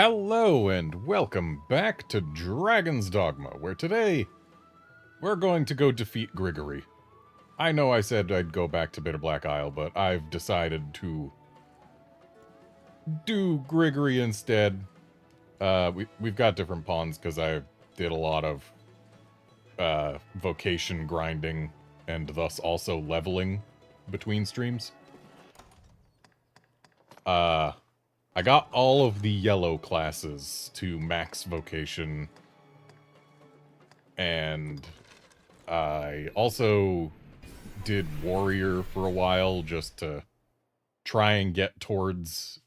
Hello and welcome back to Dragon's Dogma, where today we're going to go defeat Grigory. I know I said I'd go back to Bitter Black Isle, but I've decided to do Grigory instead. We've got different pawns because I did a lot of vocation grinding and thus also leveling between streams. I got all of the yellow classes to max vocation, and I also did warrior for a while just to try and get towards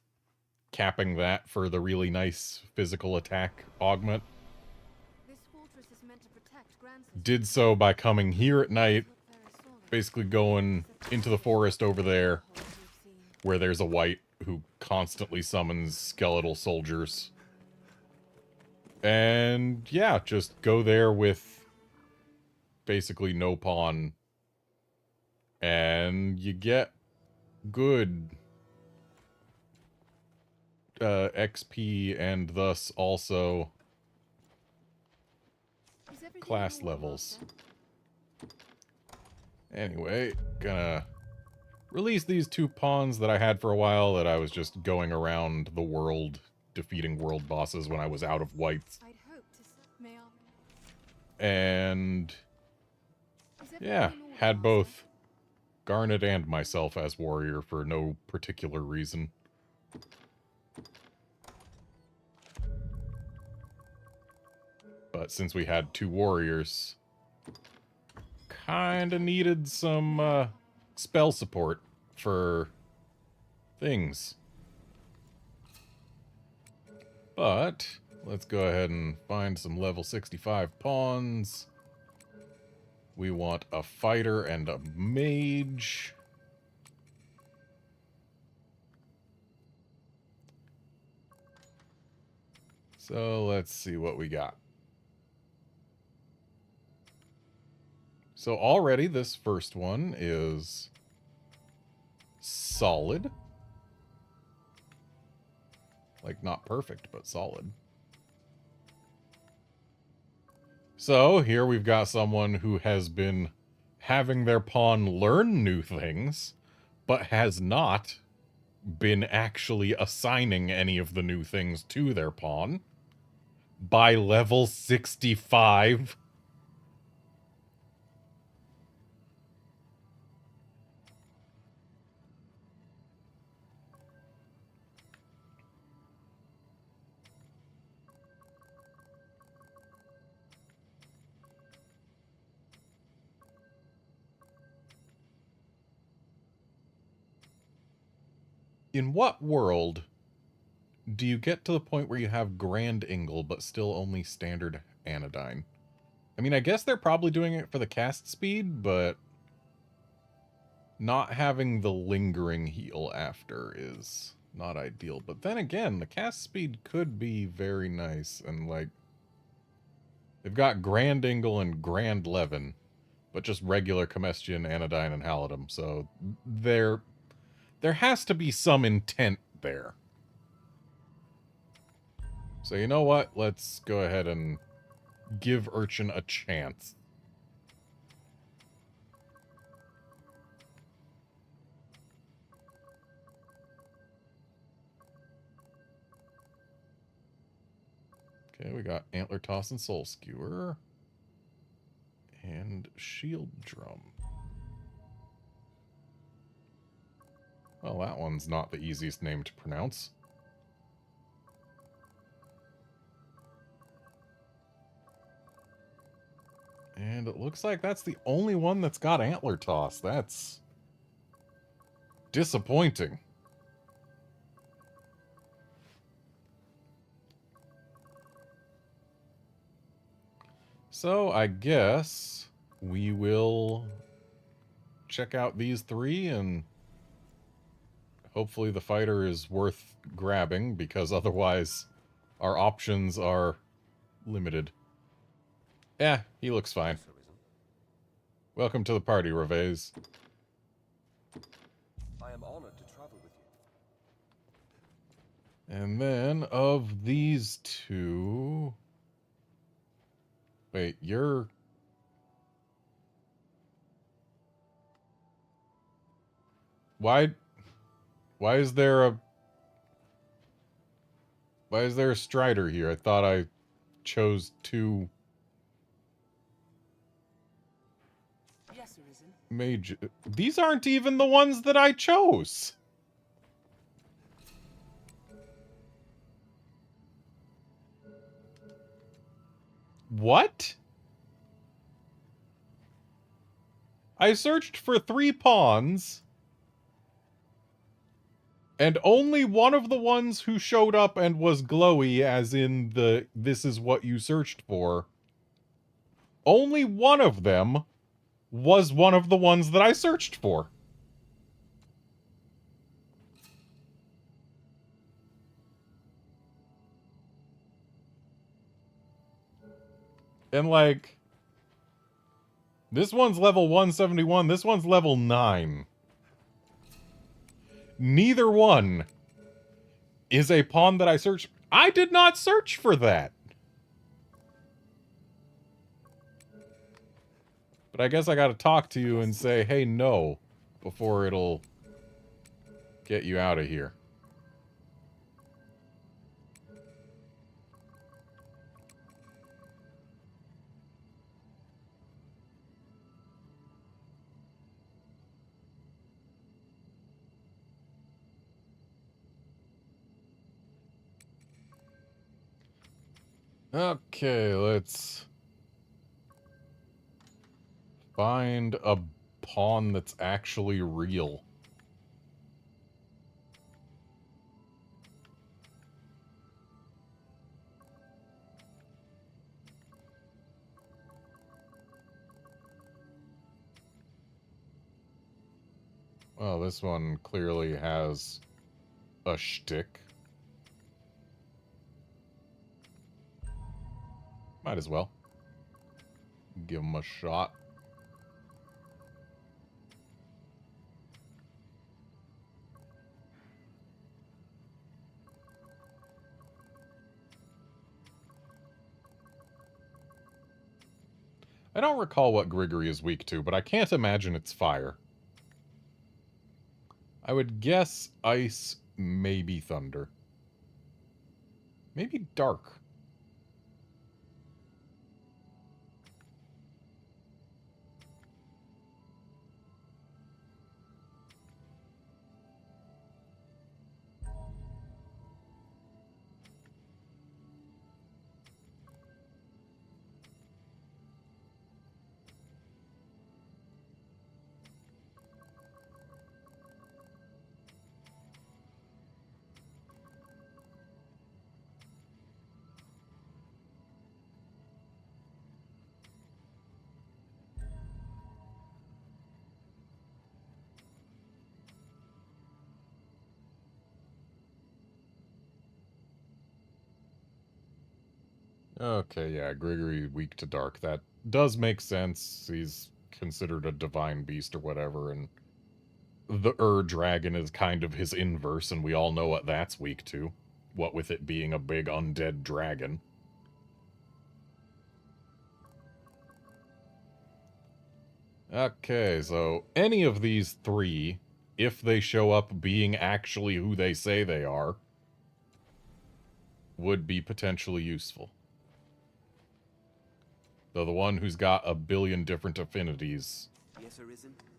capping that for the really nice physical attack augment. Did so by coming here at night, basically going into the forest over there, where there's a wight who constantly summons skeletal soldiers. And yeah, just go there with basically no pawn, and you get good XP and thus also class levels. Anyway, gonna release these two pawns that I had for a while that I was just going around the world defeating world bosses when I was out of whites. And yeah, had both Garnet and myself as warrior for no particular reason. But since we had two warriors, kinda needed some spell support for things. But let's go ahead and find some level 65 pawns. We want a fighter and a mage. So let's see what we got. So already this first one is solid. Like, not perfect, but solid. So here we've got someone who has been having their pawn learn new things, but has not been actually assigning any of the new things to their pawn by level 65. In what world do you get to the point where you have Grand Ingle but still only standard Anodyne? I mean, I guess they're probably doing it for the cast speed, but not having the lingering heal after is not ideal. But then again, the cast speed could be very nice, and like, they've got Grand Ingle and Grand Levin, but just regular Comestian, Anodyne, and Halidom, so there has to be some intent there. So you know what? Let's go ahead and give Urchin a chance. Okay, we got Antler Toss and Soul Skewer. And Shield Drum. Well, that one's not the easiest name to pronounce. And it looks like that's the only one that's got Antler Toss. That's disappointing. So I guess we will check out these three, and hopefully the fighter is worth grabbing, because otherwise our options are limited. Yeah, he looks fine. Welcome to the party, Revez. I am honored to travel with And then of these two... Wait, you're... Why is there a... Why is there a Strider here? I thought I chose two... Yes, Arisen. Mage... These aren't even the ones that I chose! What? I searched for 3 pawns, and only one of the ones who showed up and was glowy, as in the "this is what you searched for," only one of them was one of the ones that I searched for. And, like, this one's level 171, this one's level 9. Neither one is a pawn that I searched. I did not search for that. But I guess I gotta talk to you and say, hey, no, before it'll get you out of here. Okay, let's find a pawn that's actually real. Well, this one clearly has a shtick. Might as well. Give him a shot. I don't recall what Grigory is weak to, but I can't imagine it's fire. I would guess ice, maybe thunder. Maybe dark. Okay, yeah, Grigory weak to dark. That does make sense. He's considered a divine beast or whatever, and the Dragon is kind of his inverse, and we all know what that's weak to. What with it being a big undead dragon. Okay, so any of these 3, if they show up being actually who they say they are, would be potentially useful. Though the one who's got a billion different affinities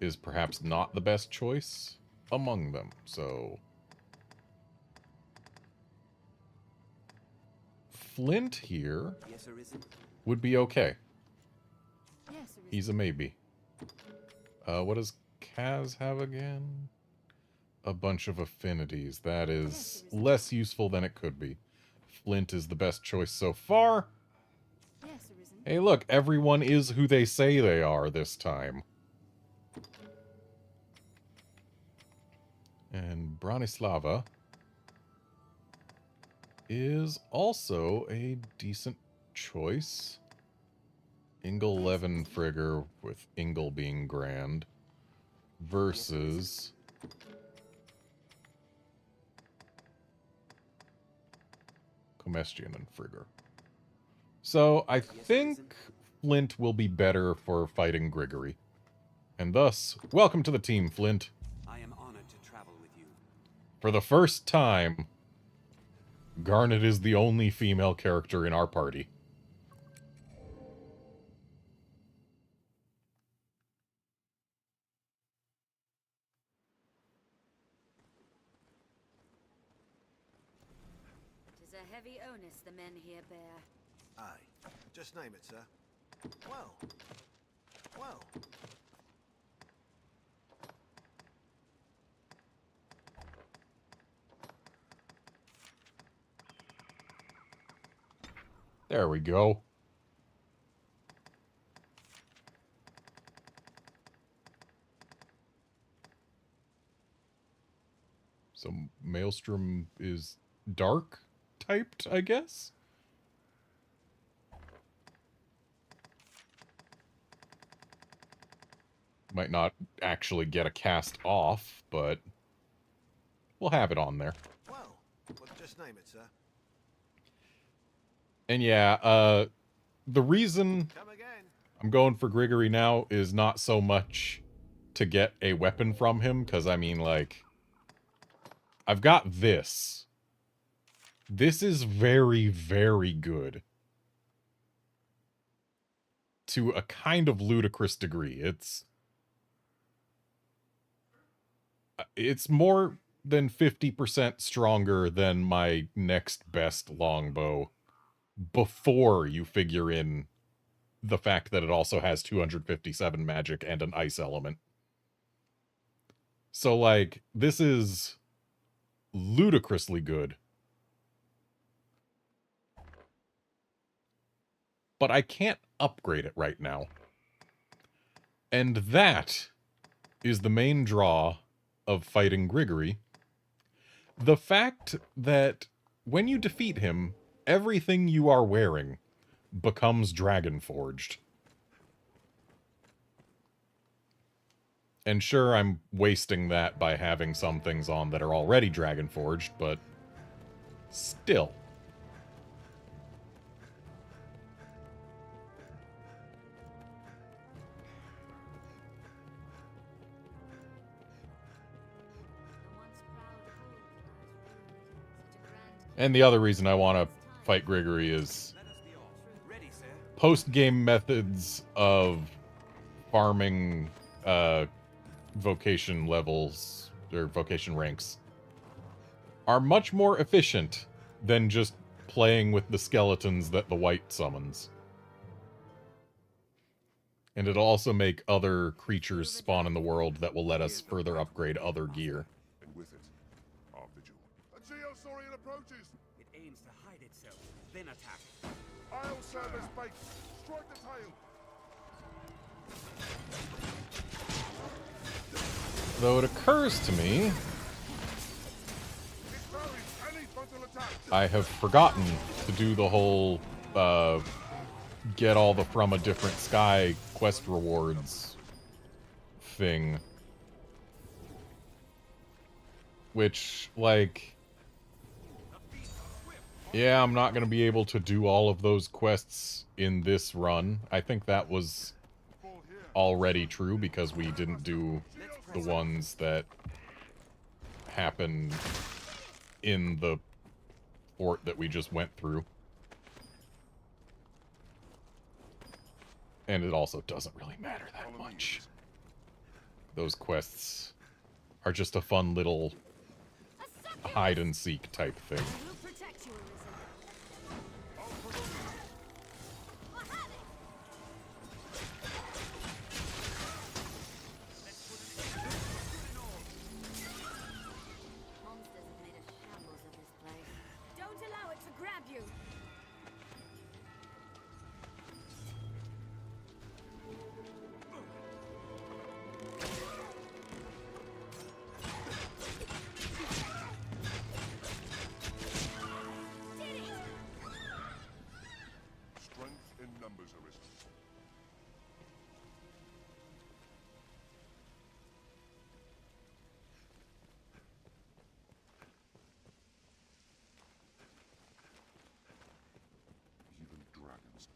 is perhaps not the best choice among them, so... Flint here would be okay. He's a maybe. What does Kaz have again? A bunch of affinities. That is less useful than it could be. Flint is the best choice so far. Hey, look, everyone is who they say they are this time. And Branislava is also a decent choice. Ingle 11 Frigger, with Ingle being grand, versus Comestian and Frigger. So I think Flint will be better for fighting Grigory. And thus, welcome to the team, Flint. I am honored to travel with you. For the first time, Garnet is the only female character in our party. Tis a heavy onus the men here bear. Aye. Just name it, sir. Well. Well. There we go. So Maelstrom is dark typed, I guess? Might not actually get a cast off, but we'll have it on there. Well, just name it, sir. And yeah, the reason Come again. I'm going for Grigory now is not so much to get a weapon from him, because I mean, like, I've got this. This is very, very good. To a kind of ludicrous degree. It's more than 50% stronger than my next best longbow before you figure in the fact that it also has 257 magic and an ice element. So, like, this is ludicrously good. But I can't upgrade it right now. And that is the main draw of fighting Grigory. The fact that when you defeat him, everything you are wearing becomes dragon forged. And sure, I'm wasting that by having some things on that are already dragon forged, but still. And the other reason I want to fight Grigory is post-game methods of farming vocation levels, or vocation ranks, are much more efficient than just playing with the skeletons that the white summons. And it'll also make other creatures spawn in the world that will let us further upgrade other gear. And with it, our vigil. A Geosaurian approaches! It aims to hide itself, then attack. I'll serve as bait. Strike the tail. Though it occurs to me, It parries any frontal attack. I have forgotten to do the whole, get all the From a Different Sky quest rewards thing. Which, like, yeah, I'm not going to be able to do all of those quests in this run. I think that was already true because we didn't do the ones that happen in the fort that we just went through. And it also doesn't really matter that much. Those quests are just a fun little hide-and-seek type thing. We'll protect you, Arisen. Monsters have made a shambles of this place. Don't allow it to grab you. Strength in numbers, Arisen.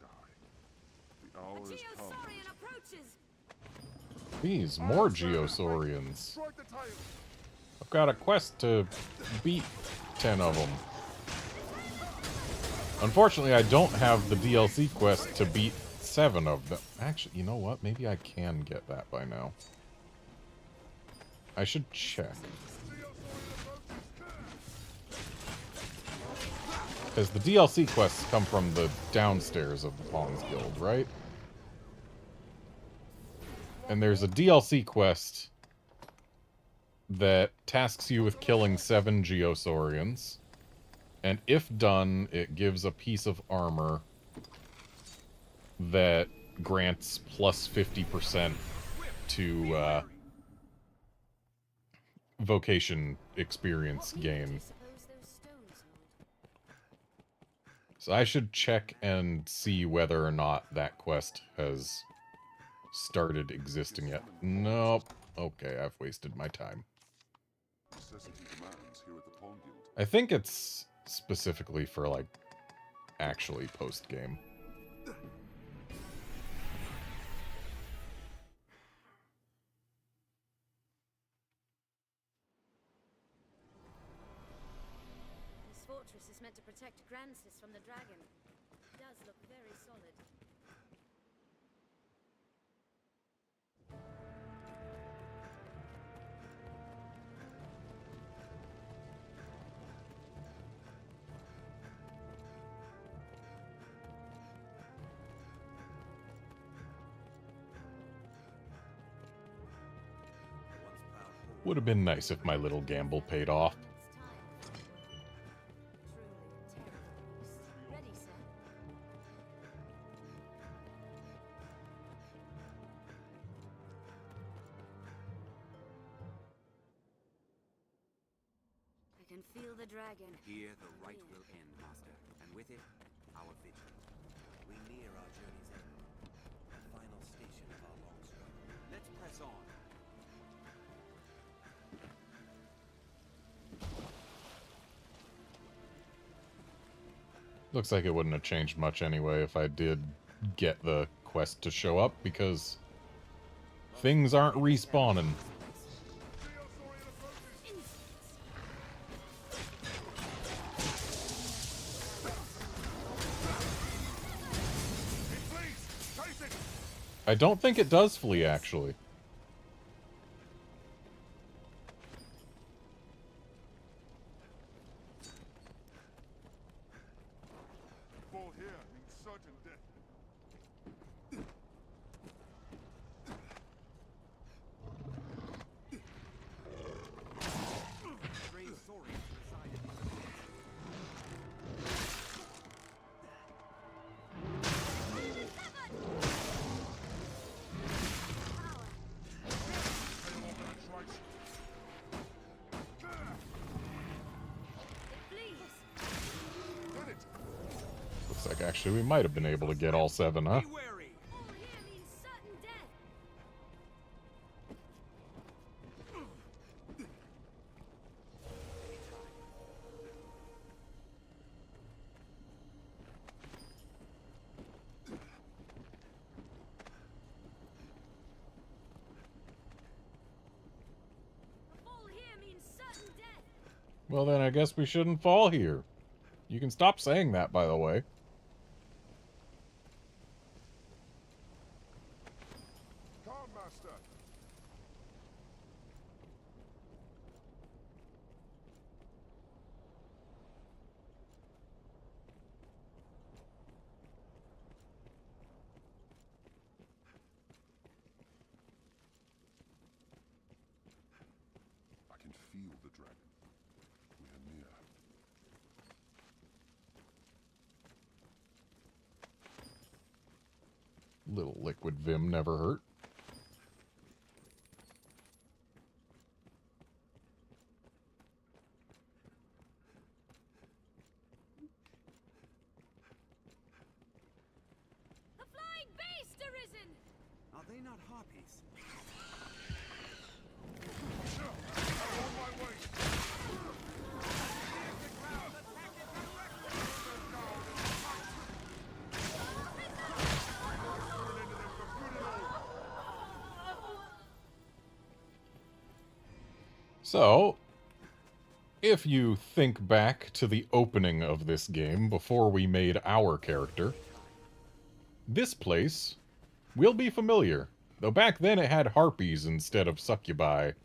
must die. The hour A has come. Geosaurian approaches! These, more Geosaurians. Strike the tail. I've got a quest to beat 10 of them. Unfortunately, I don't have the DLC quest to beat 7 of them. Actually, you know what? Maybe I can get that by now. I should check. Because the DLC quests come from the downstairs of the Pawns Guild, right? And there's a DLC quest that tasks you with killing 7 Geosaurians. And if done, it gives a piece of armor that grants plus 50% to vocation experience gain. So I should check and see whether or not that quest has started existing yet. Nope. Okay, I've wasted my time. Necessity demands here at the Pawn Guild. I think it's specifically for, like, actually post-game. This fortress is meant to protect Grancis from the dragon. It does look very solid. Would have been nice if my little gamble paid off. Ready, sir? I can feel the dragon. Here the right will end, Master, and with it, our vigil. We near our journey's end. The final station of our long struggle. Let's press on. Looks like it wouldn't have changed much anyway if I did get the quest to show up, because things aren't respawning. I don't think it does flee, actually. Fall here means certain death. Strange saurians reside in this Looks like actually we might have been able to get all 7, huh? Be wary! All here means certain death. A fall here means certain death. Well, then I guess we shouldn't fall here. You can stop saying that, by the way. Calm, Master. I can feel the dragon. We are near. Little liquid vim never hurt. A flying beast arisen. Are they not harpies? On my way. So, if you think back to the opening of this game before we made our character, this place will be familiar, though back then it had harpies instead of succubi. It's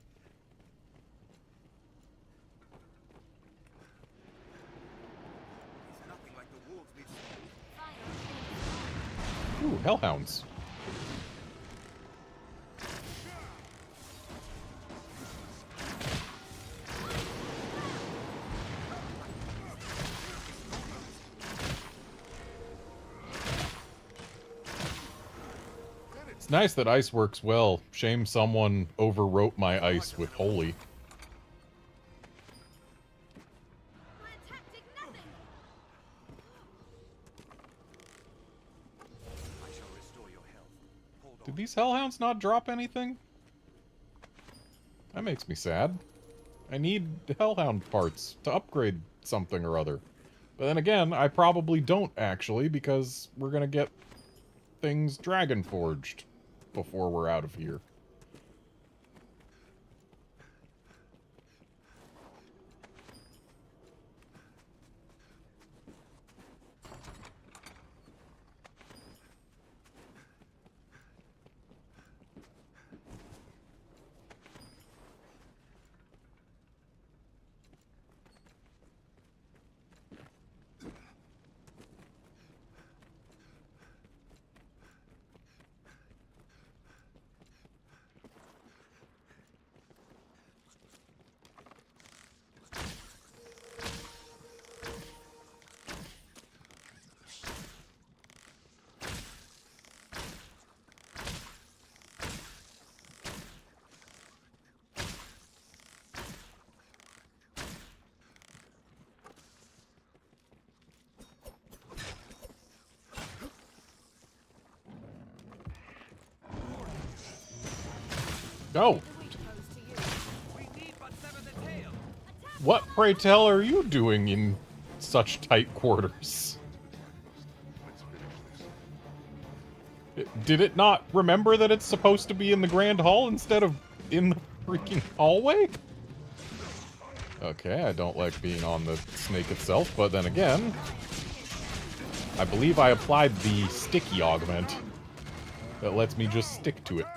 nothing like the wolves we've seen. Ooh, hellhounds. It's nice that ice works well. Shame someone overwrote my ice with holy. My attack did nothing. I shall restore your health. Hold on. Did these hellhounds not drop anything? That makes me sad. I need hellhound parts to upgrade something or other. But then again, I probably don't actually, because we're gonna get things dragon forged before we're out of here. Oh! What, pray tell, are you doing in such tight quarters? Did it not remember that it's supposed to be in the Grand Hall instead of in the freaking hallway? Okay, I don't like being on the snake itself, but then again, I believe I applied the sticky augment that lets me just stick to it.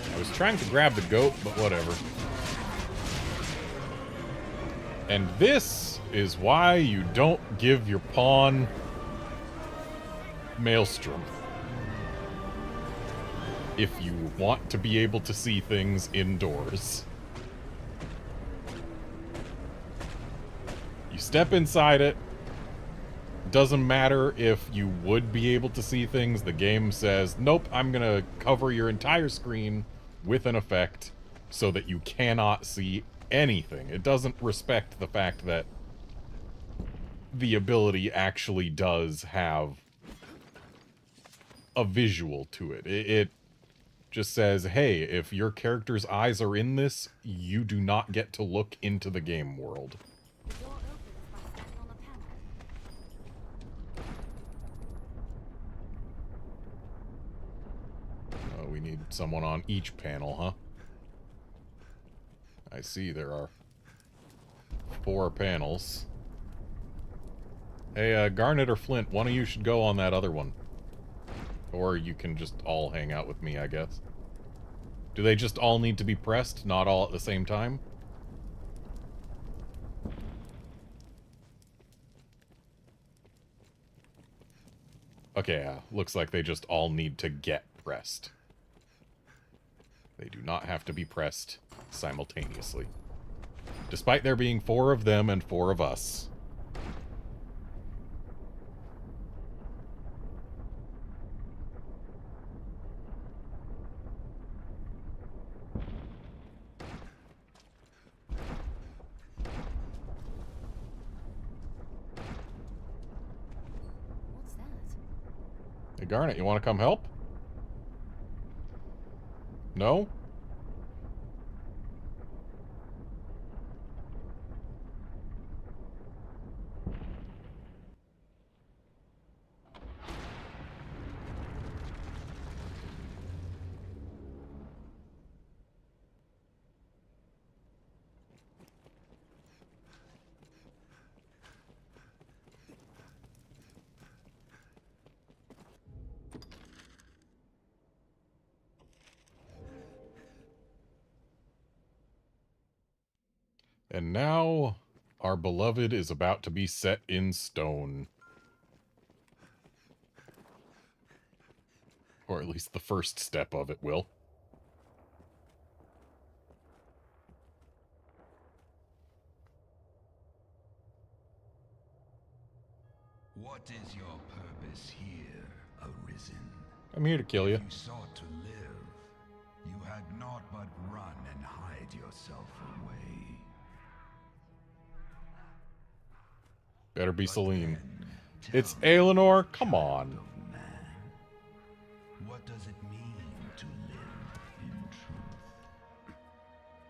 I was trying to grab the goat, but whatever. And this is why you don't give your pawn Maelstrom. If you want to be able to see things indoors. You step inside it. Doesn't matter if you would be able to see things. The game says, nope, I'm gonna cover your entire screen with an effect so that you cannot see anything. It doesn't respect the fact that the ability actually does have a visual to it. It just says, hey, if your character's eyes are in this, you do not get to look into the game world. The door opens by standing on the panel. We need someone on each panel, huh? I see there are 4 panels. Hey, Garnet or Flint, one of you should go on that other one. Or you can just all hang out with me, I guess. Do they just all need to be pressed, not all at the same time? Okay, yeah, looks like they just all need to get pressed. They do not have to be pressed simultaneously. Despite there being 4 of them and 4 of us. What's that? Hey, Garnet, you want to come help? No? And now, our beloved is about to be set in stone. Or at least the first step of it will. What is your purpose here, Arisen? I'm here to kill you. If you sought to live, you had naught but run and hide yourself away. Better be But Celine. then, It's tell me, Eleanor, come on. child of man, what does it mean to live in truth?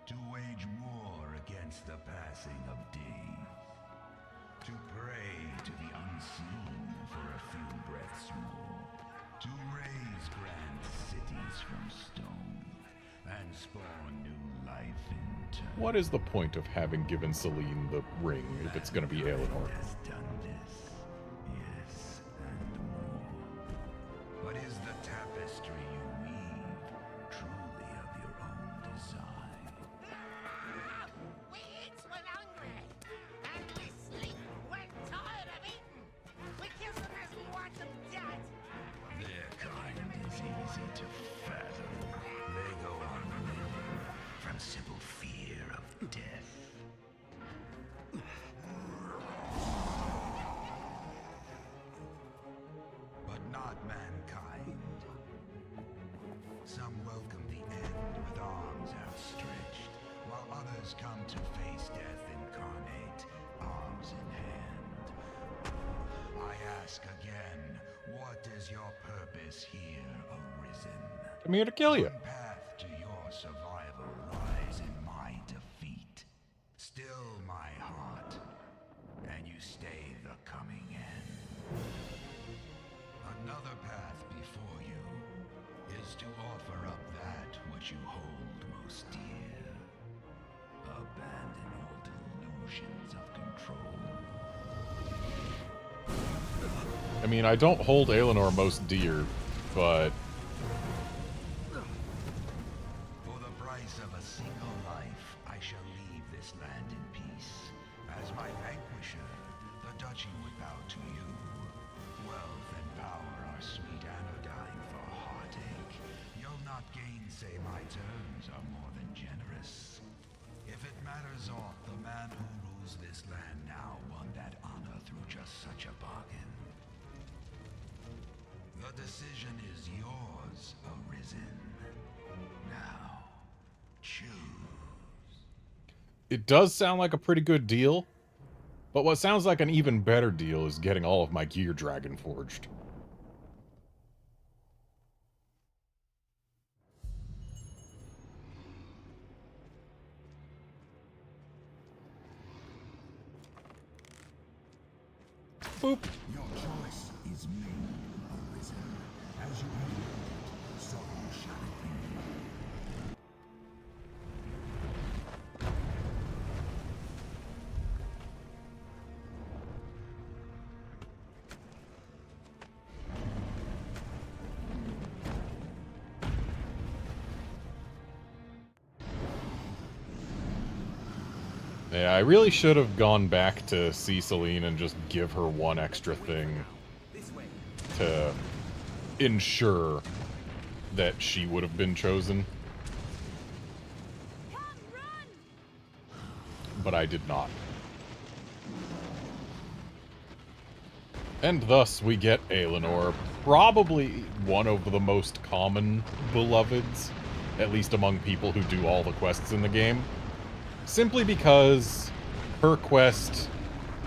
To wage war against the passing of days. To pray to the unseen for a few breaths more. To raise grand cities from stone and spawn new life in turn. What is the point of having given Celine the ring if it's going to be Eleanor? Has done this, yes, and more. But is the tapestry you weave truly of your own design? We eat when hungry, and we sleep when tired of eating. We kill them as we want them dead. Their kind is easy to fathom. They go on living from simple fear of death. But not mankind. Some welcome the end with arms outstretched, while others come to face death incarnate, arms in hand. I ask again, what is your purpose here, Arisen? I'm here to kill you. One path to your survival lies in my defeat. Still my heart, and you stay the coming end. Another path before you is to offer up that which you hold most dear. Abandon all delusions of control. I mean, I don't hold Eleanor most dear, but For the price of a single life, I shall leave this land in peace. As my vanquisher, the duchy would bow to you. Wealth and power are sweet anodyne for heartache. You'll not gainsay my terms are more than generous. If it matters aught, the man who rules this land now won that honor through just such a bargain. The decision is yours, Arisen. Now, choose. it does sound like a pretty good deal. But what sounds like an even better deal is getting all of my gear dragon forged. Boop. Your choice is made, Arisen. As you have willed, so shall it be. Yeah, I really should have gone back to see Celine and just give her one extra thing This way. to ensure that she would have been chosen. Come, run! But I did not. And thus we get Eleanor, probably one of the most common beloveds, at least among people who do all the quests in the game. Simply because her quest,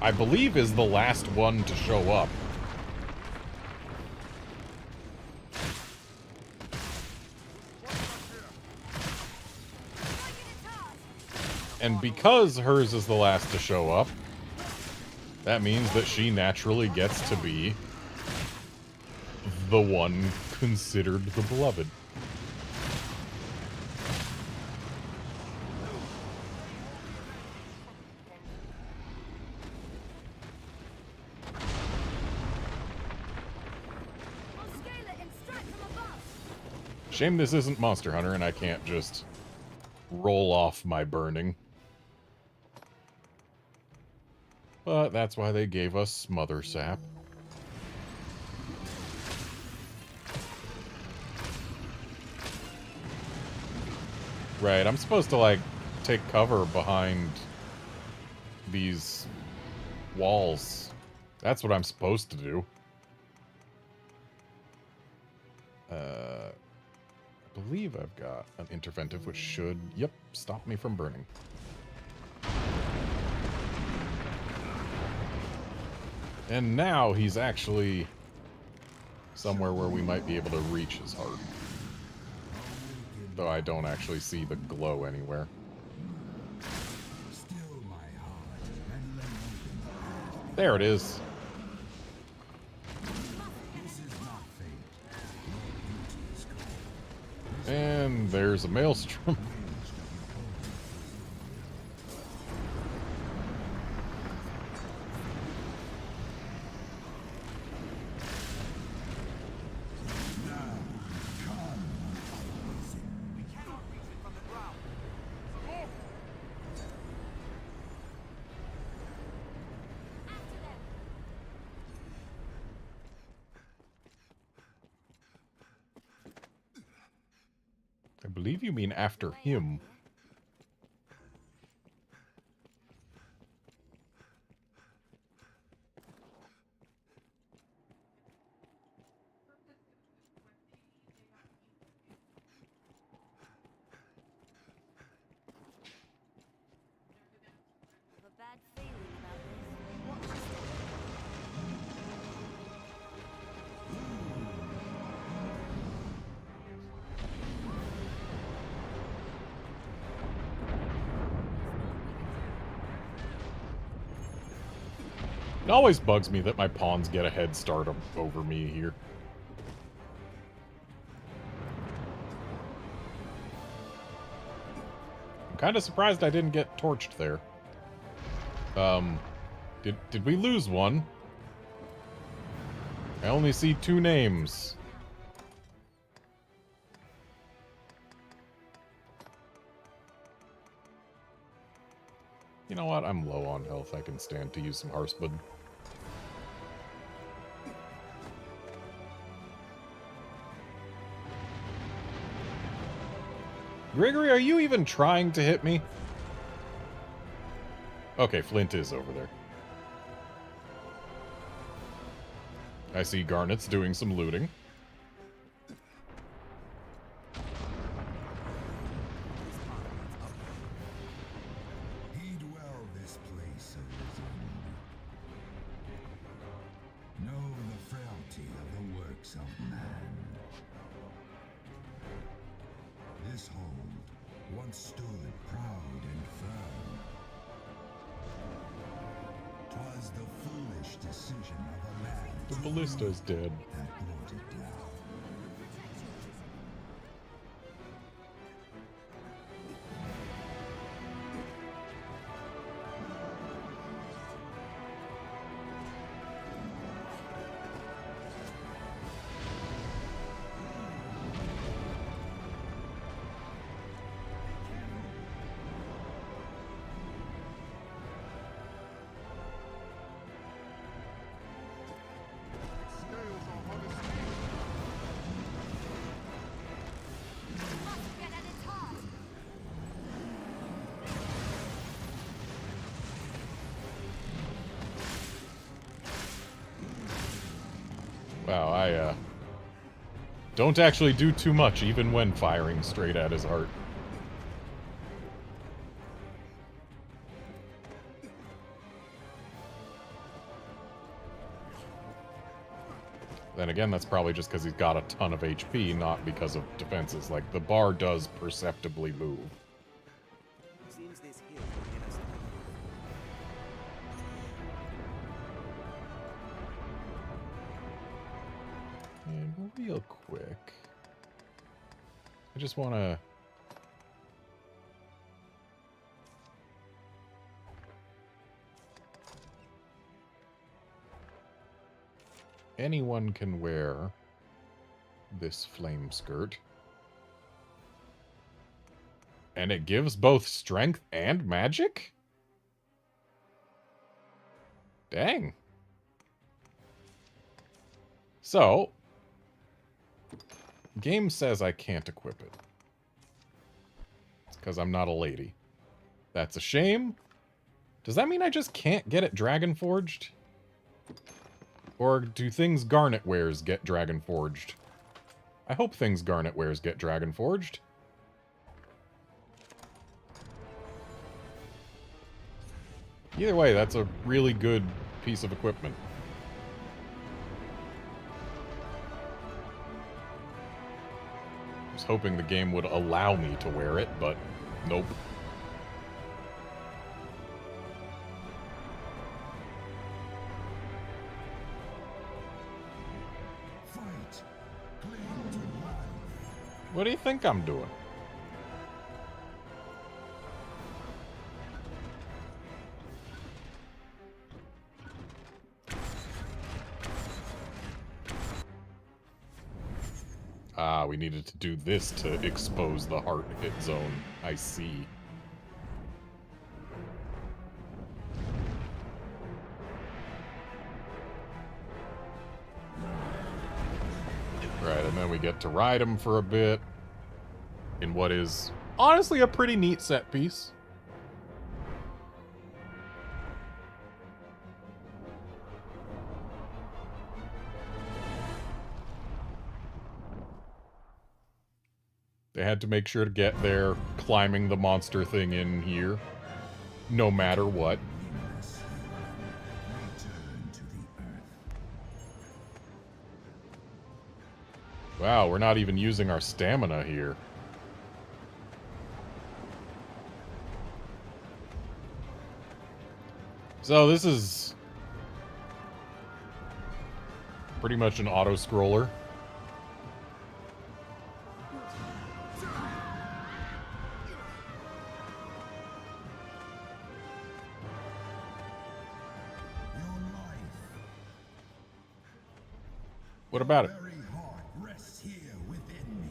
I believe, is the last one to show up. And because hers is the last to show up, that means that she naturally gets to be the one considered the beloved. Shame this isn't Monster Hunter and I can't just roll off my burning. But that's why they gave us Smother Sap. Right, I'm supposed to, like, take cover behind these walls. That's what I'm supposed to do. I believe I've got an interventive which should, yep, stop me from burning. And now he's actually somewhere where we might be able to reach his heart. Though I don't actually see the glow anywhere. There it is. And there's a maelstrom. I believe you mean after him. I have a bad feeling about this. Watch this. It always bugs me that my pawns get a head start over me here. I'm kind of surprised I didn't get torched there. Did we lose one? I only see 2 names. You know what? I'm low on health. I can stand to use some Harspud. Gregory, are you even trying to hit me? Okay, Flint is over there. I see Garnet's doing some looting. Heed well this place, Arisen. Know the frailty of the works of man. This hold once stood proud and firm. 'Twas the foolish decision of a man The ballista's dead. that brought it down. Scales are honest. Must get at its heart. Wow, I don't actually do too much even when firing straight at his heart. Then again, that's probably just because he's got a ton of HP, not because of defenses. Like, the bar does perceptibly move. Seems this hill real quick. I just want to... Anyone can wear this flame skirt. And it gives both strength and magic? Dang. So, game says I can't equip it. It's because I'm not a lady. That's a shame. Does that mean I just can't get it Dragon Forged? Or do things Garnet wears get Dragon Forged? I hope things Garnet wears get Dragon Forged. Either way, that's a really good piece of equipment. I was hoping the game would allow me to wear it, but nope. Fight. Cling to life. What do you think I'm doing? Ah, we needed to do this to expose the heart hit zone. I see. Right, and then we get to ride him for a bit in what is honestly a pretty neat set piece. They had to make sure to get their climbing the monster thing in here, no matter what. Wow, we're not even using our stamina here. So this is pretty much an auto-scroller. What about it? Very heart rests here within me.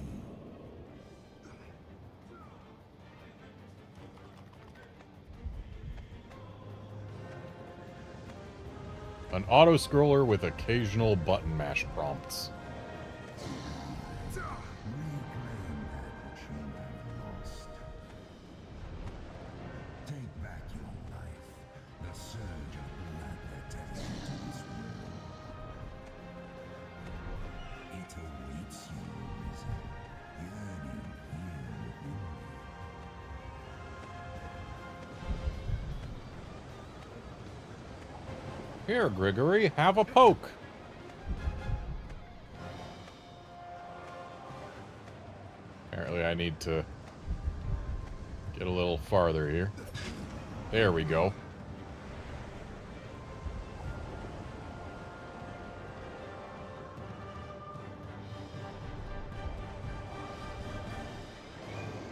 An auto-scroller with occasional button mash prompts. Reclaim that which you have lost. Take back your life. The surge of blood that takes you to this world. It awaits you, Arisen, yearning here within me. Here, Grigory, have a poke. Apparently I need to get a little farther here. There we go.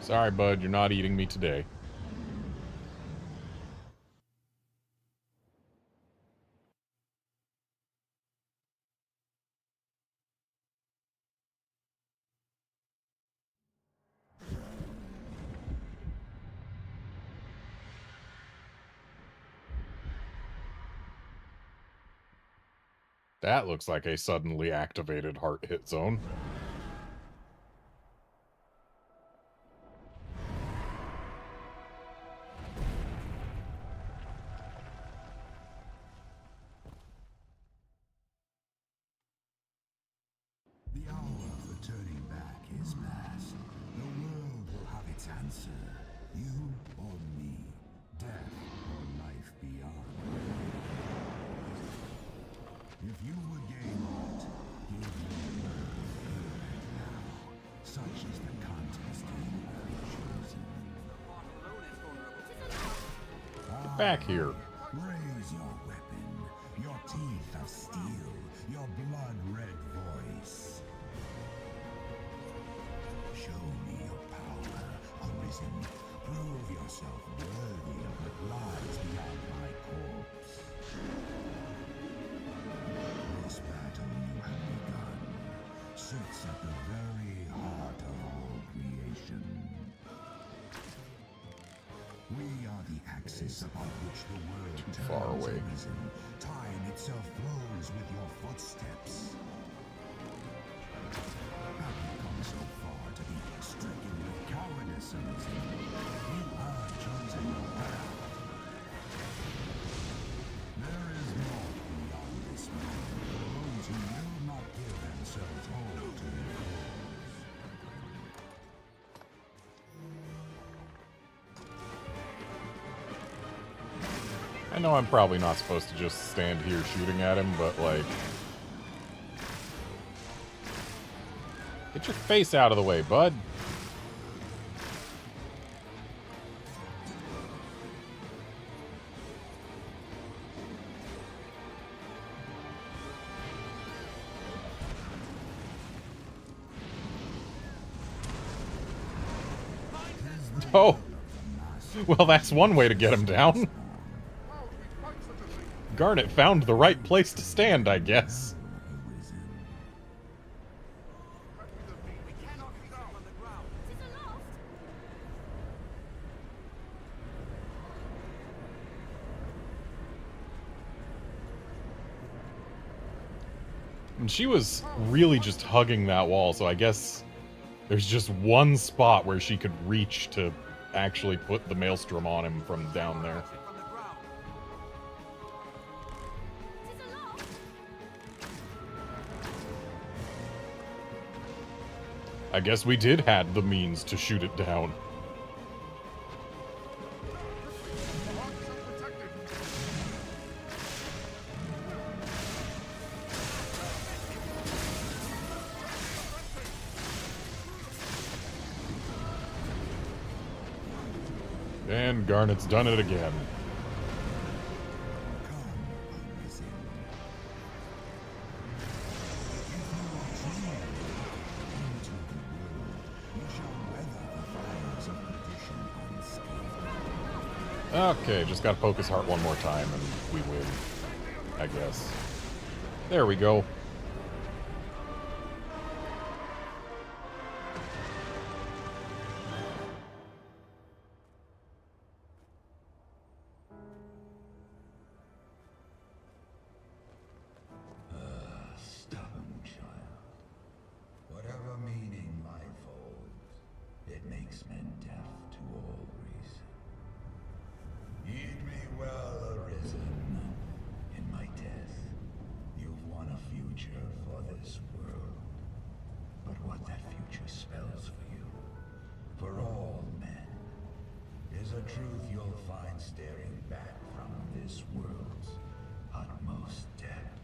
Sorry, bud, you're not eating me today. That looks like a suddenly activated heart hit zone. The hour for turning back is past. The world will have its answer. You or me. Death or life beyond. If you would gain aught, give me birth here and now. Such is the contest you have chosen. Get back here. Raise your weapon, your teeth of steel, your blood-red voice. Show me your power, Arisen. Prove yourself worthy of what lies beyond my corpse. This battle you have begun sits at the very heart of all creation. We are the axis upon which the world turns. Far away. Arisen. Time itself flows with your footsteps. Have you come so far to be stricken with cowardice, Arisen? You have chosen your path. There is more beyond this world for those who will not give themselves whole to your cause. I know I'm probably not supposed to just stand here shooting at him, but like... Get your face out of the way, bud. Oh! Well, that's one way to get him down. Garnet found the right place to stand, I guess. And she was really just hugging that wall, so I guess there's just one spot where she could reach to actually put the maelstrom on him from down there. I guess we did have the means to shoot it down. And Garnet's done it again. Okay, just gotta poke his heart one more time and we win, I guess. There we go. Stubborn child. Whatever meaning life holds, it makes men deaf to all reason. Heed me well, Arisen. In my death, you've won a future for this world. But what that future spells for you, for all men, is a truth you'll find staring back from this world's utmost depth.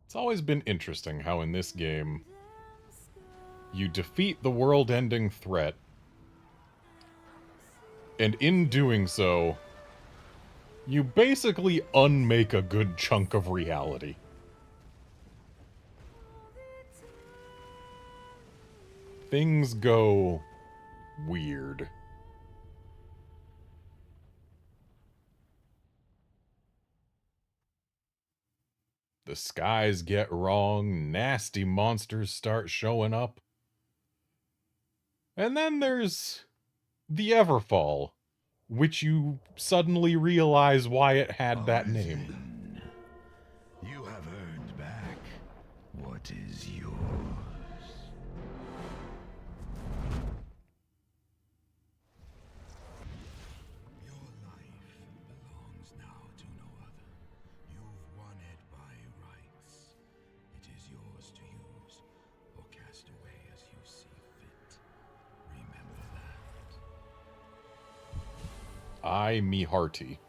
It's always been interesting how in this game, you defeat the world-ending threat, and in doing so, you basically unmake a good chunk of reality. Things go weird. The skies get wrong, nasty monsters start showing up. And then there's the Everfall, which you suddenly realize why it had that name. You have earned back what is yours. Your life belongs now to no other. You've won it by rights. It is yours to use or cast away as you see fit. Remember that. I me hearty.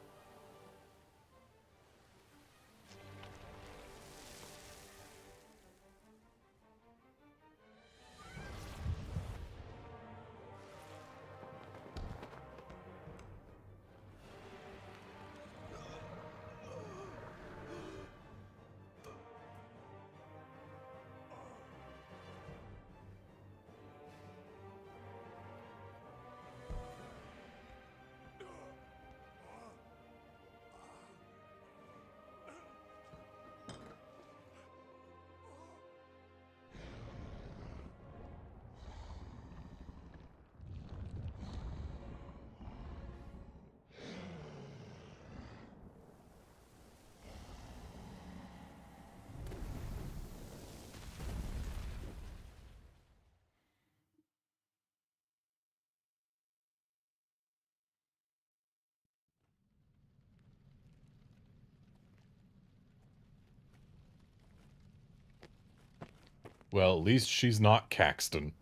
Well, at least she's not Caxton.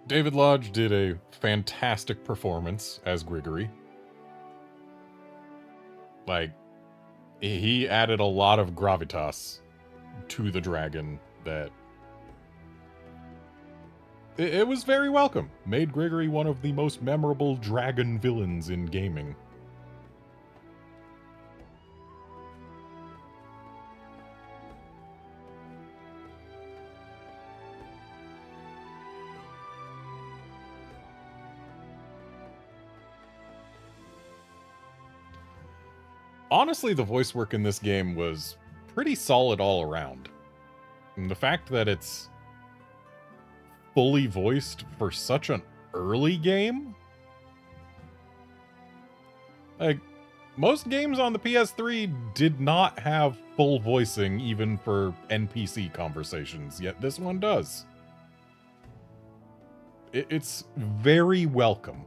David Lodge did a fantastic performance as Grigory. Like, he added a lot of gravitas to the dragon that... It was very welcome. Made Grigory one of the most memorable dragon villains in gaming. Honestly, the voice work in this game was pretty solid all around. And the fact that it's fully voiced for such an early game? Like, most games on the PS3 did not have full voicing even for NPC conversations, yet this one does. It's very welcome.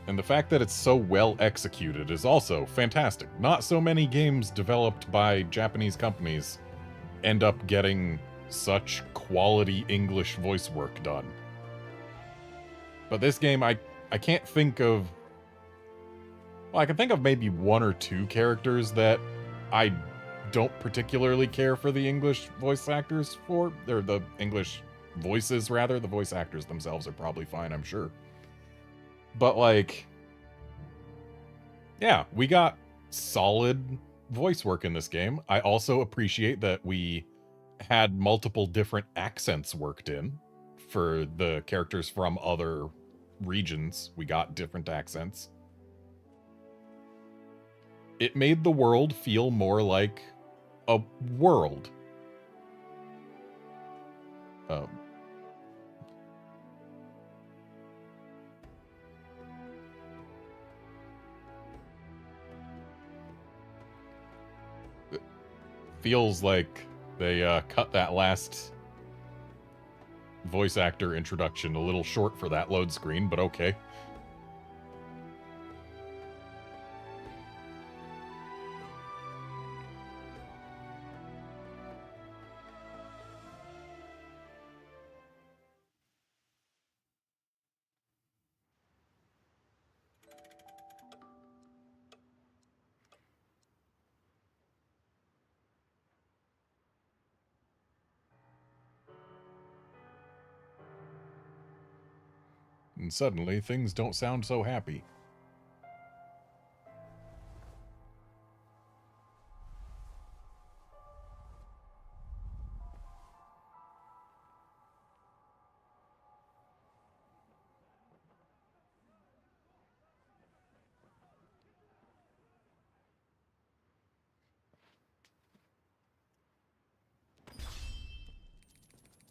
And the fact that it's so well executed is also fantastic. Not so many games developed by Japanese companies end up getting such quality English voice work done. But this game, I can't think of... Well, I can think of maybe one or two characters that I don't particularly care for the English voice actors for. Or the English voices, rather. The voice actors themselves are probably fine, I'm sure. But, like, yeah, we got solid voice work in this game. I also appreciate that we had multiple different accents worked in for the characters from other regions. We got different accents. It made the world feel more like a world. Feels like they cut that last voice actor introduction a little short for that load screen, but okay. And suddenly, things don't sound so happy.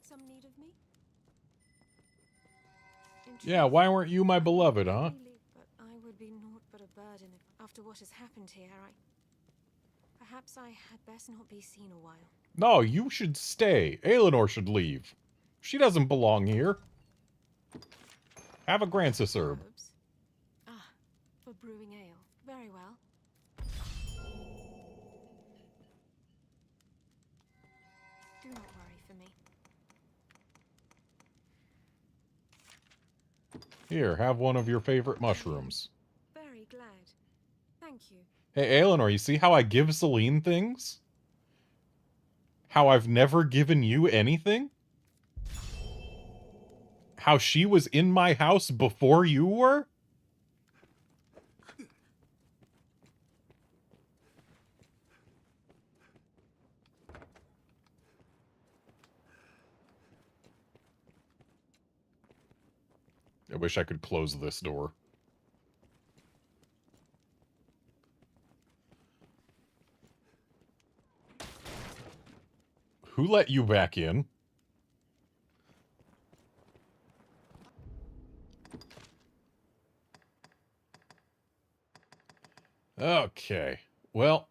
Some need of me? Yeah, why weren't you my beloved, huh? Really, but I would be naught but a burden if, after what has happened here, perhaps I had best not be seen a while. No, you should stay. Aelinor should leave. She doesn't belong here. Have a Grancis herb. Herbs? Ah, for brewing ale. Very well. Do not worry for me. Here, have one of your favorite mushrooms. Very glad. Thank you. Hey, Aelinor, you see how I give Celine things? How I've never given you anything? How she was in my house before you were? I wish I could close this door. Who let you back in? Okay. Well,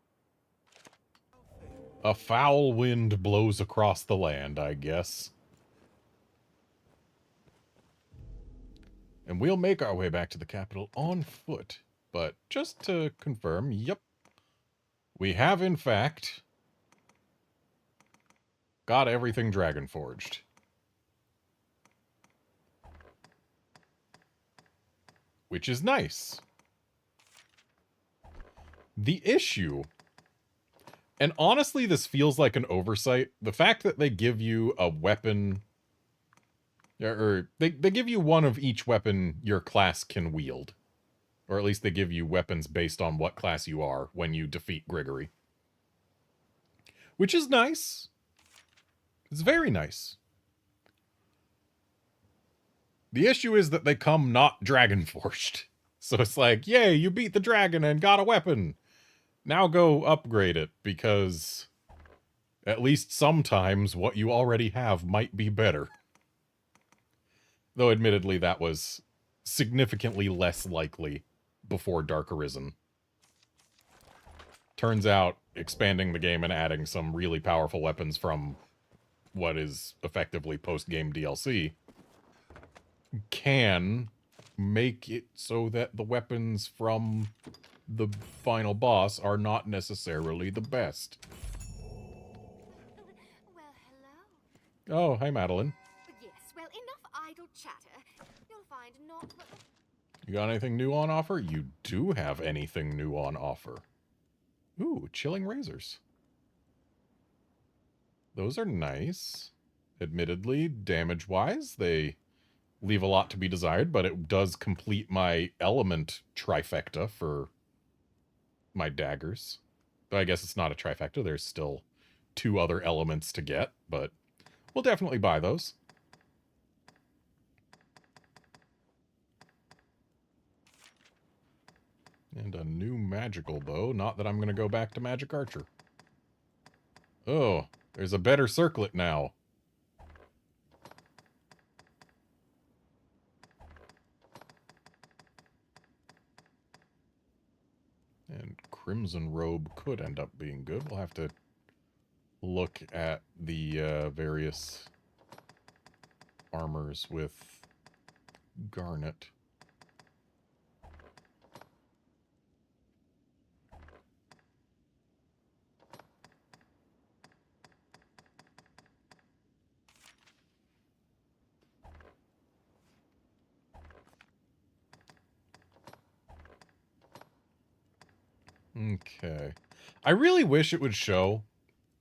a foul wind blows across the land, I guess. And we'll make our way back to the capital on foot. But just to confirm, yep. We have, in fact, got everything Dragon Forged. Which is nice. The issue, and honestly this feels like an oversight, the fact that they give you a weapon, or they give you one of each weapon your class can wield. Or at least they give you weapons based on what class you are when you defeat Grigory. Which is nice. It's very nice. The issue is that they come not Dragon Forged. So it's like, yay, you beat the dragon and got a weapon. Now go upgrade it, because at least sometimes what you already have might be better. Though admittedly that was significantly less likely before Dark Arisen. Turns out expanding the game and adding some really powerful weapons from what is effectively post-game DLC can make it so that the weapons from the final boss are not necessarily the best. Well, hello. Oh, hi, Madeline. Yes, well, enough idle chatter. You'll find naught but You got anything new on offer? You do have anything new on offer. Ooh, chilling razors. Those are nice. Admittedly, damage-wise, they leave a lot to be desired, but it does complete my element trifecta for my daggers. But I guess it's not a trifecta. There's still 2 other elements to get, but we'll definitely buy those. And a new magical bow. Not that I'm going to go back to Magic Archer. Oh, there's a better circlet now. And Crimson Robe could end up being good. We'll have to look at the various armors with Garnet. Okay. I really wish it would show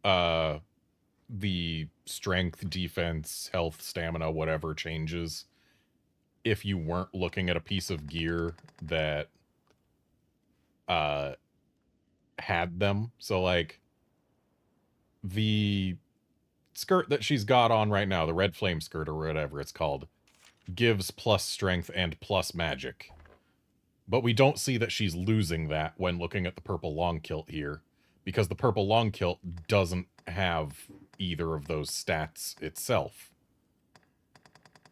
the strength, defense, health, stamina, whatever changes if you weren't looking at a piece of gear that had them. So like the skirt that she's got on right now, the red flame skirt or whatever it's called, gives plus strength and plus magic. But we don't see that she's losing that when looking at the purple long kilt here, because the purple long kilt doesn't have either of those stats itself.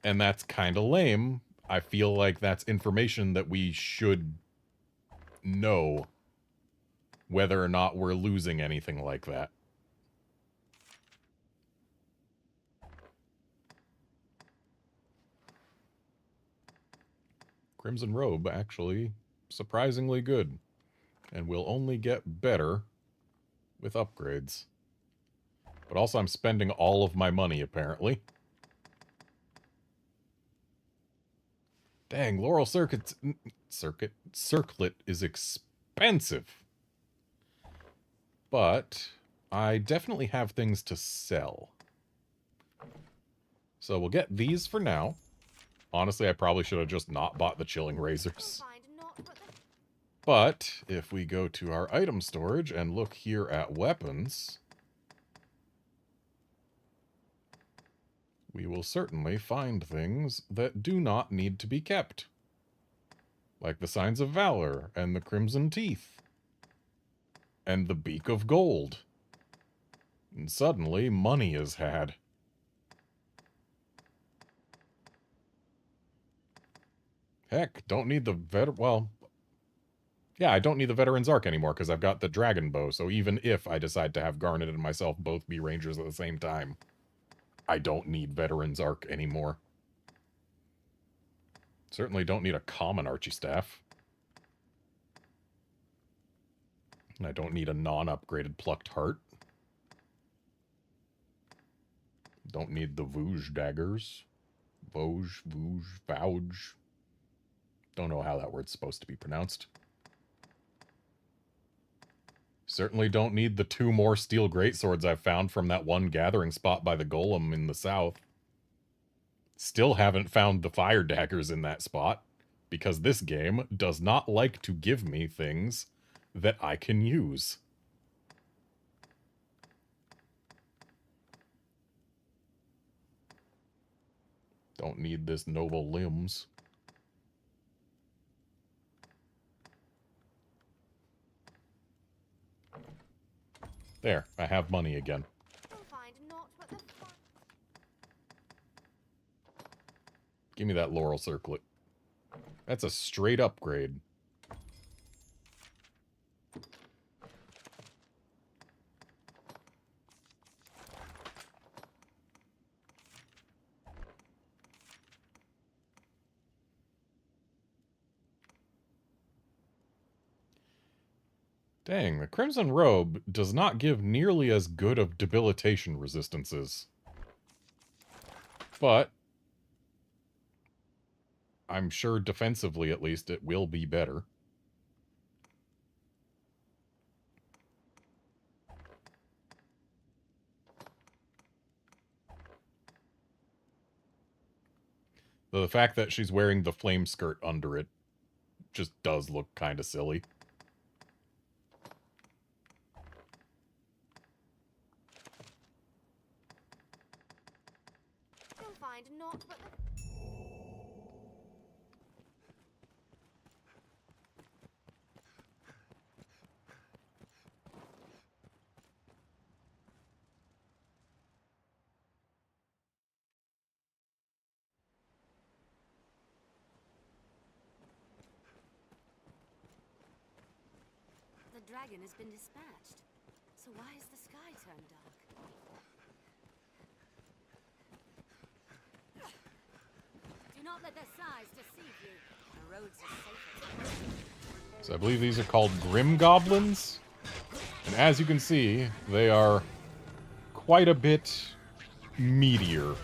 And that's kind of lame. I feel like that's information that we should know whether or not we're losing anything like that. Crimson Robe, actually, surprisingly good. And will only get better with upgrades. But also I'm spending all of my money, apparently. Dang, Laurel Circuit is expensive. But I definitely have things to sell. So we'll get these for now. Honestly, I probably should have just not bought the chilling razors. But if we go to our item storage and look here at weapons, we will certainly find things that do not need to be kept. Like the Signs of Valor, and the Crimson Teeth, and the Beak of Gold. And suddenly, money is had. Heck, don't need the well, yeah, I don't need the Veteran's Arc anymore because I've got the Dragon Bow, so even if I decide to have Garnet and myself both be Rangers at the same time, I don't need Veteran's Arc anymore. Certainly don't need a common Archie Staff. And I don't need a non-upgraded Plucked Heart. Don't need the Vouge daggers. Vouge, Vouge. Don't know how that word's supposed to be pronounced. Certainly don't need the 2 more steel greatswords I've found from that one gathering spot by the golem in the south. Still haven't found the fire daggers in that spot, because this game does not like to give me things that I can use. Don't need this noble limbs. There, I have money again. Give me that laurel circlet. That's a straight upgrade. Dang, the Crimson Robe does not give nearly as good of debilitation resistances. But I'm sure defensively, at least, it will be better. Though the fact that she's wearing the flame skirt under it just does look kind of silly. You'll find naught but the... The dragon has been dispatched. So why is the sky turned dark? Do not let their size deceive you. The roads are safer. So I believe these are called Grim Goblins. And as you can see, they are quite a bit meatier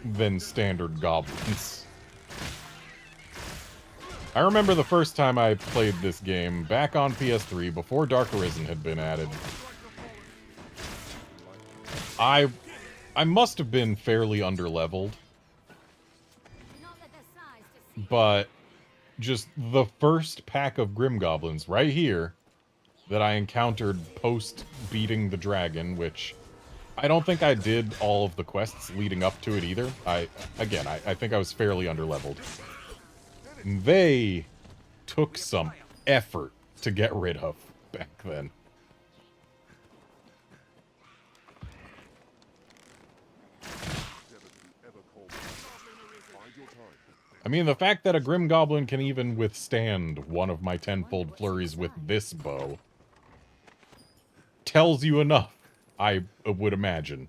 than standard goblins. I remember the first time I played this game, back on PS3, before Dark Arisen had been added. I must have been fairly underleveled. But just the first pack of Grim Goblins right here that I encountered post beating the dragon, which I don't think I did all of the quests leading up to it either. I think I was fairly underleveled. They took some effort to get rid of back then. I mean, the fact that a Grim Goblin can even withstand one of my tenfold flurries with this bow tells you enough, I would imagine.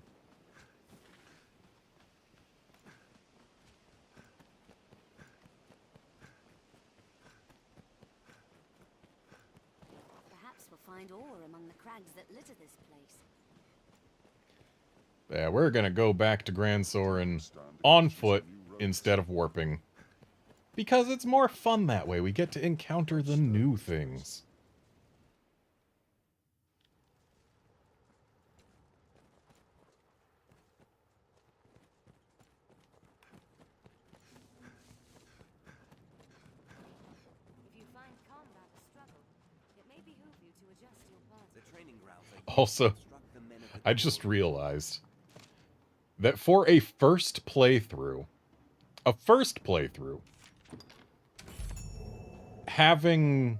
Perhaps we'll find ore among the crags that litter this place. Yeah, we're gonna go back to Grand Soren on foot instead of warping. Because it's more fun that way. We get to encounter the new things. If you find combat a struggle, it may behoove you to adjust your path. The training grounds Also, I just realized that for a first playthrough, having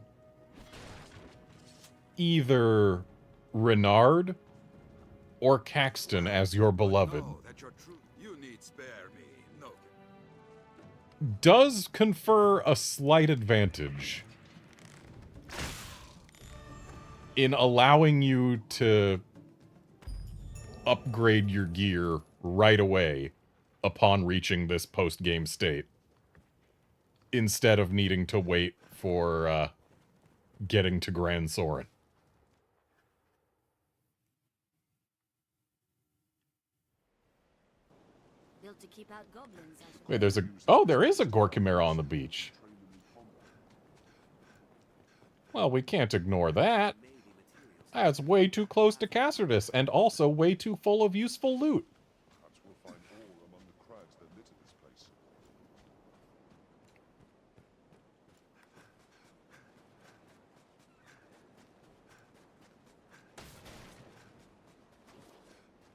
either Renard or Caxton as your beloved You need spare me. No. does confer a slight advantage in allowing you to upgrade your gear right away upon reaching this post-game state, instead of needing to wait for getting to Grand Soren. Built to keep out goblins, I suppose. Wait, there's a... Oh, there is a Gorkamera on the beach. Well, we can't ignore that. That's way too close to Cassardus, and also way too full of useful loot. Perhaps we'll find ore among the crags that litter this place. Perhaps we'll find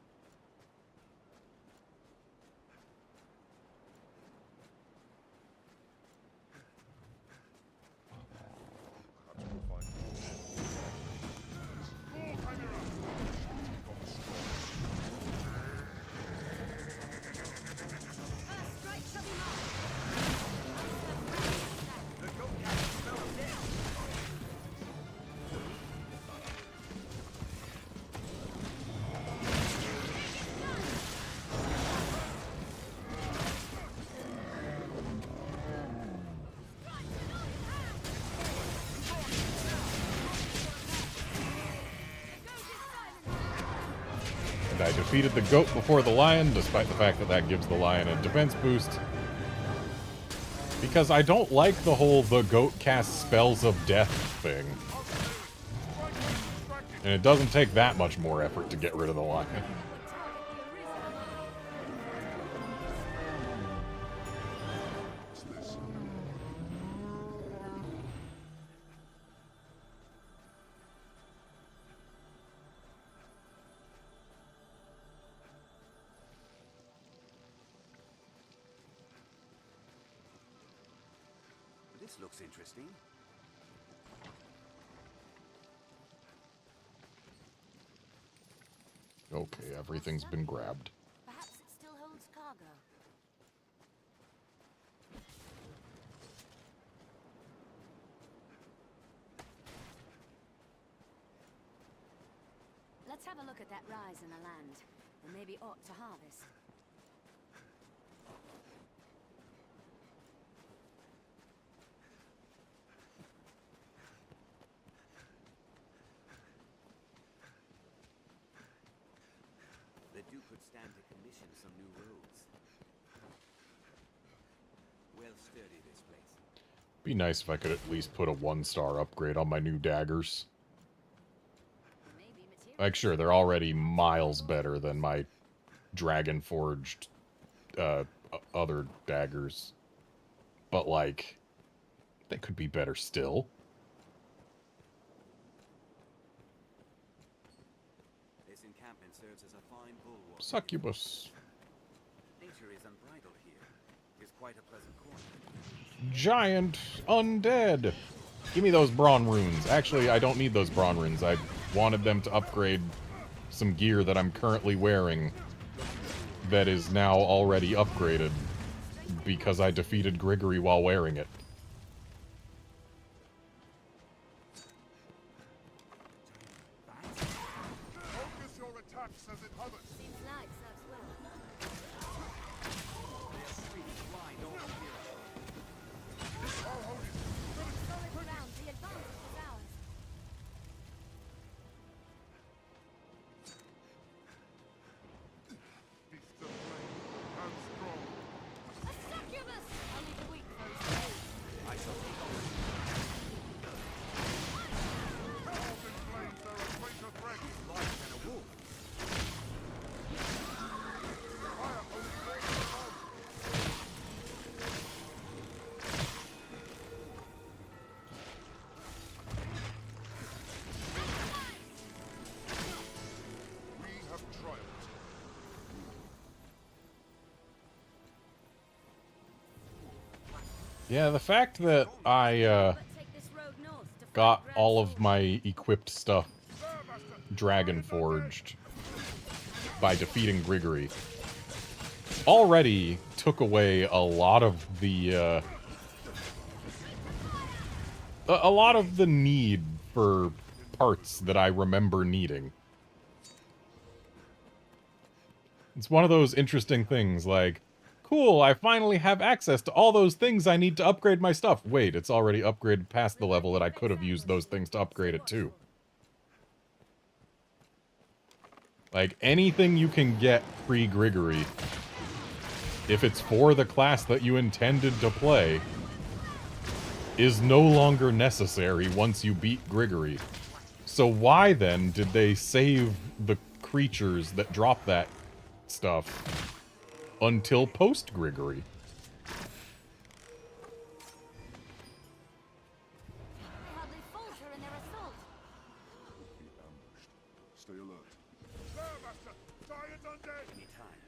First strike shall be mine. And I defeated the goat before the lion, despite the fact that that gives the lion a defense boost. Because I don't like the whole the goat casts spells of death thing. And it doesn't take that much more effort to get rid of the lion. This looks interesting. Okay, everything's been grabbed. Perhaps it still holds cargo. Let's have a look at that rise in the land. There may be aught to harvest. The Duke could stand to commission some new roads. Well sturdy, this place. Be nice if I could at least put a 1-star upgrade on my new daggers. Like, sure, they're already miles better than my dragon-forged other daggers. But, like, they could be better still. This encampment serves as a fine bulwark. Succubus. Nature is unbridled here. It's quite a pleasant corner. Giant undead. Give me those brawn runes. Actually, I don't need those brawn runes. I wanted them to upgrade some gear that I'm currently wearing that is now already upgraded because I defeated Grigory while wearing it. Focus your attacks as it hovers. Seems like serves well. Solid ground, the advantage is ours. Beast of flame and strong. A succubus! Only the weak foes fall. I shall take over. Elven flames are a greater threat. Life and a wolf. Yeah, the fact that I But take this road north to find got Grand all of Sword. my equipped stuff dragon forged by defeating Grigory already took away a lot of the a lot of the need for parts that I remember needing. It's one of those interesting things, like, cool, I finally have access to all those things I need to upgrade my stuff. Wait, it's already upgraded past the level that I could have used those things to upgrade it to. Like, anything you can get pre-Grigory, if it's for the class that you intended to play, is no longer necessary once you beat Grigory. So why then did they save the creatures that drop that stuff until post-Grigory? Hardly falter in their assault. Be ambushed. Stay alert. There, Master! Giant undead! Anytime.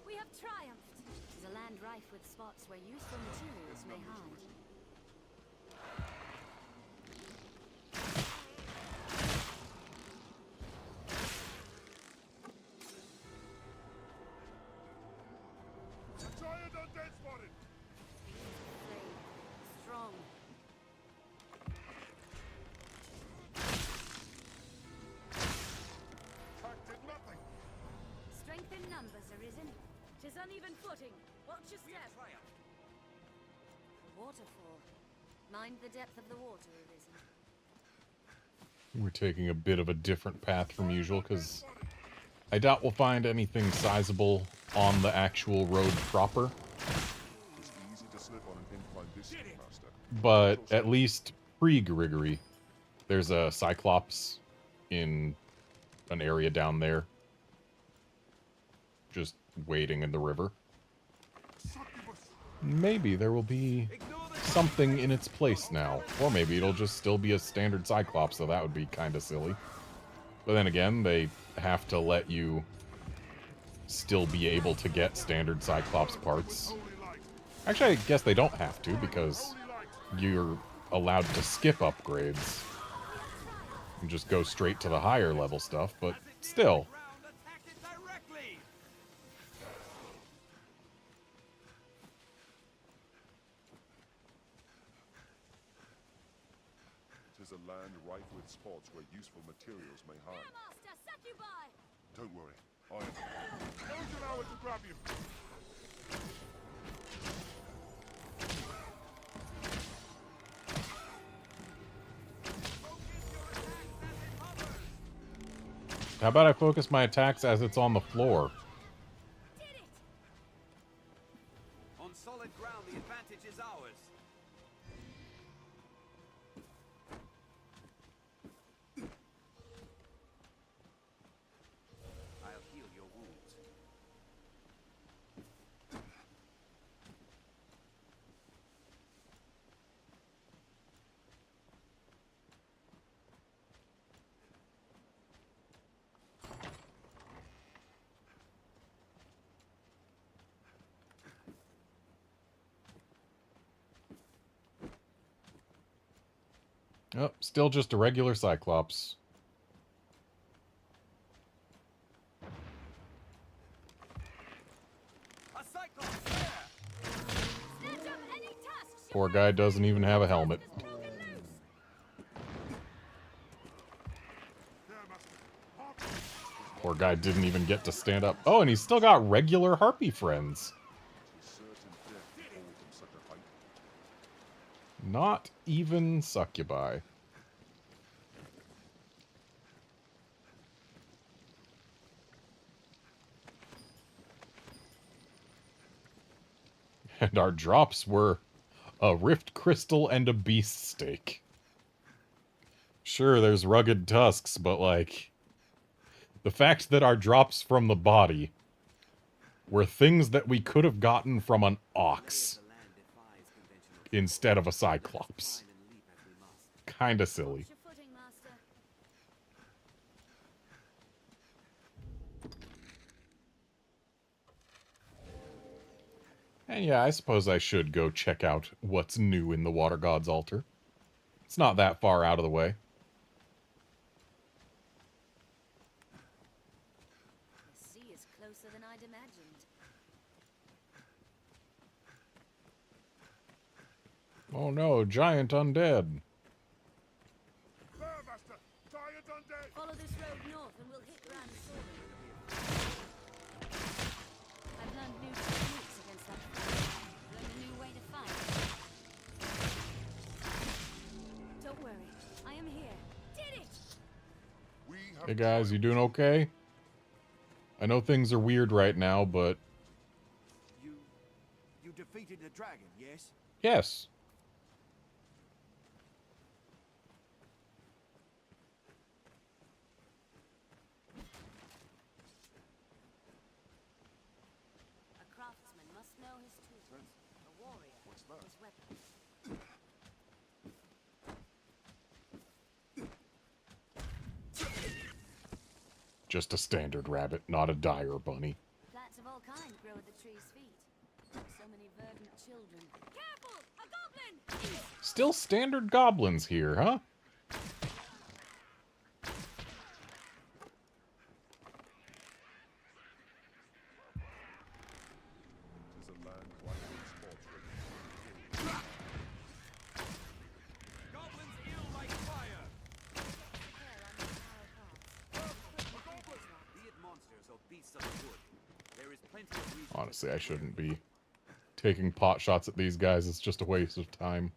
We have triumphed. It is a land rife with spots where useful materials may hide. Giant undead spotted! Flame, strong. Attack did nothing! Strength in numbers, Arisen. 'Tis uneven footing. Watch your step. Waterfall. Mind the depth of the water, Arisen. We're taking a bit of a different path from usual, because I doubt we'll find anything sizable on the actual road proper. It's easy to slip on an incline distance, Master. But at least pre-Grigory, there's a Cyclops in an area down there. Just waiting in the river. Maybe there will be something in its place now. Or maybe it'll just still be a standard Cyclops, so that would be kind of silly. But then again, they have to let you still be able to get standard Cyclops parts. Actually, I guess they don't have to, because you're allowed to skip upgrades and just go straight to the higher level stuff, but still. It is a land rife with spots where useful materials may hide. Master, succubi! Don't worry. I am. Don't allow it to grab you! How about I focus my attacks as it's on the floor? Did it! On solid ground, the advantage is ours. I'll heal your wounds. Oh, still just a regular Cyclops. A Cyclops there! Snatch up any tusks! Poor guy doesn't even have a helmet. Broken loose! There, Master. Hark! Poor guy didn't even get to stand up. Oh, and he's still got regular Harpy friends. Tis certain death to fall from such a height. Not even succubi. And our drops were a rift crystal and a beast steak. Sure, there's rugged tusks, but like, the fact that our drops from the body were things that we could have gotten from an ox The land defies conventional instead of a cyclops. climb and leap as we must. Kinda silly. Watch your footing, Master. And yeah, I suppose I should go check out what's new in the Water God's altar. It's not that far out of the way. The sea is closer than I'd imagined. Oh no, giant undead. There, Master! Giant undead! Follow this road north and we'll hit Grand Sword. I've learned new techniques against that foe. Learned a new way to fight. Don't worry, I am here. Did it! We have Hey guys, you doing okay? I know things are weird right now, but You defeated the dragon, yes? yes. A craftsman must know his tools. A warrior, his weapons. Just a standard rabbit, not a dire bunny. Plants of all kinds grow at the tree's feet. So many verdant children. Careful! A goblin! Still standard goblins here, huh? Tis a land ripe in sport. Goblins ill like fire! Be it monsters or beasts of the wood, there is plenty of reason. Honestly, I shouldn't be taking pot shots at these guys. It's just a waste of time.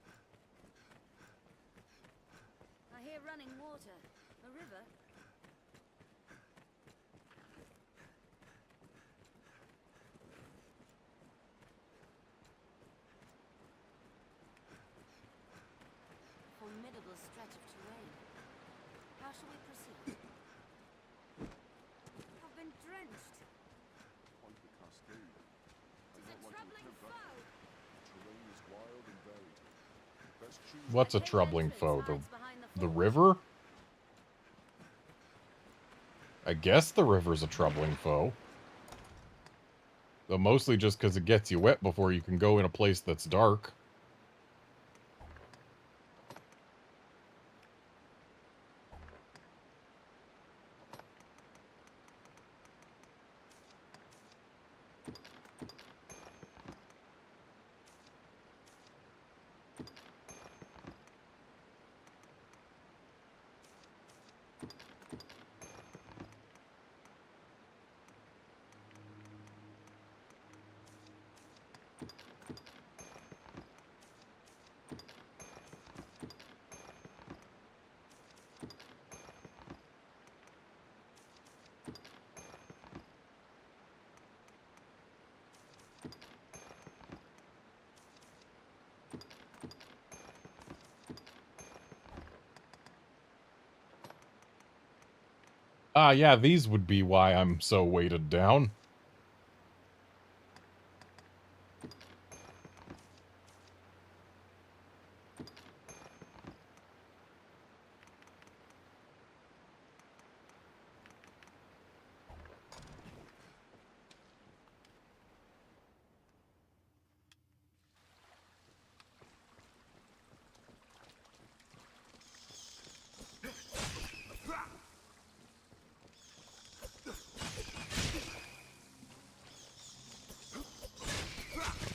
I hear running water. A river. Formidable stretch of terrain. How shall we proceed? I've been drenched. Quite the cascade. Tis a troubling foe. Terrain is wild and varied. Best choose What's a troubling foe? The river? I guess the river's a troubling foe. Though mostly just because it gets you wet before you can go in a place that's dark. Ah, yeah, these would be why I'm so weighted down.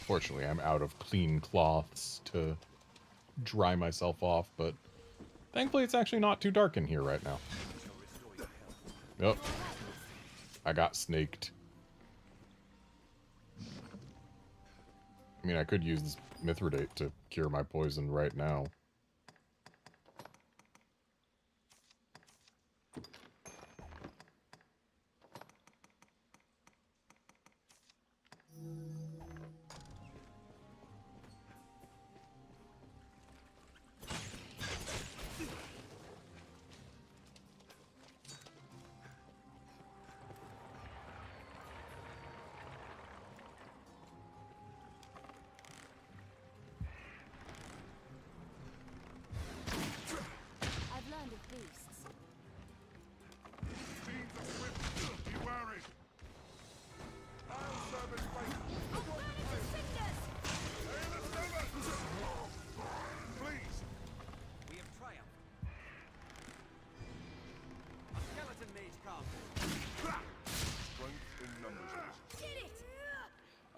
Unfortunately, I'm out of clean cloths to dry myself off, but thankfully it's actually not too dark in here right now. Yep. I got snaked. I mean, I could use this Mithridate to cure my poison right now.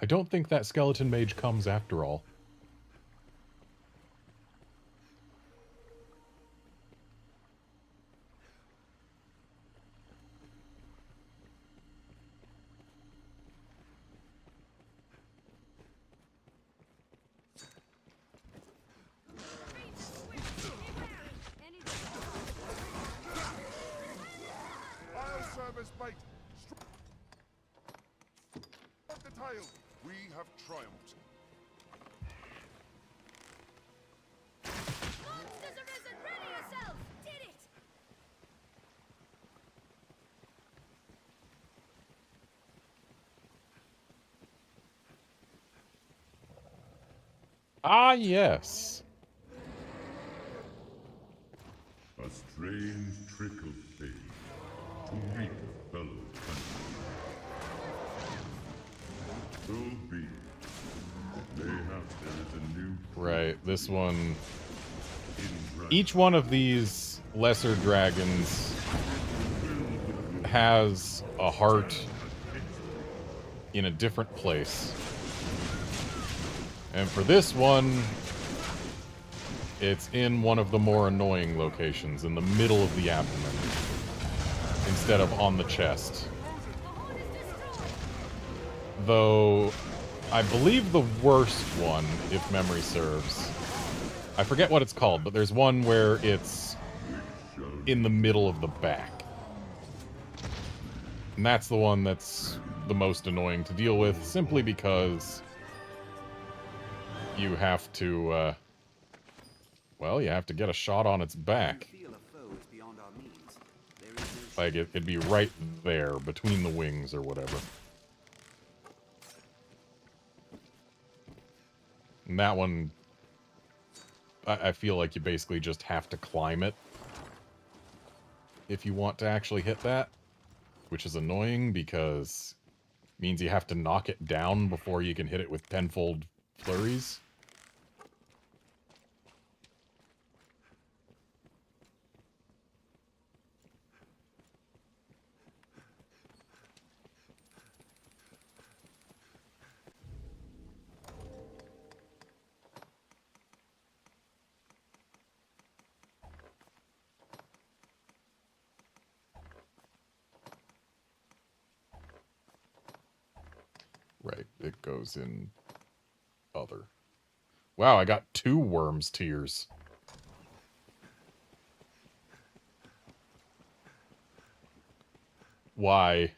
don't think that skeleton mage comes after all. I'll serve as bait. Strike the tail. We have triumphed. Monsters arisen! Ready yourself! Did it! Ah, yes. A strange trick of fate to meet a fellow countryman. So be it. Mayhap there is a new Right, this one... in Each one of these lesser dragons has a heart in a different place. And for this one, it's in one of the more annoying locations, in the middle of the abdomen, instead of on the chest. Though, I believe the worst one, if memory serves, I forget what it's called, but there's one where it's in the middle of the back. And that's the one that's the most annoying to deal with, simply because you have to, well, you have to get a shot on its back. Feel a foe is beyond our means. There is no Like, it'd be right there, between the wings or whatever. And that one, I feel like you basically just have to climb it if you want to actually hit that, which is annoying because it means you have to knock it down before you can hit it with tenfold flurries. Right, it goes in other. Wow, I got 2 worms' tears. Why,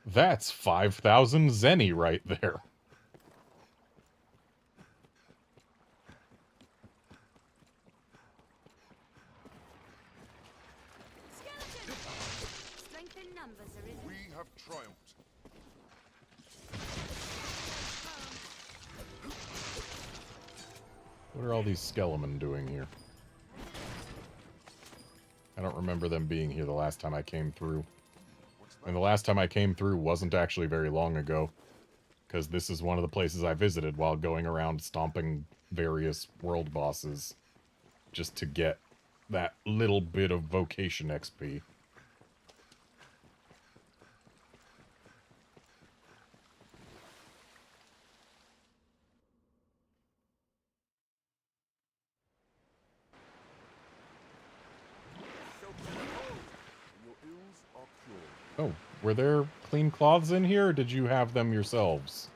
that's 5,000 zenny right there. Skeleton! Strength in numbers, Arisen. We have triumphed. What are all these skelemen doing here? I don't remember them being here the last time I came through. And the last time I came through wasn't actually very long ago, because this is one of the places I visited while going around stomping various world bosses just to get that little bit of vocation XP. Your ills are cured. Oh, were there clean cloths in here, or did you have them yourselves?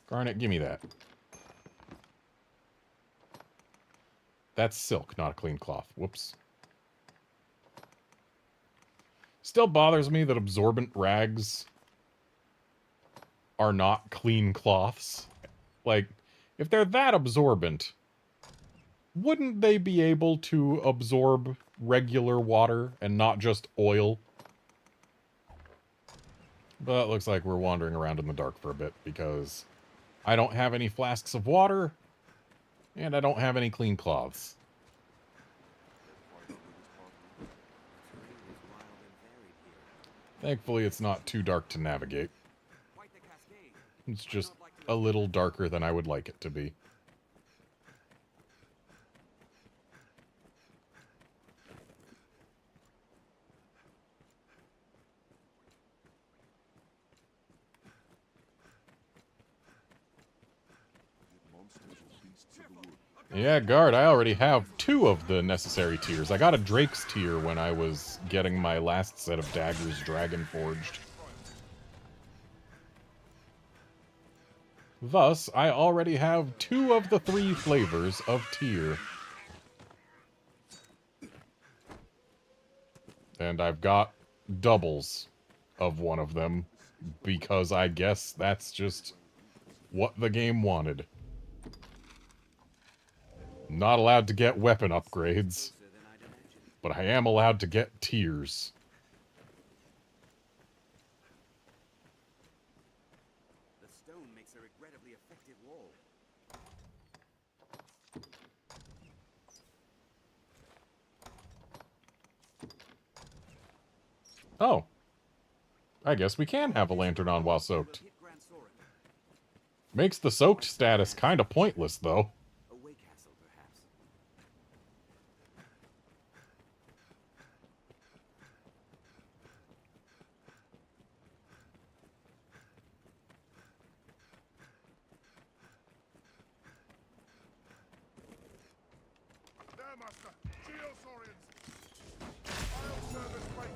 Garnet, give me that. That's silk, not a clean cloth. Whoops. Still bothers me that absorbent rags are not clean cloths. Like, if they're that absorbent, wouldn't they be able to absorb regular water and not just oil? But it looks like we're wandering around in the dark for a bit, because I don't have any flasks of water, and I don't have any clean cloths. Thankfully, it's not too dark to navigate. quite the cascade. It's just a little darker than I would like it to be. Yeah, guard, I already have 2 of the necessary tiers. I got a Drake's tier when I was getting my last set of daggers Dragon Forged. Thus, I already have 2 of the 3 flavors of tier. And I've got doubles of one of them, because I guess that's just what the game wanted. Not allowed to get weapon upgrades, but I am allowed to get tiers. The stone makes a regrettably effective wall. Oh. I guess we can have a lantern on while soaked. Makes the soaked status kinda pointless, though. A way castle, perhaps. There, Master! Geosaurians! I'll serve as bait!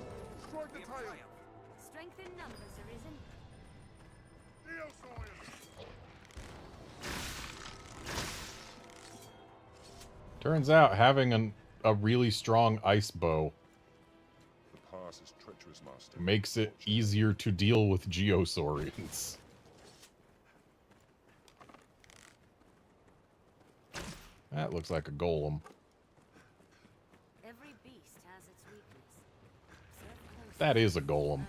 Strike the tail! Strength in numbers, Arisen. Geosaurians! Turns out having a really strong ice bow The pass is treacherous, Master. makes it easier to deal with Geosaurians. That looks like a golem. Every beast has its weakness. Observe closely. That is a golem.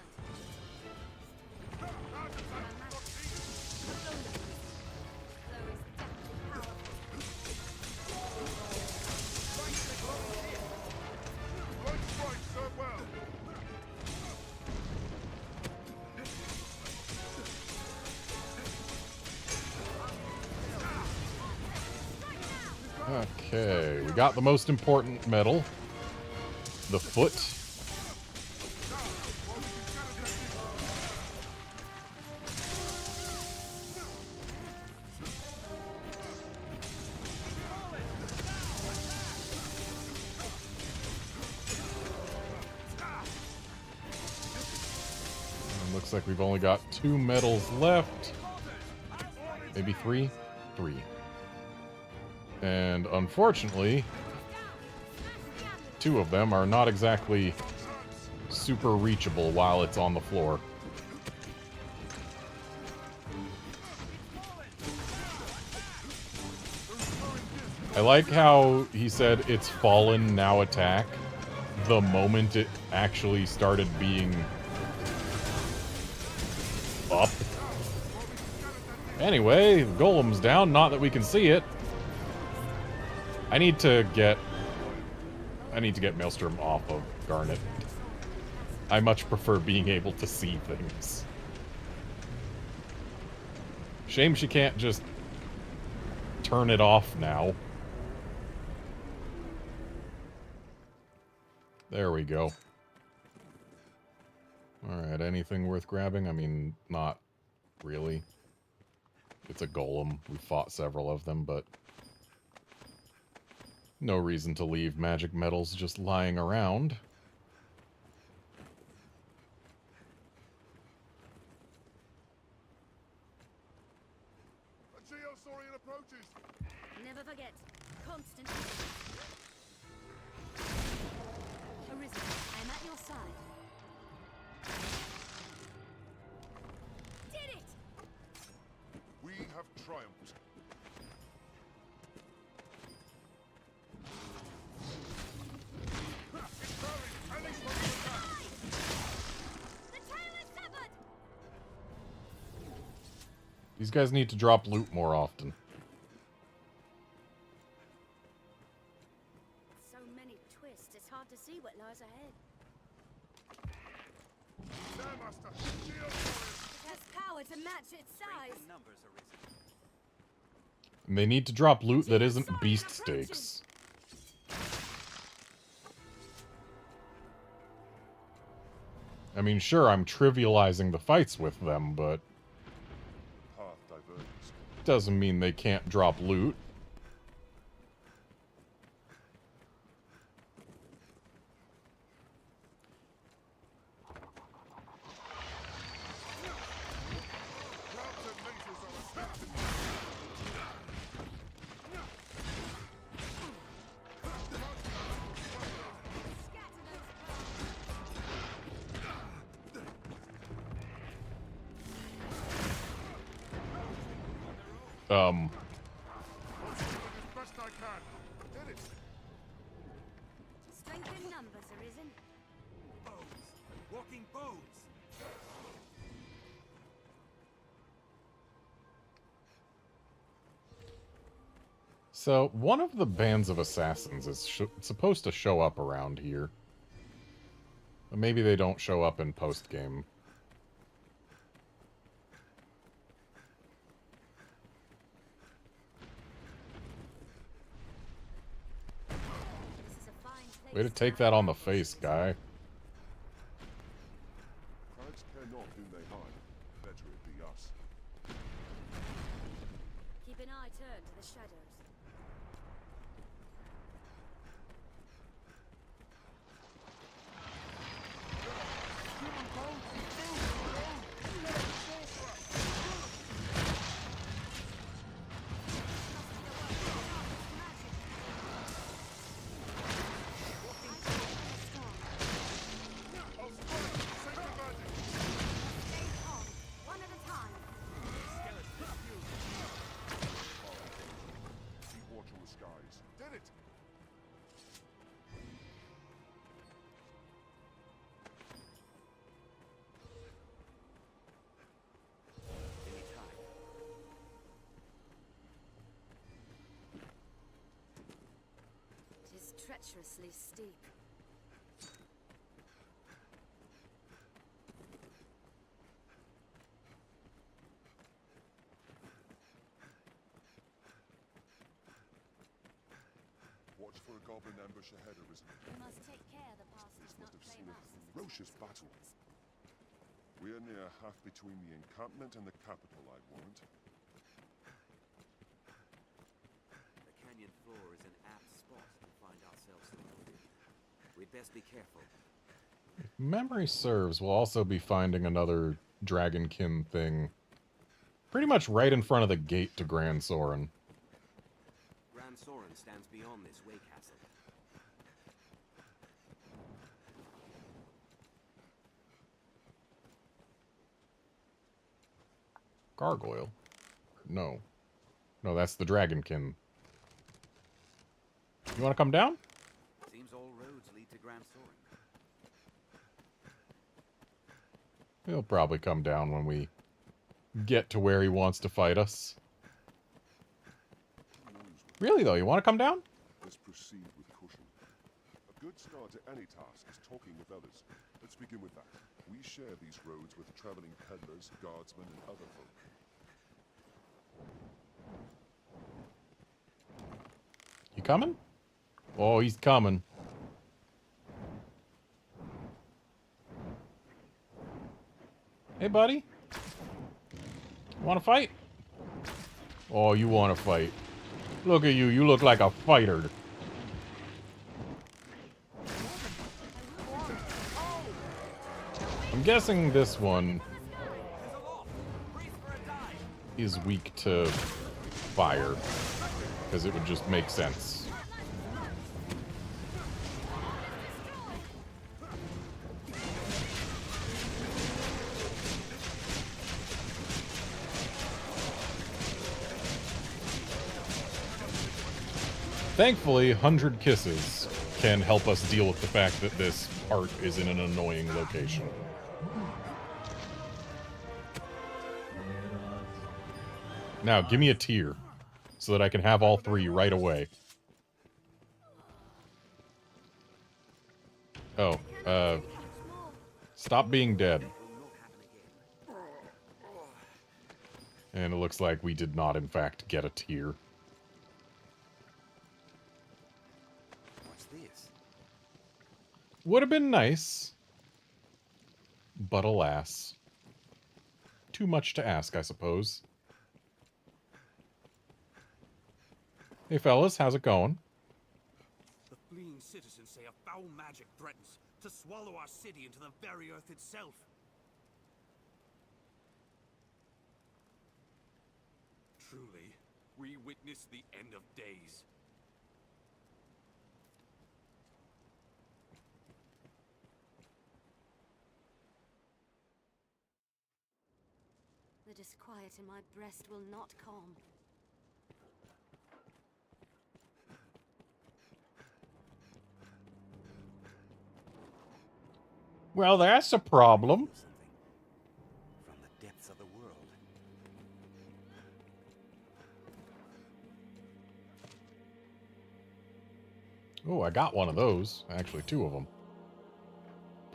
Right strike, serve well! Okay, we got the most important metal. The foot. And looks like we've only got 2 medals left. Maybe 3? 3. And unfortunately, 2 of them are not exactly super reachable while it's on the floor. I like how he said it's fallen, now attack, the moment it actually started being up. Anyway, the golem's down, not that we can see it. I need to get Maelstrom off of Garnet. I much prefer being able to see things. Shame she can't just turn it off now. There we go. Alright, anything worth grabbing? I mean, not really. It's a golem. We fought several of them, but no reason to leave magic metals just lying around. A Geosaurian approaches! Never forget. Constant. Arisen, I am at your side. Did it! We have triumphed. The tail is severed! These guys need to drop loot more often. So many twists, it's hard to see what lies ahead. There, Master! Geosaurians! It has power to match its size. Numbers arisen. And they need to drop loot that isn't beast stakes. I mean, sure, I'm trivializing the fights with them, but Path divergence. Doesn't mean they can't drop loot. Strength in numbers, Arisen. Bones. Walking bones. So, one of the bands of assassins is supposed to show up around here. But maybe they don't show up in post-game. This is a fine place. Way to take that on the face, guy. Crowds care not whom they hide. Better it be us. Keep an eye turned to the shadows. One at a time. Keep watch on the skies. Did it! It is treacherously steep. Watch for a goblin ambush ahead, Arisen. We must take care the past This does not must have claim seen a us as its ferocious rightful battle. owners. We are near half between the encampment and the capital, I'd warrant. The canyon floor is an apt spot to find ourselves secluded. We'd best be careful. Memory serves, we'll also be finding another Dragonkin thing pretty much right in front of the gate to Grand Soren. Grand Soren stands beyond this way castle. Gargoyle? No. No, that's the Dragonkin. You want to come down? Seems all roads lead to Grand Soren. He'll probably come down when we get to where he wants to fight us. Really, though? You want to come down? Let's proceed with caution. A good start to any task is talking with others. Let's begin with that. We share these roads with traveling peddlers, guardsmen, and other folk. You coming? Oh, he's coming. Hey, buddy. Want to fight? Oh, you want to fight. Look at you. You look like a fighter. I'm guessing this one is weak to fire, because it would just make sense. Thankfully, 100 Kisses can help us deal with the fact that this art is in an annoying location. Now, give me a tier, so that I can have all three right away. Oh, stop being dead. And it looks like we did not, in fact, get a tier. What's this? Would have been nice, but alas. Too much to ask, I suppose. Hey fellas, how's it going? The fleeing citizens say a foul magic threatens to swallow our city into the very earth itself. Truly, we witness the end of days. The disquiet in my breast will not calm. Well, that's a problem. Something from the depths of the world. Oh, I got one of those. Actually, two of them.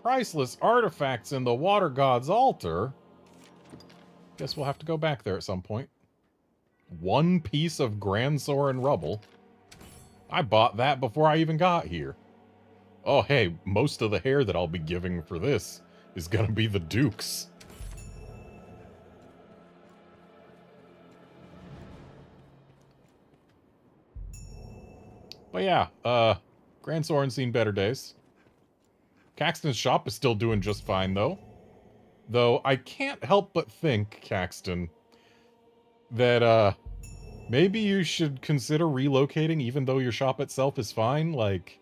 Priceless artifacts in the Water God's altar. Guess we'll have to go back there at some point. One piece of Grandsoren rubble. I bought that before I even got here. Oh, hey, most of the hair that I'll be giving for this is gonna be the Duke's. But yeah, Grandsoren's seen better days. Caxton's shop is still doing just fine, though. Though I can't help but think, Caxton, that, maybe you should consider relocating even though your shop itself is fine. Like,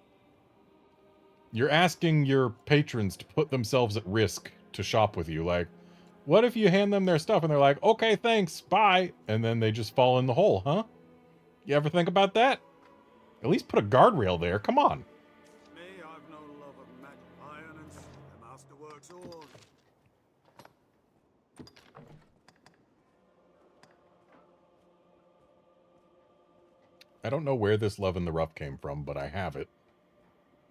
you're asking your patrons to put themselves at risk to shop with you. Like, what if you hand them their stuff and they're like, okay, thanks, bye, and then they just fall in the hole, huh? You ever think about that? At least put a guardrail there, come on. Me, I've no love of magic iron and the masterwork's all. I don't know where this love in the rough came from, but I have it.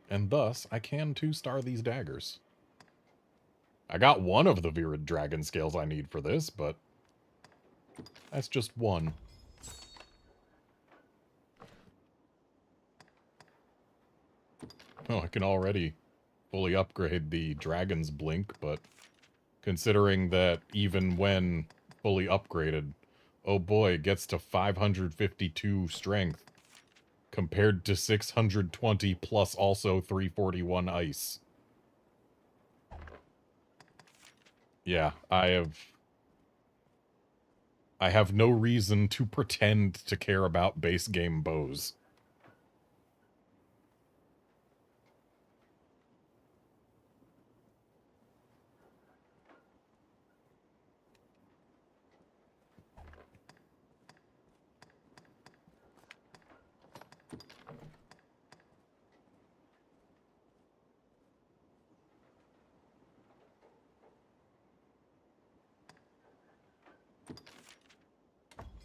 And thus, I can 2-star these daggers. I got one of the Virid dragon scales I need for this, but that's just one. Oh, I can already fully upgrade the dragon's blink, but considering that even when fully upgraded, oh boy, it gets to 552 strength. Compared to 620 plus also 341 ice. Yeah, I have no reason to pretend to care about base game bows.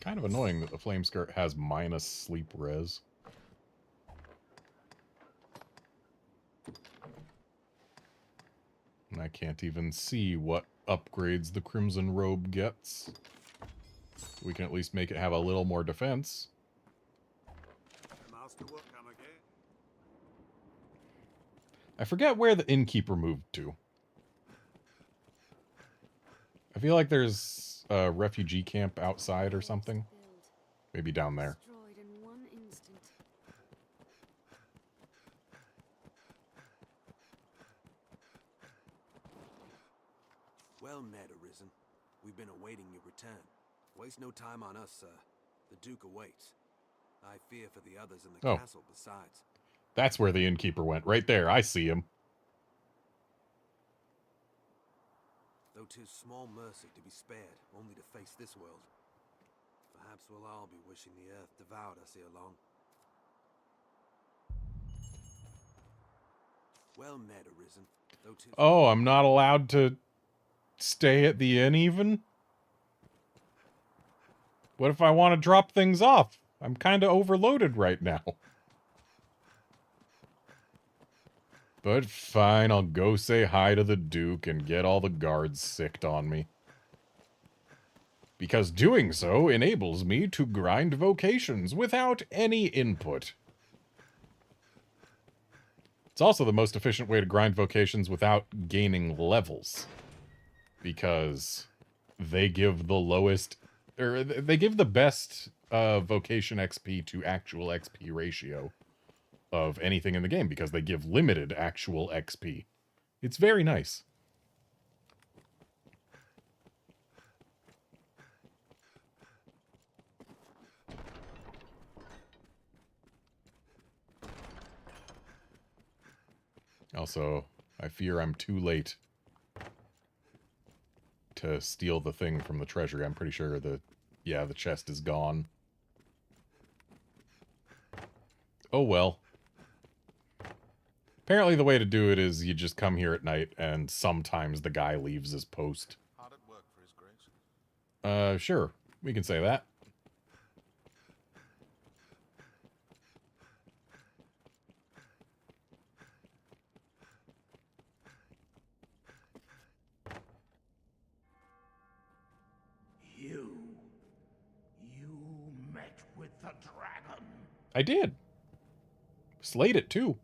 Kind of annoying that the flame skirt has minus sleep res. And I can't even see what upgrades the Crimson Robe gets. We can at least make it have a little more defense. The masterwork come again. I forget where the innkeeper moved to. I feel like there's a refugee camp outside or something. Maybe down there. Destroyed in one instant. Well met, Arisen. We've been awaiting your return. Waste no time on us, sir. The Duke awaits. I fear for the others in the castle besides. That's where the innkeeper went. Right there. I see him. Though 'tis small mercy to be spared, only to face this world. Perhaps we'll all be wishing the earth devoured us ere long. Well met, Arisen. Though 'tis Oh, I'm not allowed to stay at the inn even? What if I want to drop things off? I'm kind of overloaded right now. But fine, I'll go say hi to the Duke and get all the guards sicked on me. Because doing so enables me to grind vocations without any input. It's also the most efficient way to grind vocations without gaining levels. Because they give the lowest, or they give the best vocation XP to actual XP ratio of anything in the game because they give limited actual XP. It's very nice. Also, I fear I'm too late to steal the thing from the treasury. I'm pretty sure the chest is gone. Oh well. Apparently the way to do it is you just come here at night and sometimes the guy leaves his post. Hard at work for his grace. Sure. We can say that. You met with the dragon. I did. Slayed it too.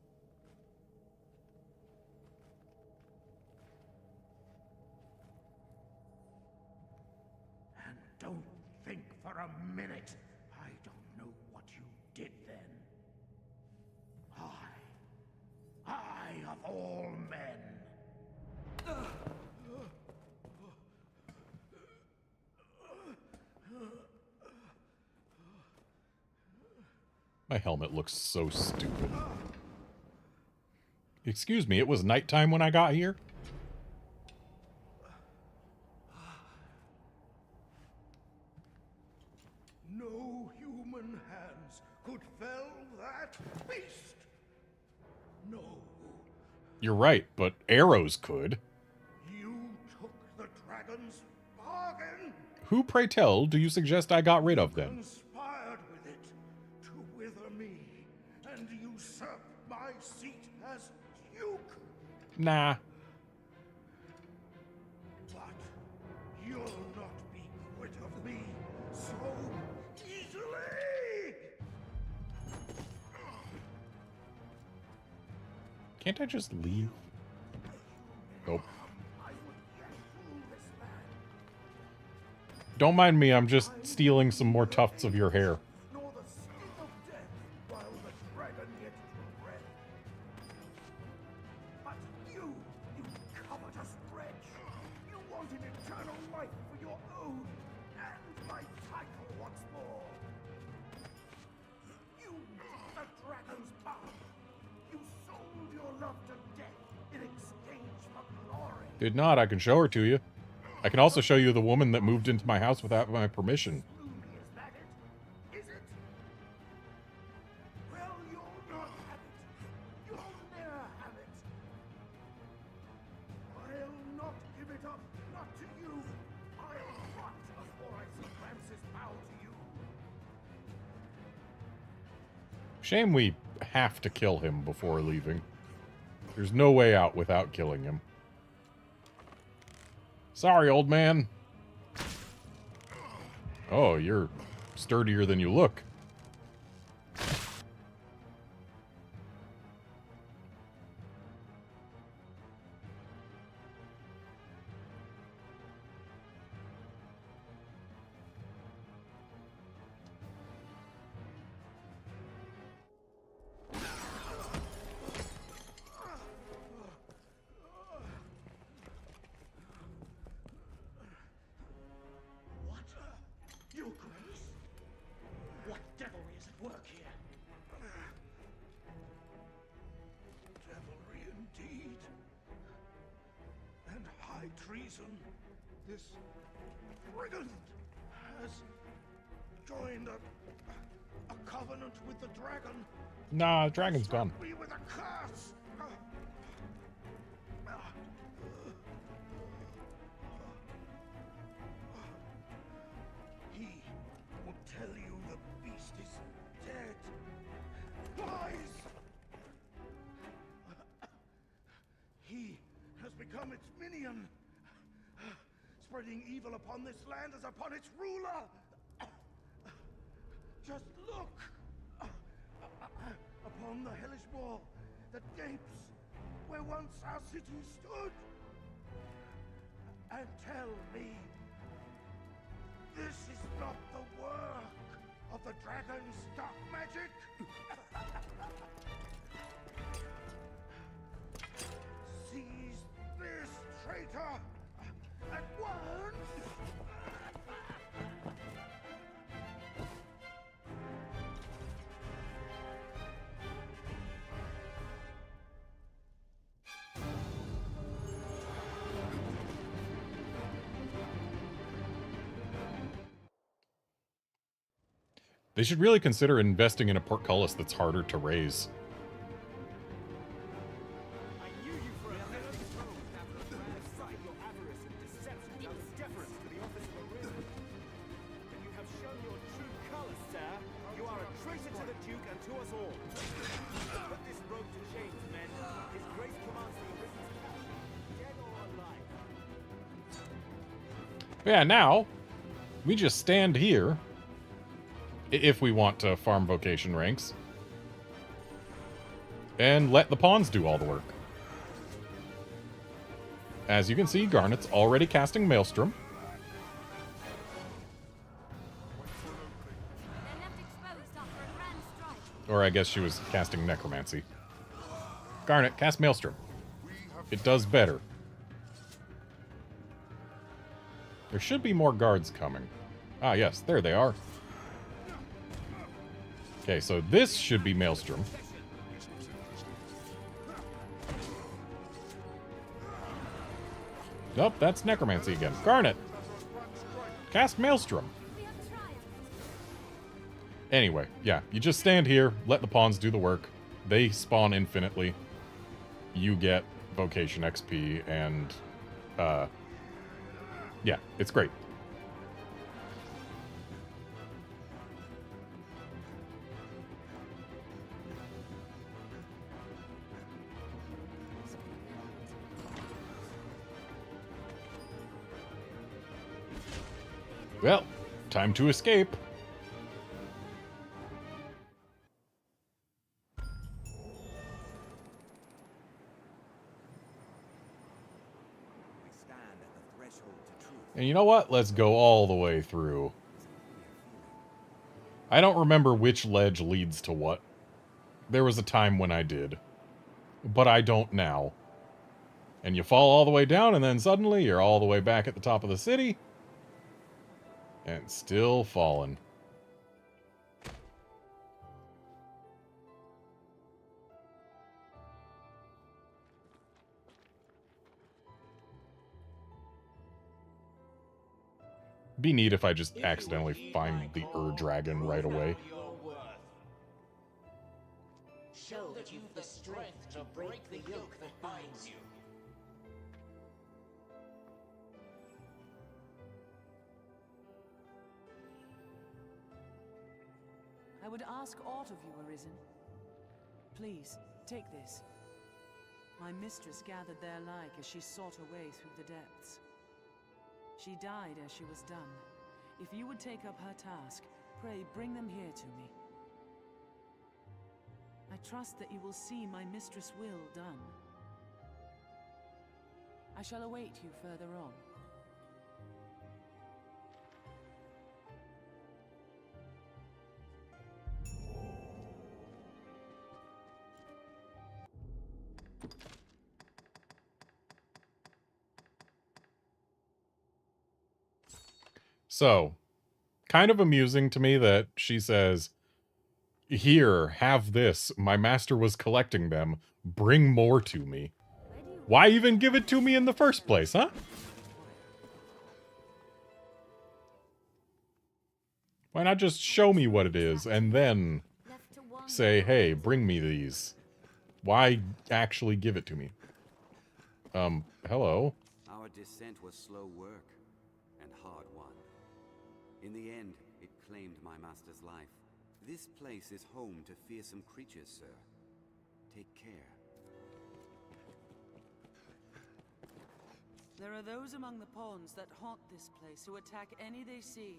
And don't think for a minute I don't know what you did then. I of all men. My helmet looks so stupid. Excuse me, it was nighttime when I got here? No human hands could fell that beast. No. You're right, but arrows could. You took the dragon's bargain. Who, pray tell, do you suggest I got rid of then? Conspired with it to wither me and usurp my seat as duke. Nah. But you'll not be quit of me so easily. Can't I just leave? Nope. Don't mind me, I'm just stealing some more tufts of your hair. Nor the sting of death while the dragon yet drew breath. But you covetous wretch, you want an eternal life for your own, and my title once more. You took the dragon's power. You sold your love to death in exchange for glory. Did not, I can show her to you. I can also show you the woman that moved into my house without my permission. Is that it? Is it? Well, you'll not have it. You'll never have it. I'll not give it up. Not to you. I'll rot before I see Francis bow to you. Shame we have to kill him before leaving. There's no way out without killing him. Sorry, old man. Oh, you're sturdier than you look. Your Grace? What devilry is at work here? Devilry indeed. And high treason. This brigand has joined a covenant with the dragon. Nah, dragon's gone. Me with a curse. He will tell you the beast is dead. Lies! He has become its minion, spreading evil upon this land as upon its ruler. Just look upon the hellish wall that gapes where once our city stood, and tell me this is not the work of They should really consider investing in a portcullis that's harder to raise. I knew you for a minute. Despite your avarice and deception, you have deference to the office of Arisen. But you have shown your true colors, sir. You are a traitor to the Duke and to us all. Put this rogue to chains, men. His grace commands the Arisen's capture, dead or alive. Yeah, now, we just stand here, if we want to farm vocation ranks, and let the pawns do all the work. As you can see, Garnet's already casting Maelstrom. They're left exposed after a grand strike. Or I guess she was casting Necromancy. Garnet, cast Maelstrom. It does better. There should be more guards coming. Ah, yes, there they are. Okay, so this should be Maelstrom. Nope, that's Necromancy again. Garnet! Cast Maelstrom! Anyway, yeah, you just stand here, let the pawns do the work. They spawn infinitely. You get Vocation XP, and, yeah, it's great. Well, time to escape. And you know what? Let's go all the way through. I don't remember which ledge leads to what. There was a time when I did. But I don't now. And you fall all the way down, and then suddenly you're all the way back at the top of the city. And still falling. Be neat if I just accidentally find the Ur-Dragon right away. Show that you've the strength to break the yoke that binds you. I would ask aught of you, Arisen. Please, take this. My mistress gathered their like as she sought her way through the depths. She died as she was done. If you would take up her task, pray bring them here to me. I trust that you will see my mistress' will done. I shall await you further on. So, kind of amusing to me that she says, "Here, have this. My master was collecting them. Bring more to me." Why even give it to me in the first place, huh? Why not just show me what it is and then say, "Hey, bring me these"? Why actually give it to me? Hello? Our descent was slow work and hard won. In the end, it claimed my master's life. This place is home to fearsome creatures, sir. Take care. There are those among the pawns that haunt this place who attack any they see.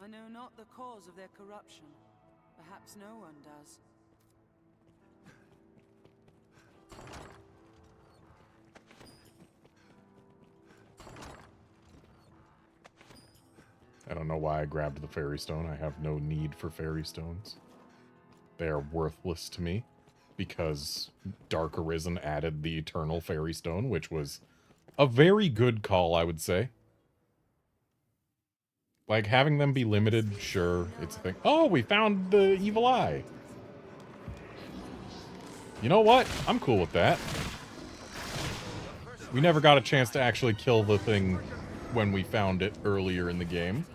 I know not the cause of their corruption. Perhaps no one does. I don't know why I grabbed the fairy stone. I have no need for fairy stones. They are worthless to me because Dark Arisen added the Eternal Fairy Stone, which was a very good call, I would say. Like, having them be limited, sure, it's a thing. Oh, we found the evil eye. You know what? I'm cool with that. We never got a chance to actually kill the thing when we found it earlier in the game.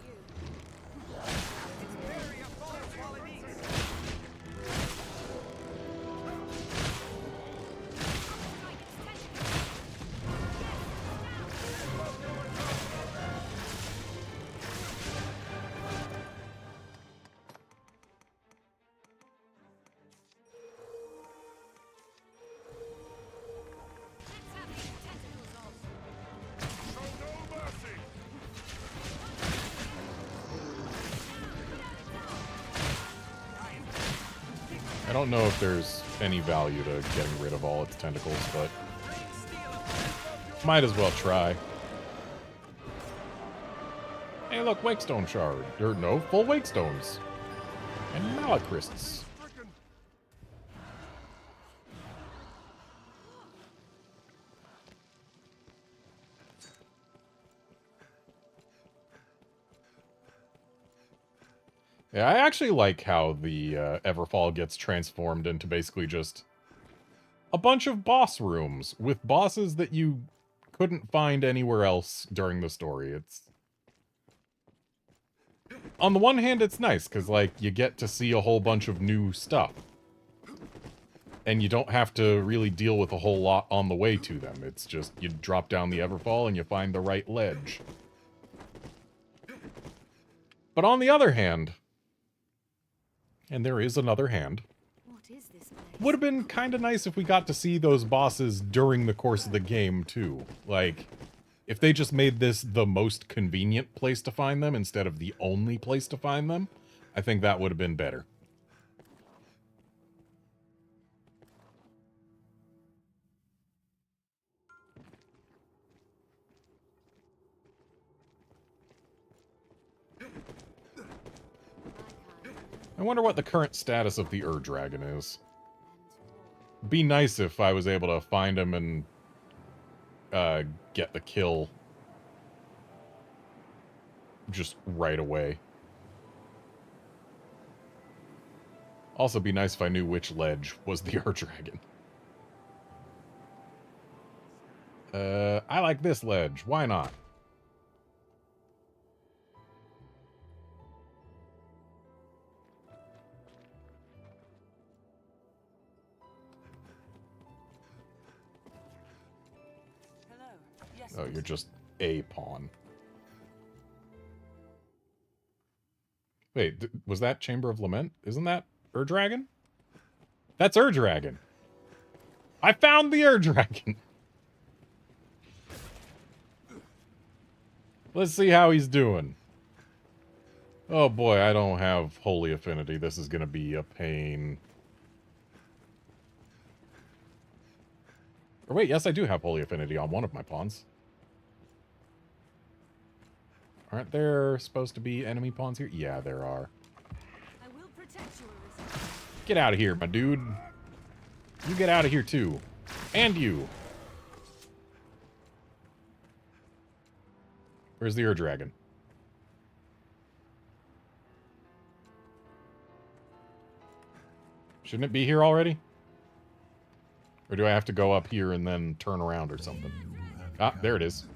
I don't know if there's any value to getting rid of all its tentacles, but might as well try. Hey, look, Wakestone shard. Or no, full Wakestones. And Malachrysts. Yeah, I actually like how the Everfall gets transformed into basically just a bunch of boss rooms with bosses that you couldn't find anywhere else during the story. It's... On the one hand, it's nice, because, like, you get to see a whole bunch of new stuff. And you don't have to really deal with a whole lot on the way to them. It's just, you drop down the Everfall and you find the right ledge. But on the other hand... And there is another hand. What is this place? Would have been kind of nice if we got to see those bosses during the course of the game, too. Like, if they just made this the most convenient place to find them instead of the only place to find them, I think that would have been better. I wonder what the current status of the Ur-Dragon is. Be nice if I was able to find him and get the kill just right away. Also be nice if I knew which ledge was the Ur-Dragon. I like this ledge. Why not? Oh, you're just a pawn. Wait, was that Chamber of Lament? Isn't that Ur-Dragon? That's Ur-Dragon. I found the Ur-Dragon. Let's see how he's doing. Oh boy, I don't have Holy Affinity. This is gonna be a pain. Or wait, yes, I do have Holy Affinity on one of my pawns. Aren't there supposed to be enemy pawns here? Yeah, there are. I will protect you, Arisen. Get out of here, my dude. You get out of here, too. And you. Where's the Ur-Dragon? Shouldn't it be here already? Or do I have to go up here and then turn around or something? Ah, there it is.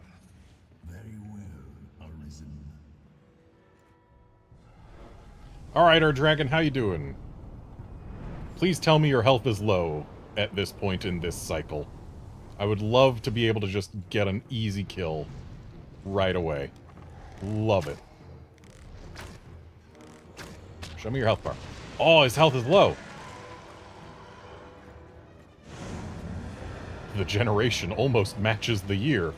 Alright, Ur-Dragon, how you doing? Please tell me your health is low at this point in this cycle. I would love to be able to just get an easy kill right away. Love it. Show me your health bar. Oh, his health is low. The generation almost matches the year.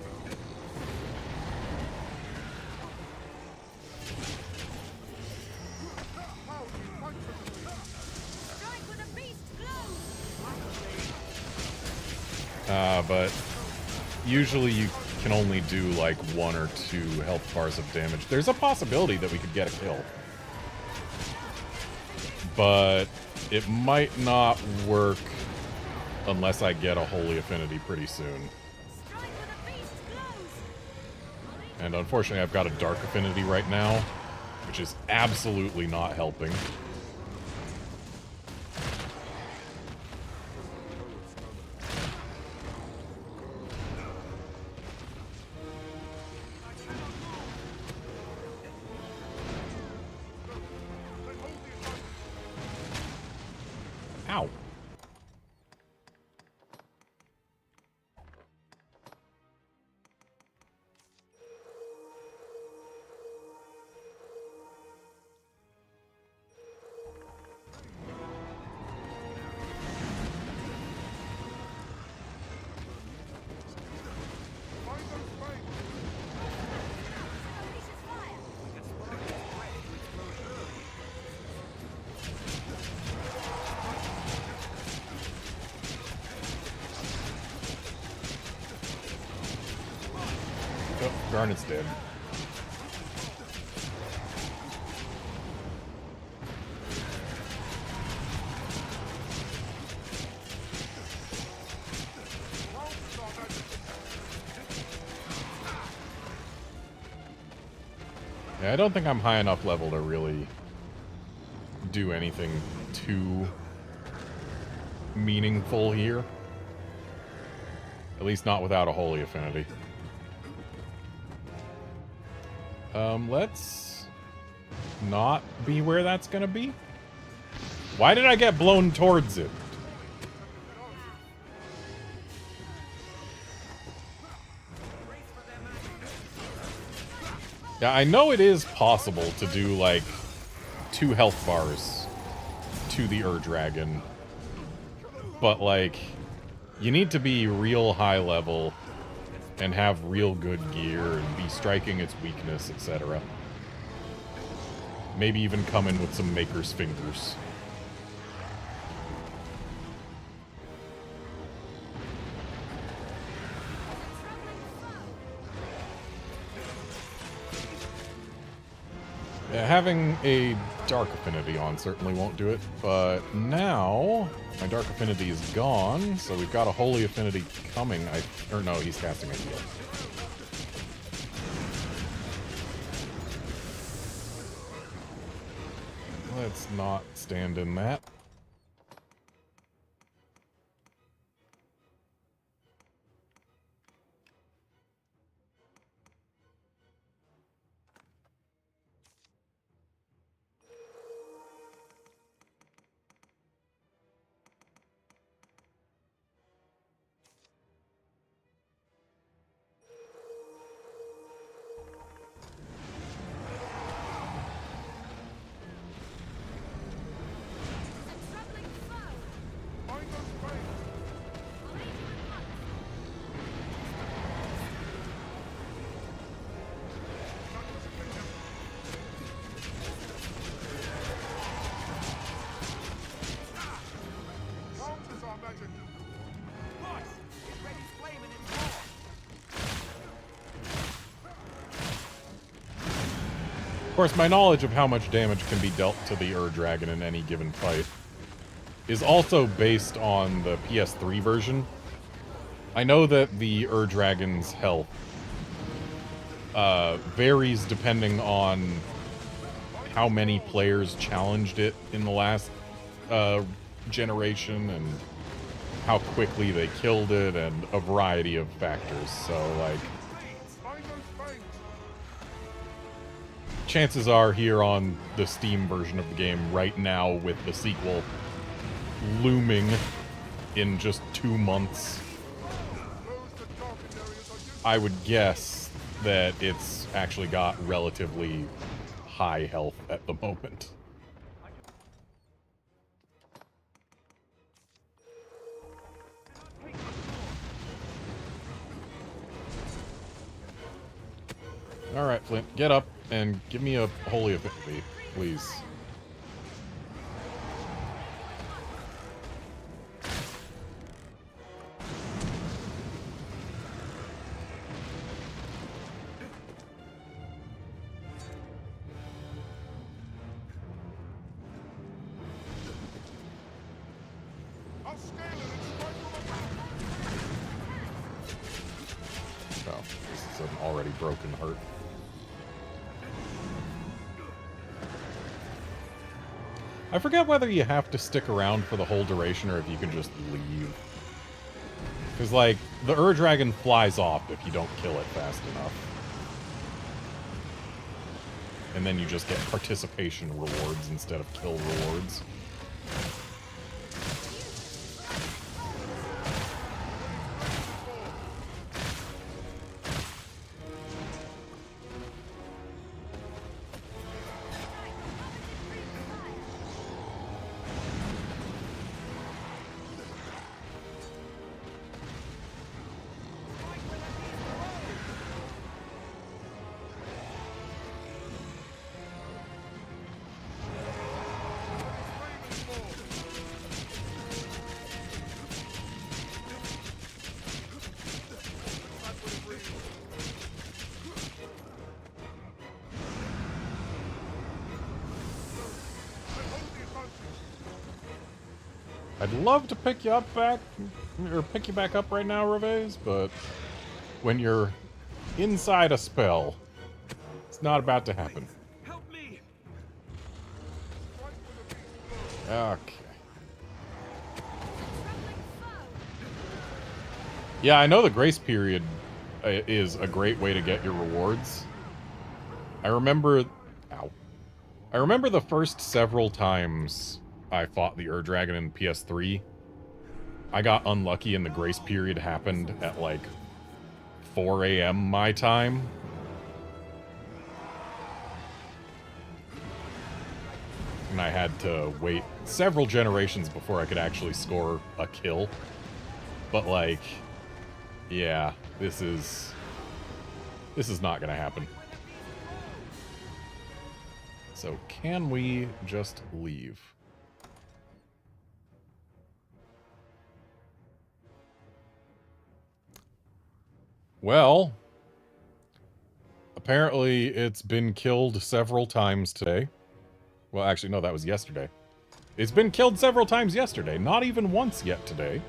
But usually you can only do like 1 or 2 health bars of damage. There's a possibility that we could get a kill. But it might not work unless I get a Holy Affinity pretty soon. And unfortunately I've got a Dark Affinity right now, which is absolutely not helping. Ow. Garnet's dead. Yeah, I don't think I'm high enough level to really do anything too meaningful here. At least not without a holy affinity. Let's not be where that's gonna be. Why did I get blown towards it? Yeah, I know it is possible to do, like, 2 health bars to the Ur-Dragon. But, like, you need to be real high level and have real good gear and be striking its weakness, etc. Maybe even come in with some Maker's Fingers. Yeah, having a Dark Affinity on certainly won't do it, but now my Dark Affinity is gone, so we've got a Holy Affinity coming. Or no, he's casting a heal. Let's not stand in that. Of course, my knowledge of how much damage can be dealt to the Ur-Dragon in any given fight is also based on the PS3 version. I know that the Ur-Dragon's health varies depending on how many players challenged it in the last generation and how quickly they killed it and a variety of factors. So, like, chances are here on the Steam version of the game right now with the sequel looming in just 2 months, I would guess that it's actually got relatively high health at the moment. Alright, Flint, get up and give me a holy affinity, please. Oh, this is an already broken heart. I forget whether you have to stick around for the whole duration or if you can just leave. Because, like, the Ur-Dragon flies off if you don't kill it fast enough. And then you just get participation rewards instead of kill rewards. I'd love to pick you up back, or pick you back up right now, Reves, but when you're inside a spell, it's not about to happen. Help me! Okay. Yeah, I know the grace period is a great way to get your rewards. I remember... Ow. I remember the first several times I fought the Ur-Dragon in PS3. I got unlucky and the grace period happened at, like, 4 a.m. my time. And I had to wait several generations before I could actually score a kill. But, like, yeah, this is not gonna happen. So, can we just leave? Well, apparently it's been killed several times today. Well, actually, no, that was yesterday. It's been killed several times yesterday, not even once yet today.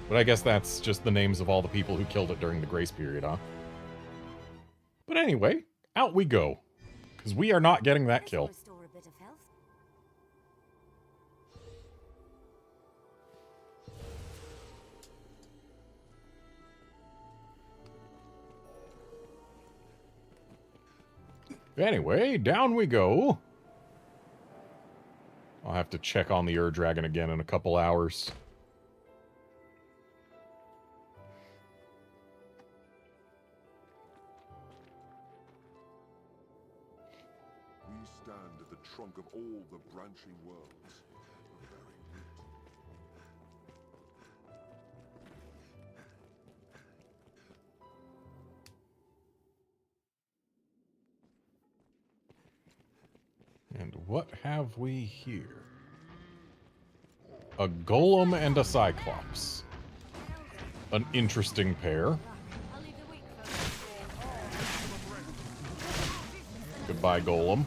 But I guess that's just the names of all the people who killed it during the grace period, huh? But anyway, out we go. Because we are not getting that kill. Restore a bit of health. Anyway, down we go. I'll have to check on the Ur-Dragon again in a couple hours. We stand at the trunk of all the branching worlds. The very root. And what have we here? A golem and a cyclops. An interesting pair. Goodbye, golem.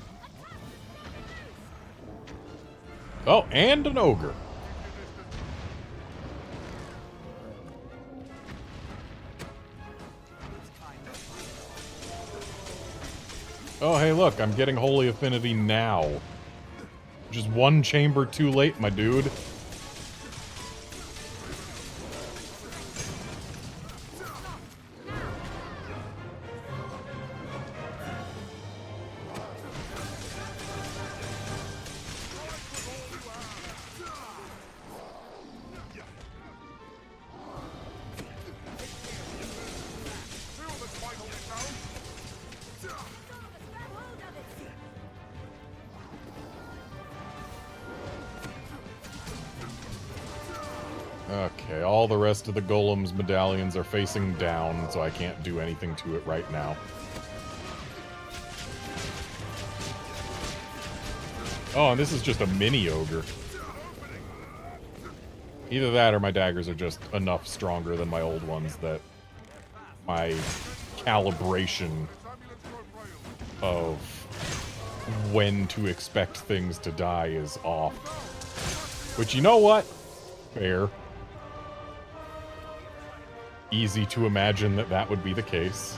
Oh, and an ogre. Oh, hey, look, I'm getting Holy Affinity now. Just one chamber too late, my dude. Okay, all the rest of the golem's medallions are facing down, so I can't do anything to it right now. Oh, and this is just a mini ogre. Either that or my daggers are just enough stronger than my old ones that my calibration of when to expect things to die is off. Which, you know what? Fair. Easy to imagine that that would be the case.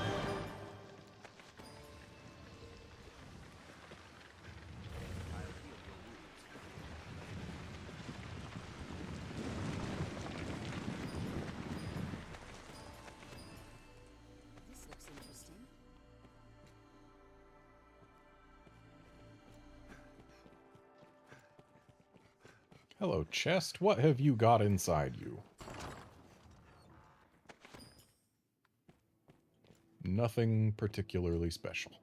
This looks interesting. Hello, chest. What have you got inside you? Nothing particularly special.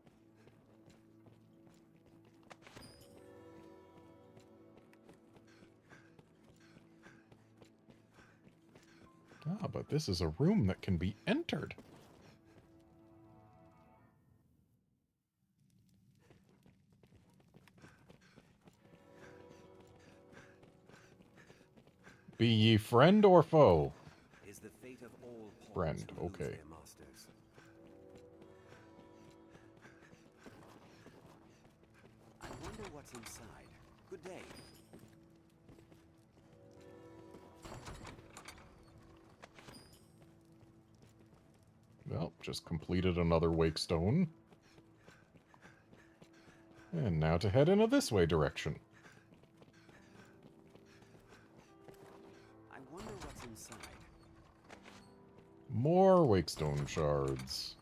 Ah, but this is a room that can be entered. Be ye friend or foe? Is the fate of all pawns Friend, who lose okay. their masters. I wonder what's inside. Good day. just completed another Wakestone. And now to head in a this way direction. I wonder what's inside. More Wakestone shards.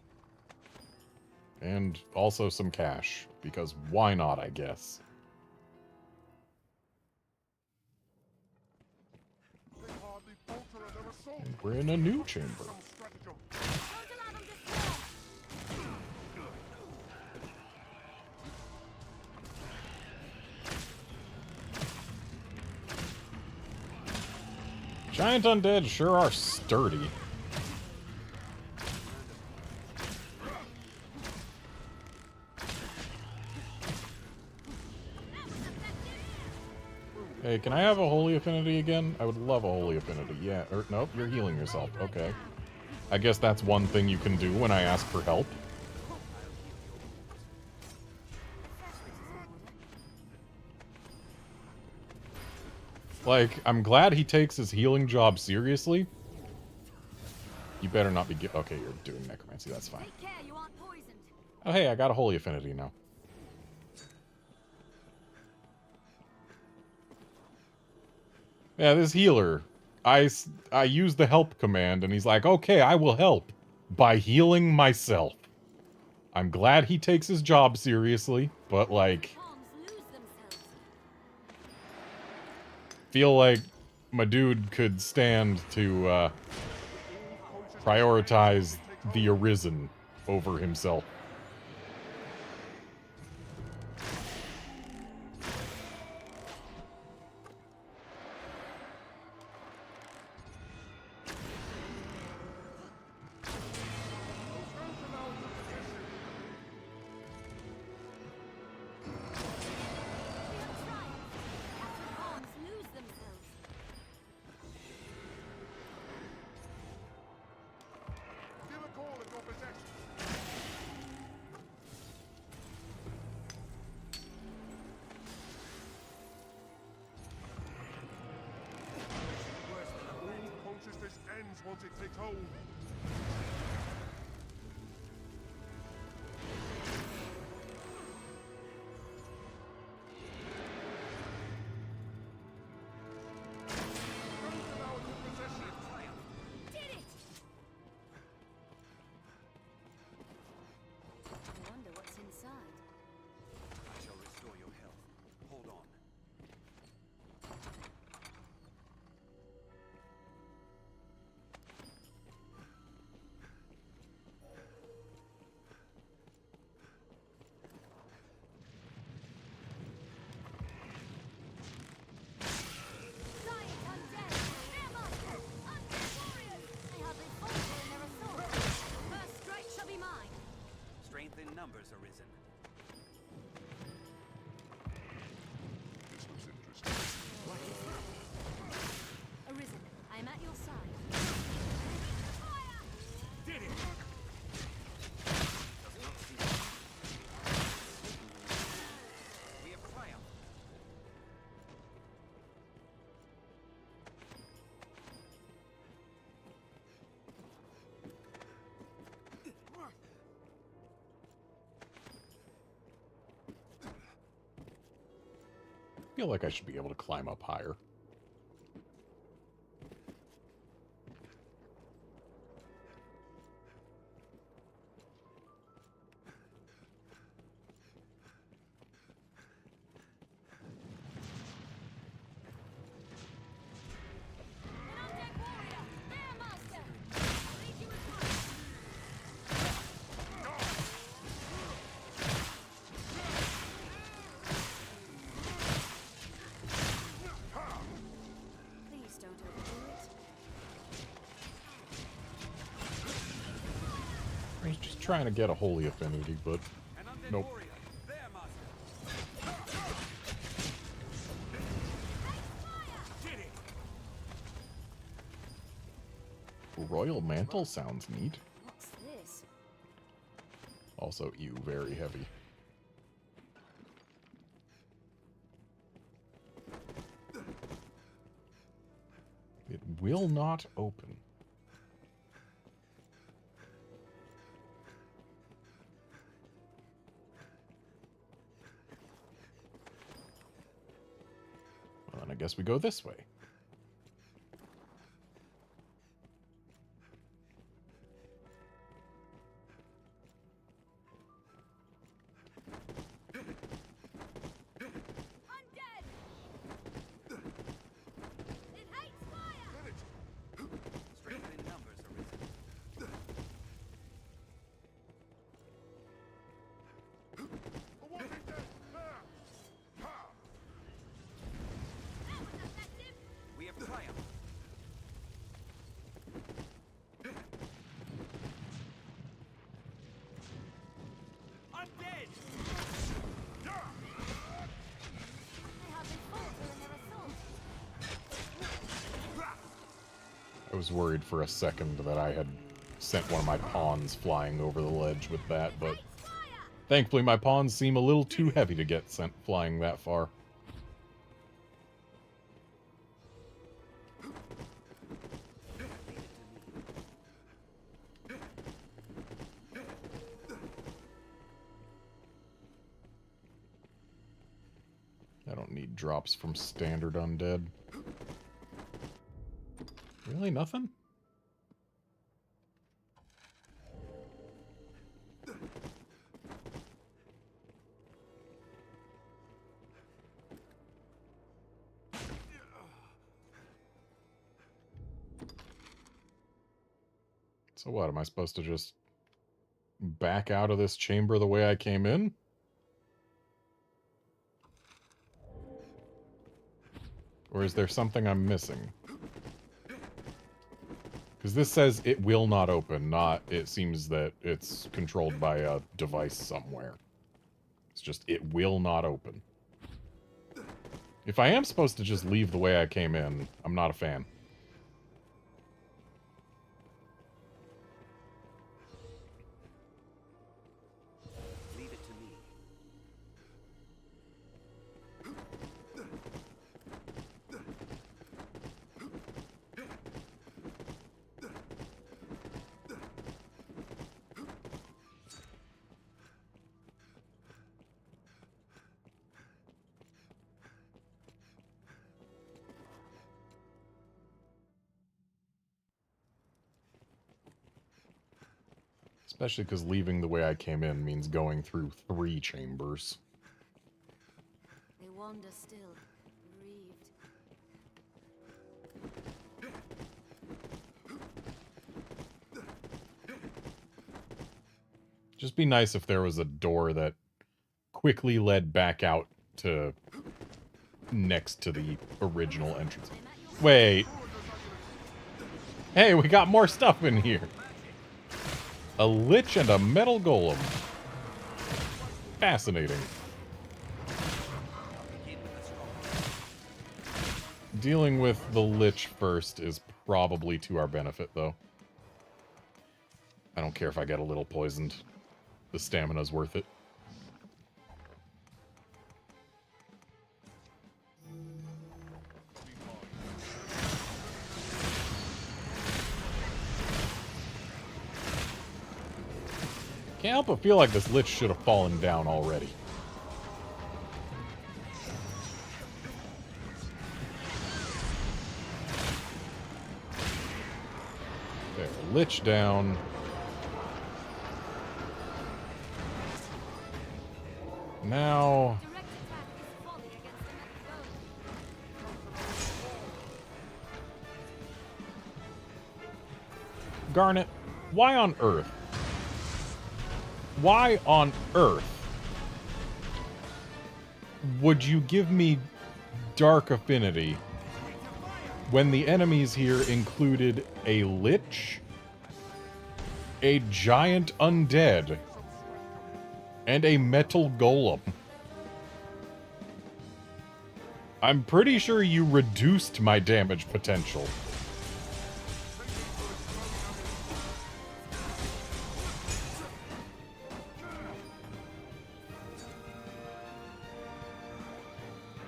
And also some cash, because why not, I guess. And we're in a new chamber. Giant undead sure are sturdy. Hey, can I have a Holy Affinity again? I would love a Holy Affinity. Yeah, or nope, you're healing yourself. Okay. I guess that's one thing you can do when I ask for help. Like, I'm glad he takes his healing job seriously. You better not be okay, you're doing necromancy, that's fine. Take care, you aren't poisoned. Oh hey, I got a Holy Affinity now. Yeah, this healer, I use the help command, and he's like, okay, I will help by healing myself. I'm glad he takes his job seriously, but, like, feel like my dude could stand to, prioritize the Arisen over himself. Once it takes hold. Did it! I wonder what's inside. I shall restore your health. Hold on. Strength in numbers, Arisen. This looks interesting. Arisen, I am at your side. Did it! Does not seem. We have triumphed. I feel like I should be able to climb up higher. Please don't overdo it. I was just trying to get a Holy Affinity, but nope. Warrior, there, master. Did it! Royal Mantle sounds neat. What's this? Also, ew, very heavy. It will not open. Then I guess we go this way. Strength in numbers, Arisen. We have triumphed. Undead! They hardly falter in their assault. I was worried for a second that I had sent one of my pawns flying over the ledge with that, but thankfully my pawns seem a little too heavy to get sent flying that far. I don't need drops from standard undead. Really? Nothing? So what, am I supposed to just back out of this chamber the way I came in? Or is there something I'm missing? Because this says it will not open, not it seems that it's controlled by a device somewhere. It's just, it will not open. If I am supposed to just leave the way I came in, I'm not a fan. Leave it to me. Especially because leaving the way I came in means going through 3 chambers. They wander still, bereaved. Just be nice if there was a door that quickly led back out to next to the original entrance. Wait. Hey, we got more stuff in here. A lich and a metal golem. Fascinating. Dealing with the lich first is probably to our benefit, though. I don't care if I get a little poisoned. The stamina's worth it. Can't help but feel like this lich should have fallen down already. There, lich down. Now... Garnet, why on earth? Why on earth would you give me Dark Affinity when the enemies here included a lich, a giant undead, and a metal golem? I'm pretty sure you reduced my damage potential.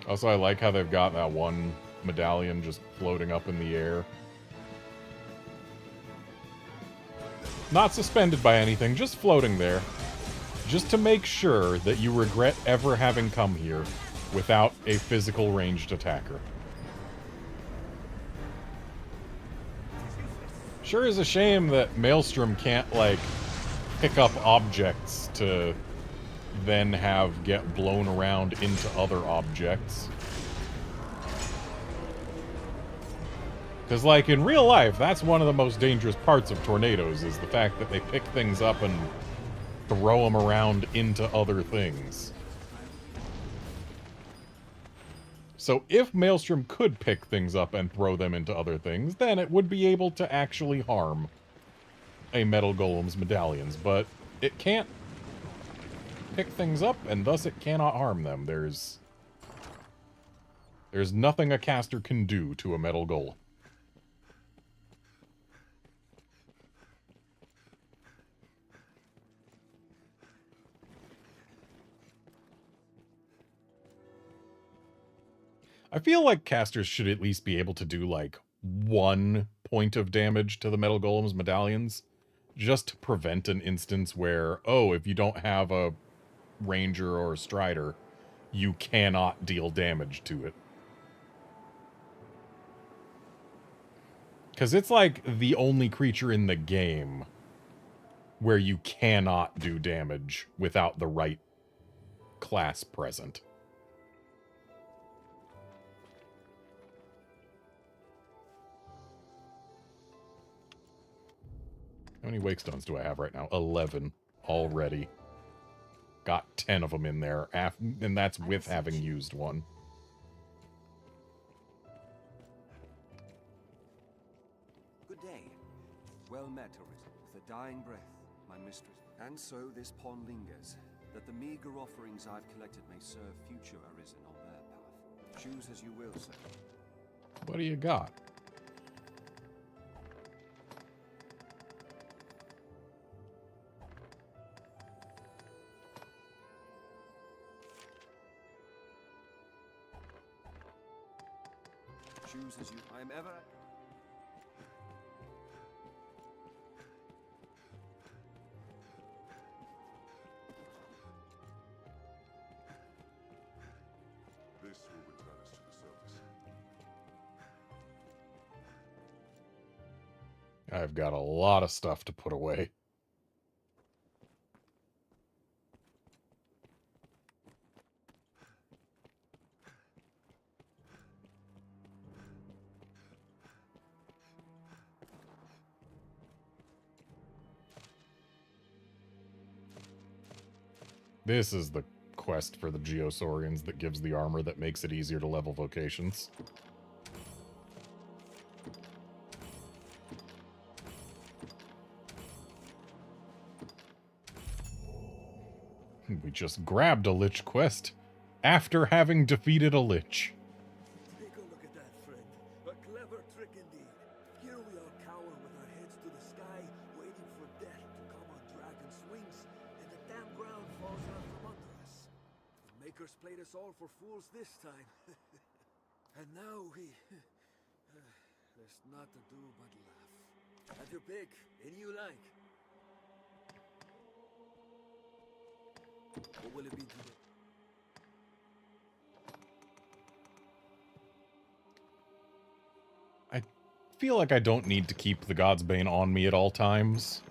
Also, I like how they've got that one medallion just floating up in the air. Not suspended by anything, just floating there. Just to make sure that you regret ever having come here without a physical ranged attacker. Sure is a shame that Maelstrom can't, like, pick up objects to then have get blown around into other objects. Because, like, in real life, that's one of the most dangerous parts of tornadoes, is the fact that they pick things up and throw them around into other things. So if Maelstrom could pick things up and throw them into other things, then it would be able to actually harm a Metal Golem's medallions, but it can't pick things up, and thus it cannot harm them. There's nothing a caster can do to a Metal Golem. I feel like casters should at least be able to do, like, 1 point of damage to the Metal Golem's medallions, just to prevent an instance where, oh, if you don't have a ranger or a strider, you cannot deal damage to it. Because it's, like, the only creature in the game where you cannot do damage without the right class present. How many wake stones do I have right now? 11 already. Got 10 of them in there, and that's with having used one. Good day. Well met, Arisen, with a dying breath, my mistress. And so this pond lingers, that the meager offerings I've collected may serve future Arisen on their path. Choose as you will, sir. What do you got? Choose as you... I am ever... This will return us to the surface. I've got a lot of stuff to put away. This is the quest for the Geosaurians that gives the armor that makes it easier to level vocations. We just grabbed a Lich quest after having defeated a Lich. Take a look at that, friend. A clever trick indeed. Here we all cower with our heads to the sky, waiting for death to come on dragon's wings, and the damn ground falls out from under us. The makers played us all for fools this time. And now we... there's not to do but laugh. Have your pick, any you like. What will it be today? I feel like I don't need to keep the God's Bane on me at all times.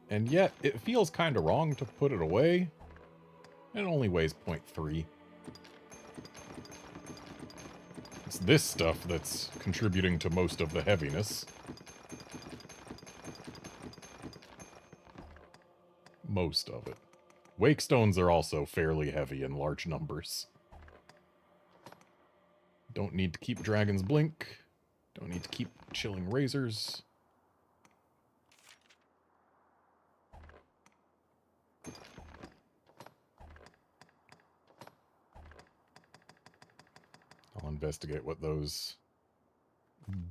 And yet, it feels kind of wrong to put it away. It only weighs 0.3. It's this stuff that's contributing to most of the heaviness. Most of it. Wake stones are also fairly heavy in large numbers. Don't need to keep Dragon's Blink. Don't need to keep Chilling Razors. I'll investigate what those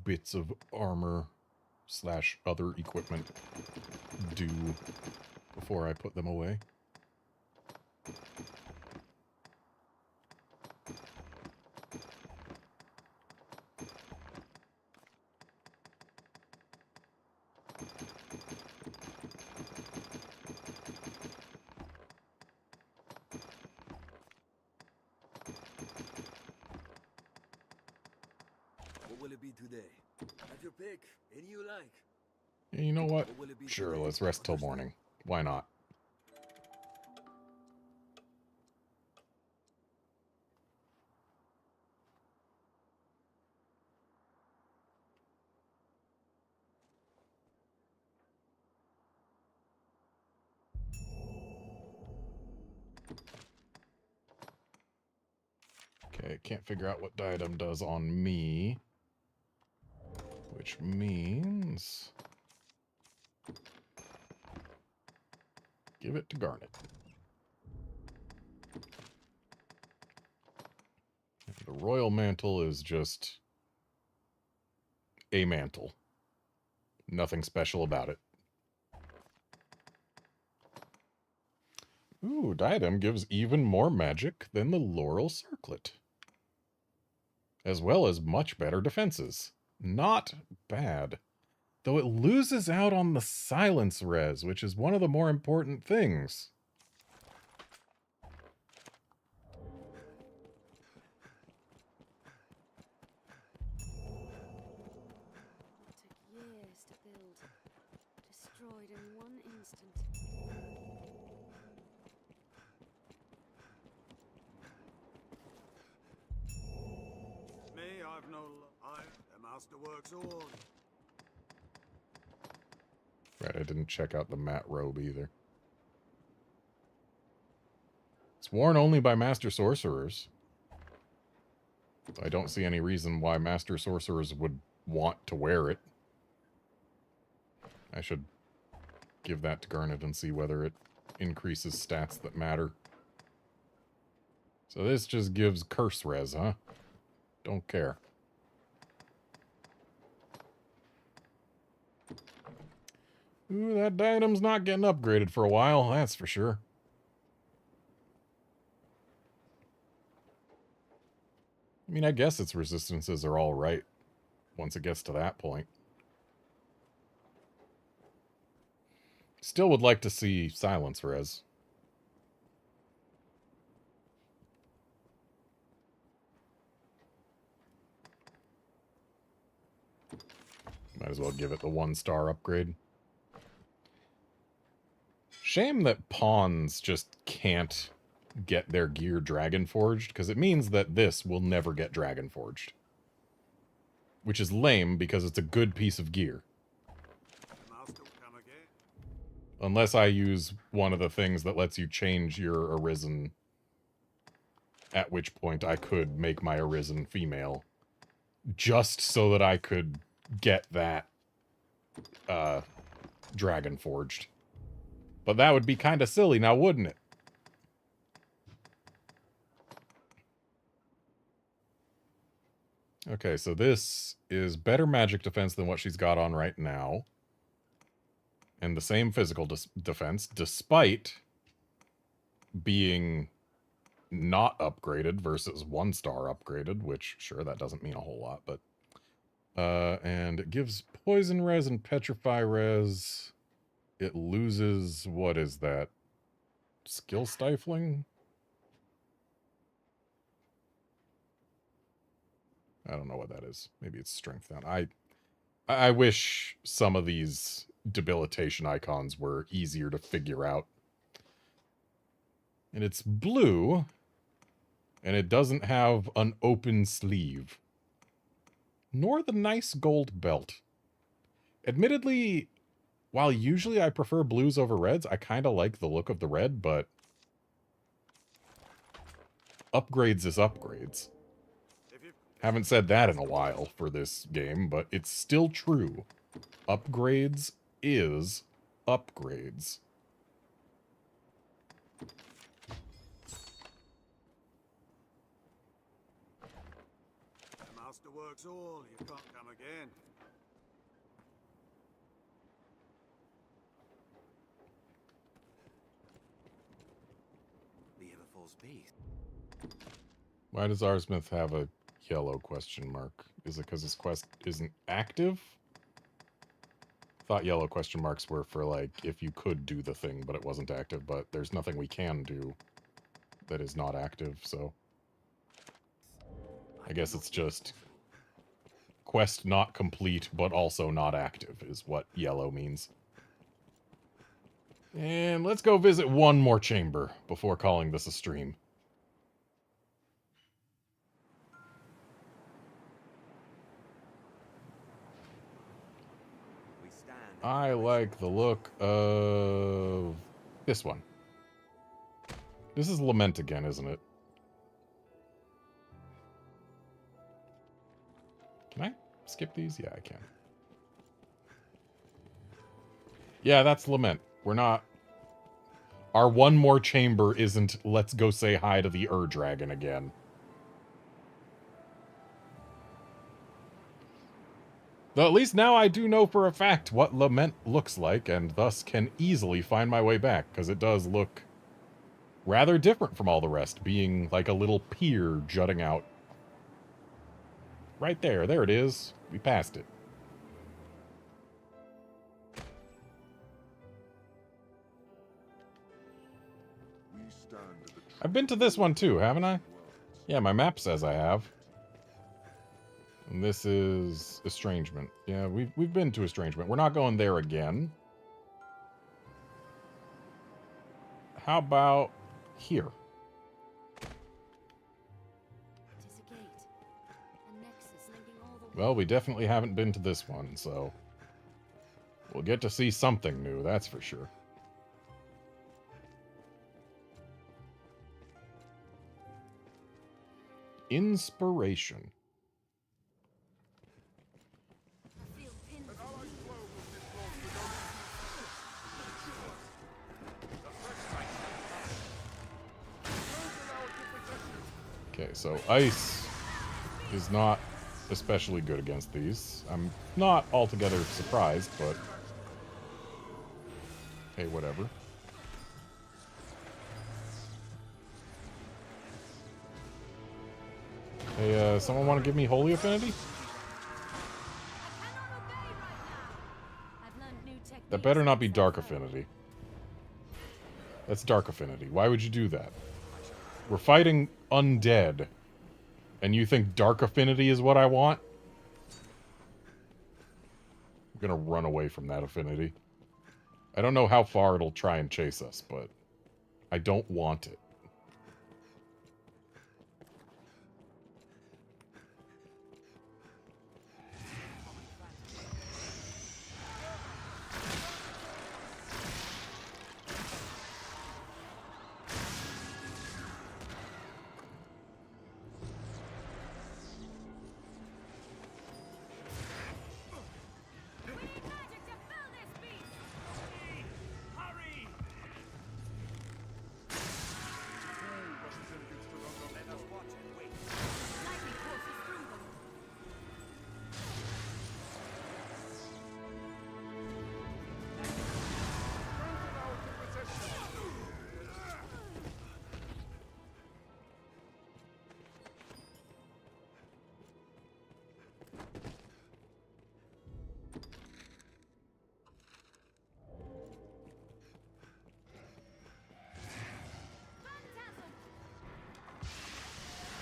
bits of armor / other equipment do before I put them away. What will it be be today? Have your pick. Any you like. Yeah, you know what? Or will it be Sure, today? let's rest till morning. Why not? Okay, can't figure out what diadem does on me. Which means... give it to Garnet. The Royal Mantle is just... a mantle. Nothing special about it. Ooh, diadem gives even more magic than the Laurel Circlet. As well as much better defenses. Not bad. Though it loses out on the silence res, which is one of the more important things. Took years to build. Destroyed in one instant. Me, I've no... the master works all. Right, I didn't check out the matte robe either. It's worn only by Master Sorcerers. I don't see any reason why Master Sorcerers would want to wear it. I should give that to Garnet and see whether it increases stats that matter. So this just gives curse res, huh? Don't care. Ooh, that diadem's not getting upgraded for a while, that's for sure. I mean, I guess its resistances are all right once it gets to that point. Still would like to see silence res. Might as well give it the 1-star upgrade. Shame that pawns just can't get their gear dragon forged, because it means that this will never get dragon forged. Which is lame, because it's a good piece of gear. Unless I use one of the things that lets you change your Arisen, at which point I could make my Arisen female. Just so that I could get that dragon forged. But that would be kind of silly now, wouldn't it? Okay, so this is better magic defense than what she's got on right now. And the same physical defense, despite being not upgraded versus 1-star upgraded, which, sure, that doesn't mean a whole lot, but... and it gives poison res and petrify res. It loses, what is that? Skill stifling? I don't know what that is. Maybe it's strength down. I wish some of these debilitation icons were easier to figure out. And it's blue, and it doesn't have an open sleeve. Nor the nice gold belt. Admittedly, while usually I prefer blues over reds, I kind of like the look of the red, but upgrades is upgrades. Haven't said that in a while for this game, but it's still true. Upgrades is upgrades. The master works all, you can't come again. The Everfall's base. Why does Arsmith have a yellow question mark? Is it because his quest isn't active? Thought yellow question marks were for, like, if you could do the thing, but it wasn't active, but there's nothing we can do that is not active, so... I guess it's just quest not complete, but also not active, is what yellow means. And let's go visit one more chamber before calling this a stream. I like the look of this one. This is Lament again, isn't it? Can I skip these? Yeah, I can. Yeah, that's Lament. We're not... Our one more chamber isn't let's go say hi to the Ur-Dragon again. Though at least now I do know for a fact what Lament looks like, and thus can easily find my way back, because it does look rather different from all the rest, being like a little pier jutting out. Right there. There it is. We passed it. I've been to this one too, haven't I? Yeah, my map says I have. And this is Estrangement. Yeah, we've been to Estrangement. We're not going there again. How about here? Well, we definitely haven't been to this one, so we'll get to see something new, that's for sure. Inspiration. Okay, so ice is not especially good against these. I'm not altogether surprised, but hey, whatever. Hey, someone want to give me Holy Affinity? That better not be Dark Affinity. That's Dark Affinity. Why would you do that? We're fighting undead. And you think Dark Affinity is what I want? I'm gonna run away from that affinity. I don't know how far it'll try and chase us, but I don't want it.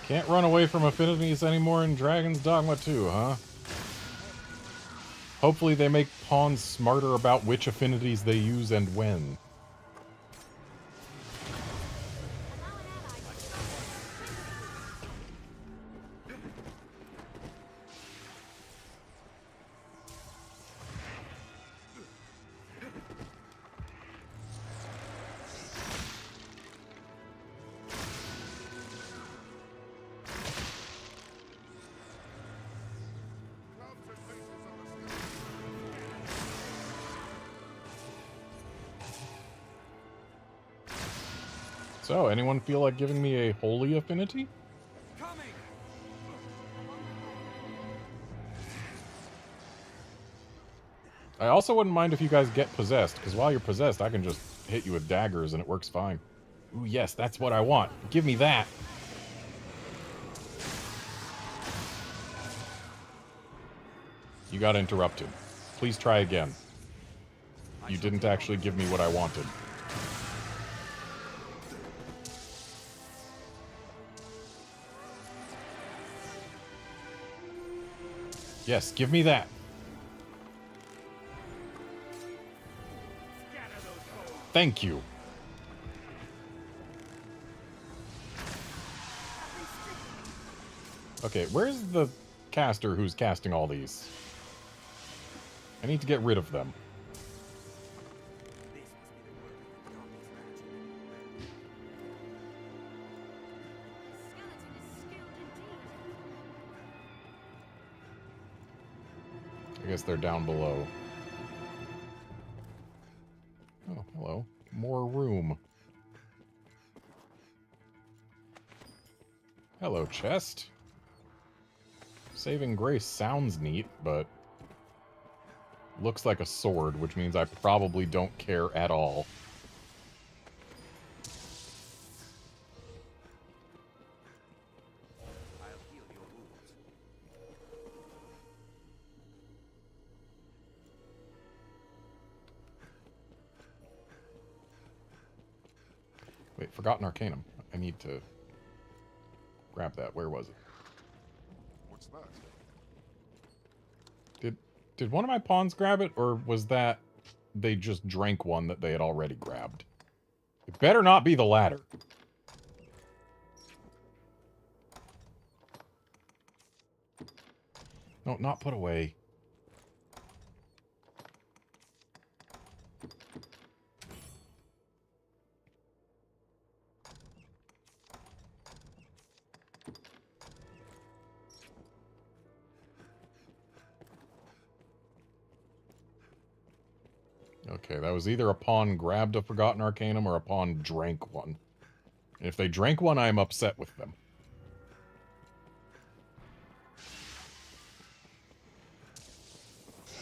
Can't run away from affinities anymore in Dragon's Dogma 2, huh? Hopefully they make pawns smarter about which affinities they use and when. So, anyone feel like giving me a holy affinity? I also wouldn't mind if you guys get possessed, because while you're possessed, I can just hit you with daggers and it works fine. Ooh, yes, that's what I want. Give me that. You got interrupted. Please try again. You didn't actually give me what I wanted. Yes, give me that. Thank you. Okay, where's the caster who's casting all these? I need to get rid of them. I guess they're down below. Oh, hello. More room. Hello, chest. Saving grace sounds neat, but looks like a sword, which means I probably don't care at all. Wait, Forgotten Arcanum. I need to grab that. Where was it? What's that? Did one of my pawns grab it, or was that they just drank one that they had already grabbed? It better not be the latter. No, not put away. Okay, that was either a pawn grabbed a Forgotten Arcanum or a pawn drank one. And if they drank one, I am upset with them.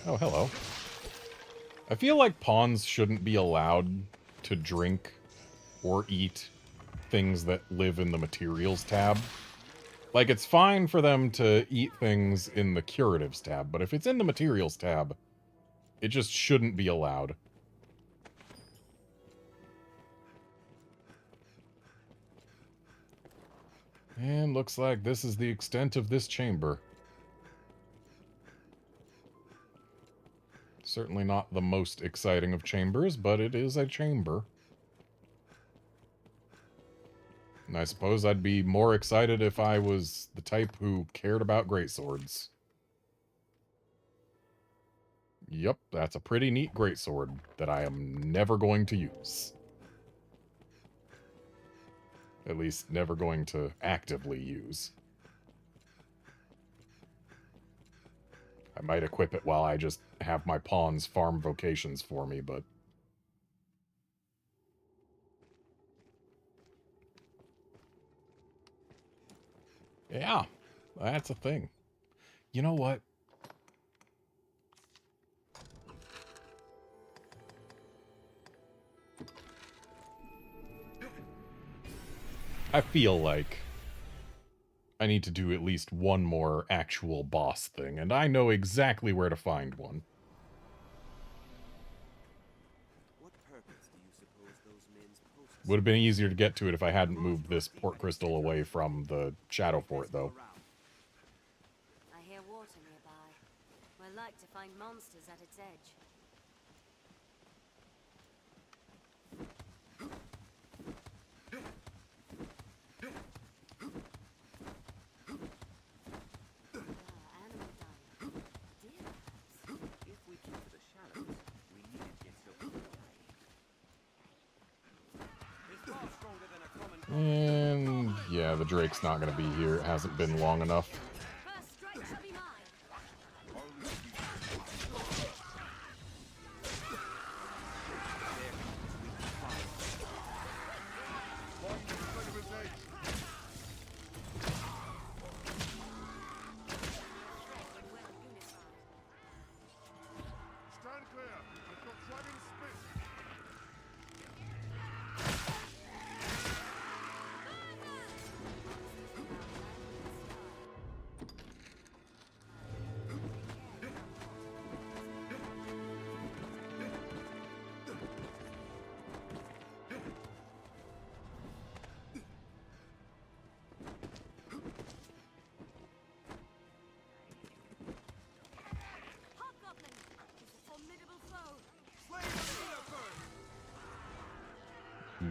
Oh, hello. I feel like pawns shouldn't be allowed to drink or eat things that live in the materials tab. Like, it's fine for them to eat things in the curatives tab, but if it's in the materials tab, it just shouldn't be allowed. And looks like this is the extent of this chamber. Certainly not the most exciting of chambers, but it is a chamber. And I suppose I'd be more excited if I was the type who cared about greatswords. Yep, that's a pretty neat greatsword that I am never going to use. At least, never going to actively use. I might equip it while I just have my pawns farm vocations for me, but... yeah, that's a thing. You know what? I feel like I need to do at least one more actual boss thing, and I know exactly where to find one. Would have been easier to get to it if I hadn't moved this port crystal away from the shadow fort, though. I hear water nearby. We're like to find monsters at its edge. And yeah, the Drake's not going to be here. It hasn't been long enough.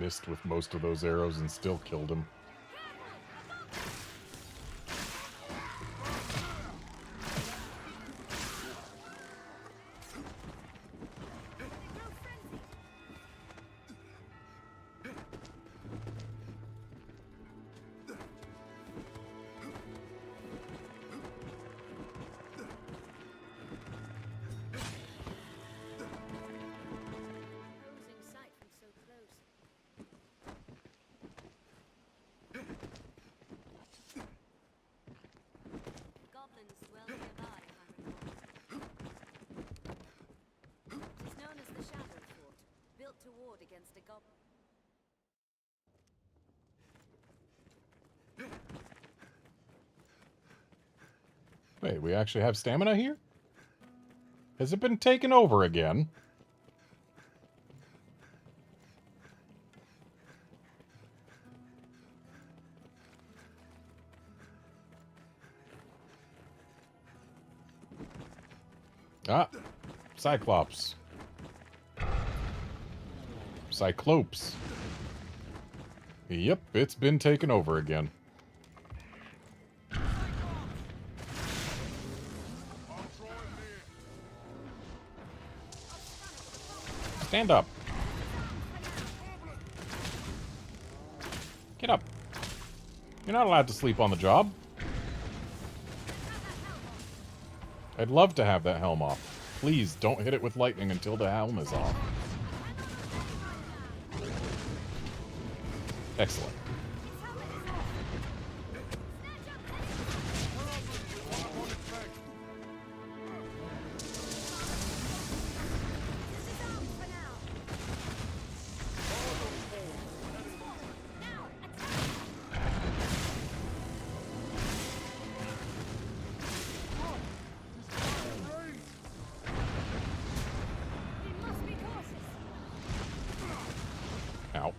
missed with most of those arrows and still killed him. Against a goblin. Wait, we actually have stamina here? Has it been taken over again? Ah, Cyclops. Cyclopes. Yep, it's been taken over again. Stand up. Get up. You're not allowed to sleep on the job. I'd love to have that helm off. Please, don't hit it with lightning until the helm is off. Excellent. Ow.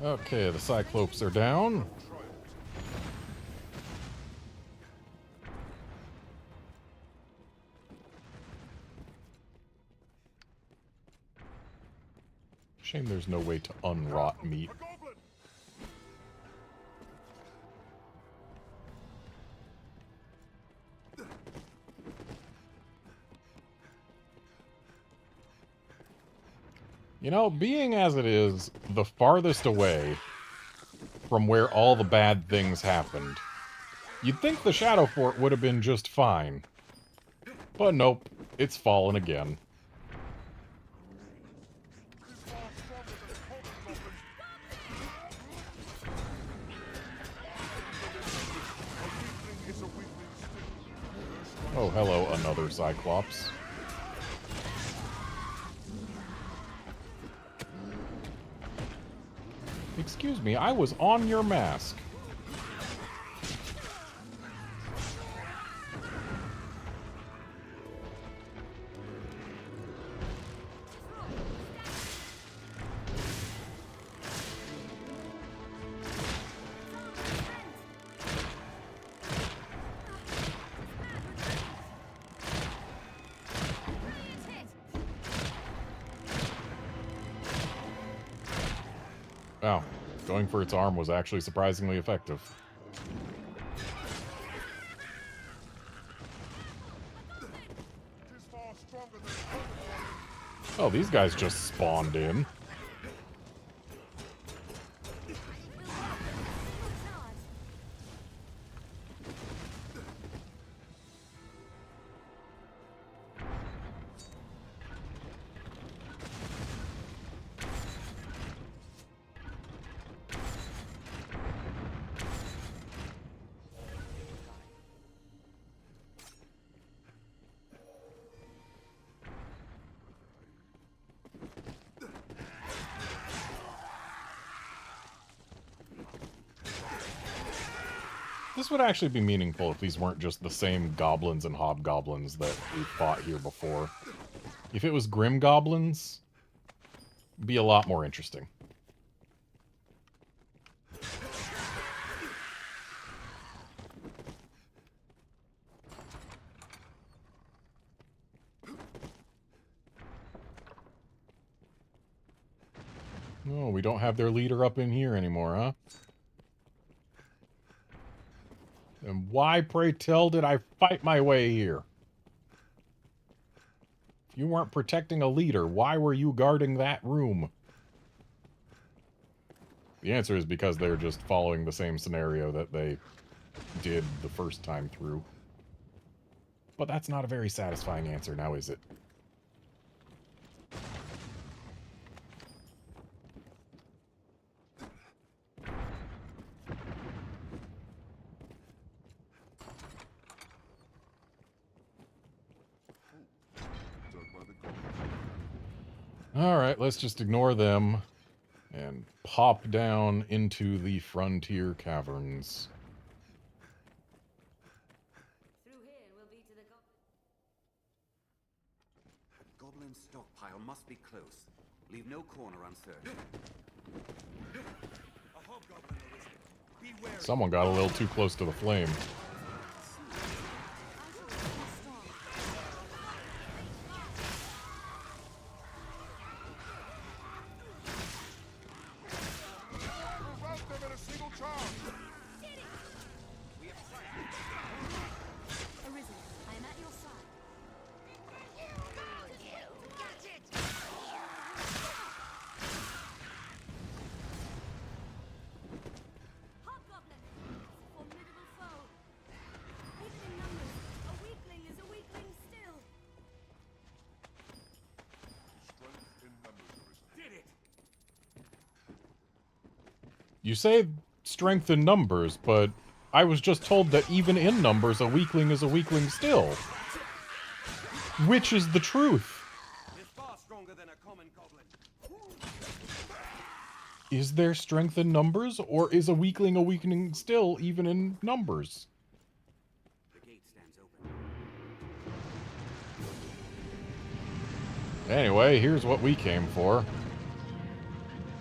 Okay, the Cyclopes are down. Shame there's no way to unrot meat. You know, being as it is the farthest away from where all the bad things happened, you'd think the Shadow Fort would have been just fine. But nope, it's fallen again. Oh, hello, another Cyclops. Excuse me, I was on your mask. Wow, going for its arm was actually surprisingly effective. Oh, these guys just spawned in. This would actually be meaningful if these weren't just the same goblins and hobgoblins that we fought here before. If it was grim goblins, it'd be a lot more interesting. Oh, we don't have their leader up in here anymore, huh? And why, pray tell, did I fight my way here? If you weren't protecting a leader, why were you guarding that room? The answer is because they're just following the same scenario that they did the first time through. But that's not a very satisfying answer now, is it? Alright, let's just ignore them and pop down into the frontier caverns. Through here we'll be to the Goblin stockpile must be close. Leave no corner unsearched. A hobgoblin arisen. Beware. Someone got a little too close to the flame. Arisen, I am at your side. Get it! Hobgoblin! Formidable foe. Even in numbers, a weakling is a weakling still. Strength in numbers, Arisen. Did it! You say strength in numbers, but I was just told that even in numbers, a weakling is a weakling still. Which is the truth? It's far stronger than a common goblin. Is there strength in numbers, or is a weakling still, even in numbers? The gate stands open. Anyway, here's what we came for.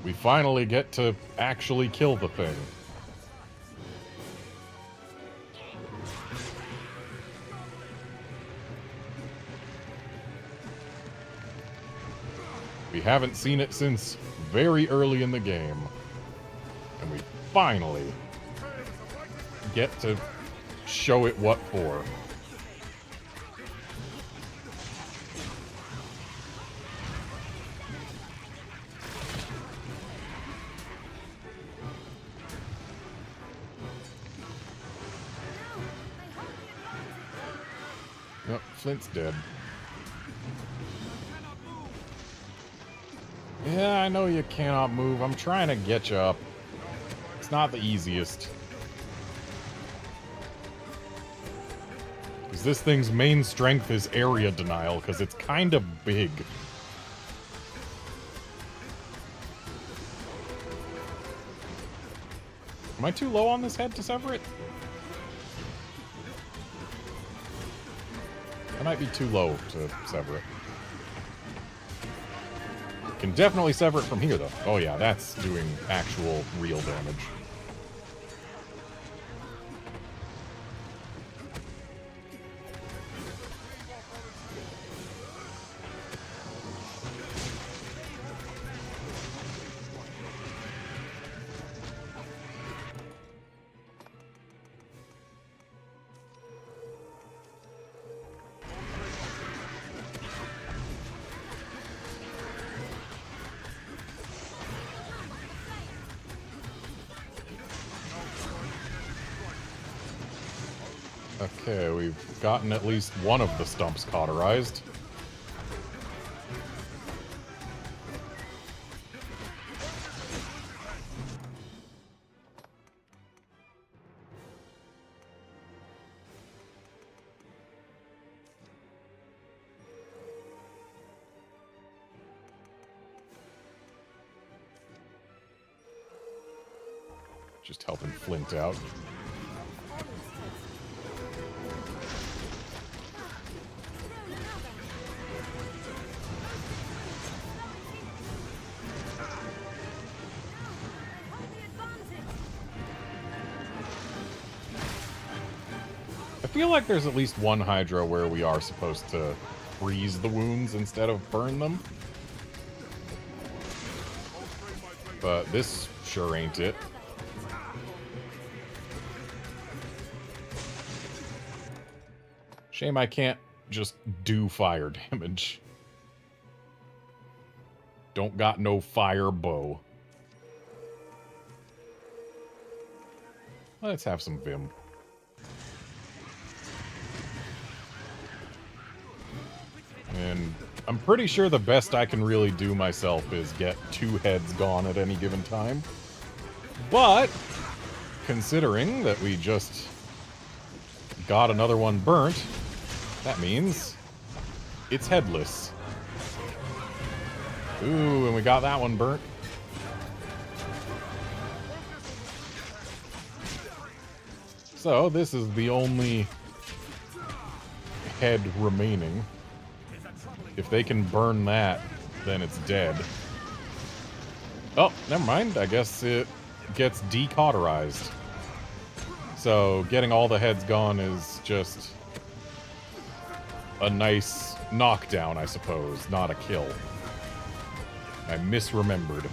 We finally get to actually kill the thing. We haven't seen it since very early in the game. And we finally get to show it what for. Yep, Flint's dead. Yeah, I know you cannot move. I'm trying to get you up. It's not the easiest. Because this thing's main strength is area denial, because it's kind of big. Am I too low on this head to sever it? I might be too low to sever it. Can definitely sever it from here, though. Oh yeah, that's doing actual, real damage. Okay, we've gotten at least one of the stumps cauterized. Just helping Flint out. I feel like there's at least one Hydra where we are supposed to freeze the wounds instead of burn them. But this sure ain't it. Shame I can't just do fire damage. Don't got no fire bow. Let's have some vim. And I'm pretty sure the best I can really do myself is get 2 heads gone at any given time. But, considering that we just got another one burnt, that means it's headless. Ooh, and we got that one burnt. So, this is the only head remaining. If they can burn that, then it's dead. Oh, never mind. I guess it gets decauterized. So, getting all the heads gone is just a nice knockdown, I suppose, not a kill. I misremembered.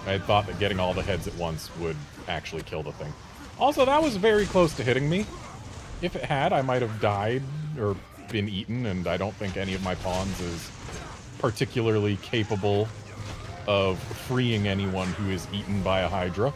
I had thought that getting all the heads at once would actually kill the thing. Also, that was very close to hitting me. If it had, I might have died or been eaten, and I don't think any of my pawns is particularly capable of freeing anyone who is eaten by a Hydra.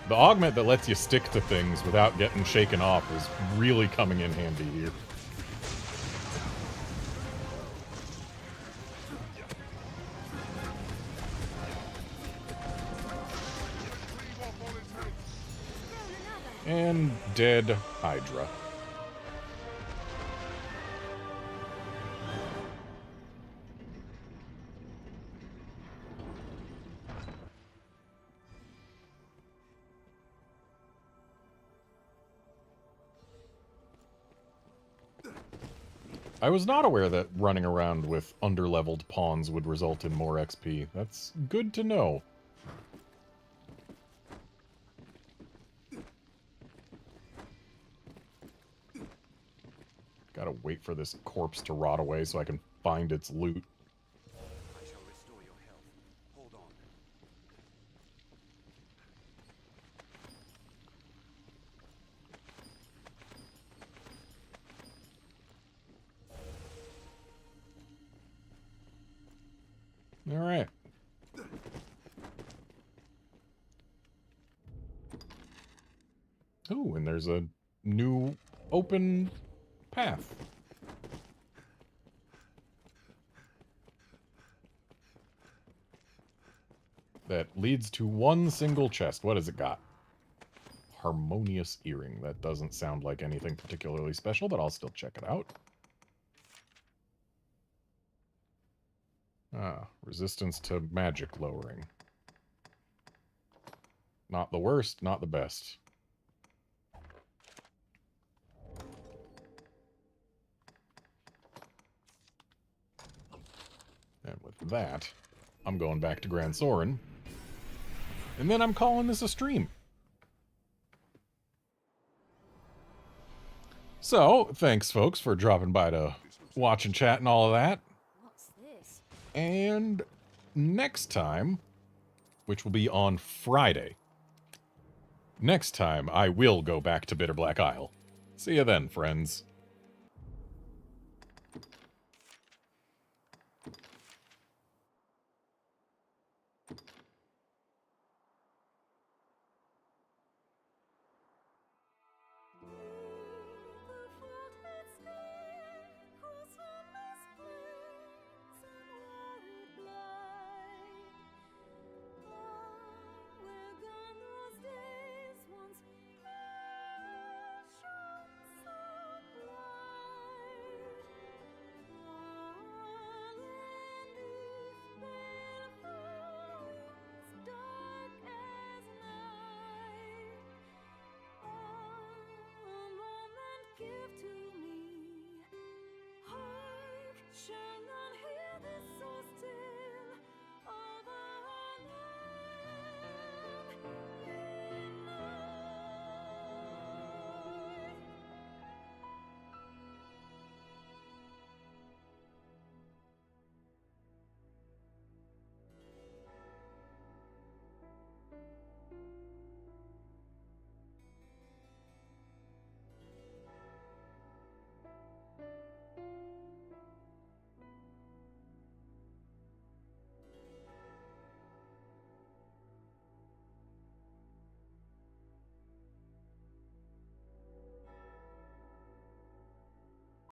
The augment that lets you stick to things without getting shaken off is really coming in handy here. And dead Hydra. I was not aware that running around with underleveled pawns would result in more XP. That's good to know. Gotta wait for this corpse to rot away so I can find its loot. I shall restore your health. Hold on. All right. Ooh, and there's a new open path. That leads to one single chest. What has it got? Harmonious earring. That doesn't sound like anything particularly special, but I'll still check it out. Ah, resistance to magic lowering. Not the worst, not the best. And with that, I'm going back to Grand Soren. And then I'm calling this a stream. So, thanks folks for dropping by to watch and chat and all of that. And next time, which will be on Friday, next time I will go back to Bitter Black Isle. See you then, friends.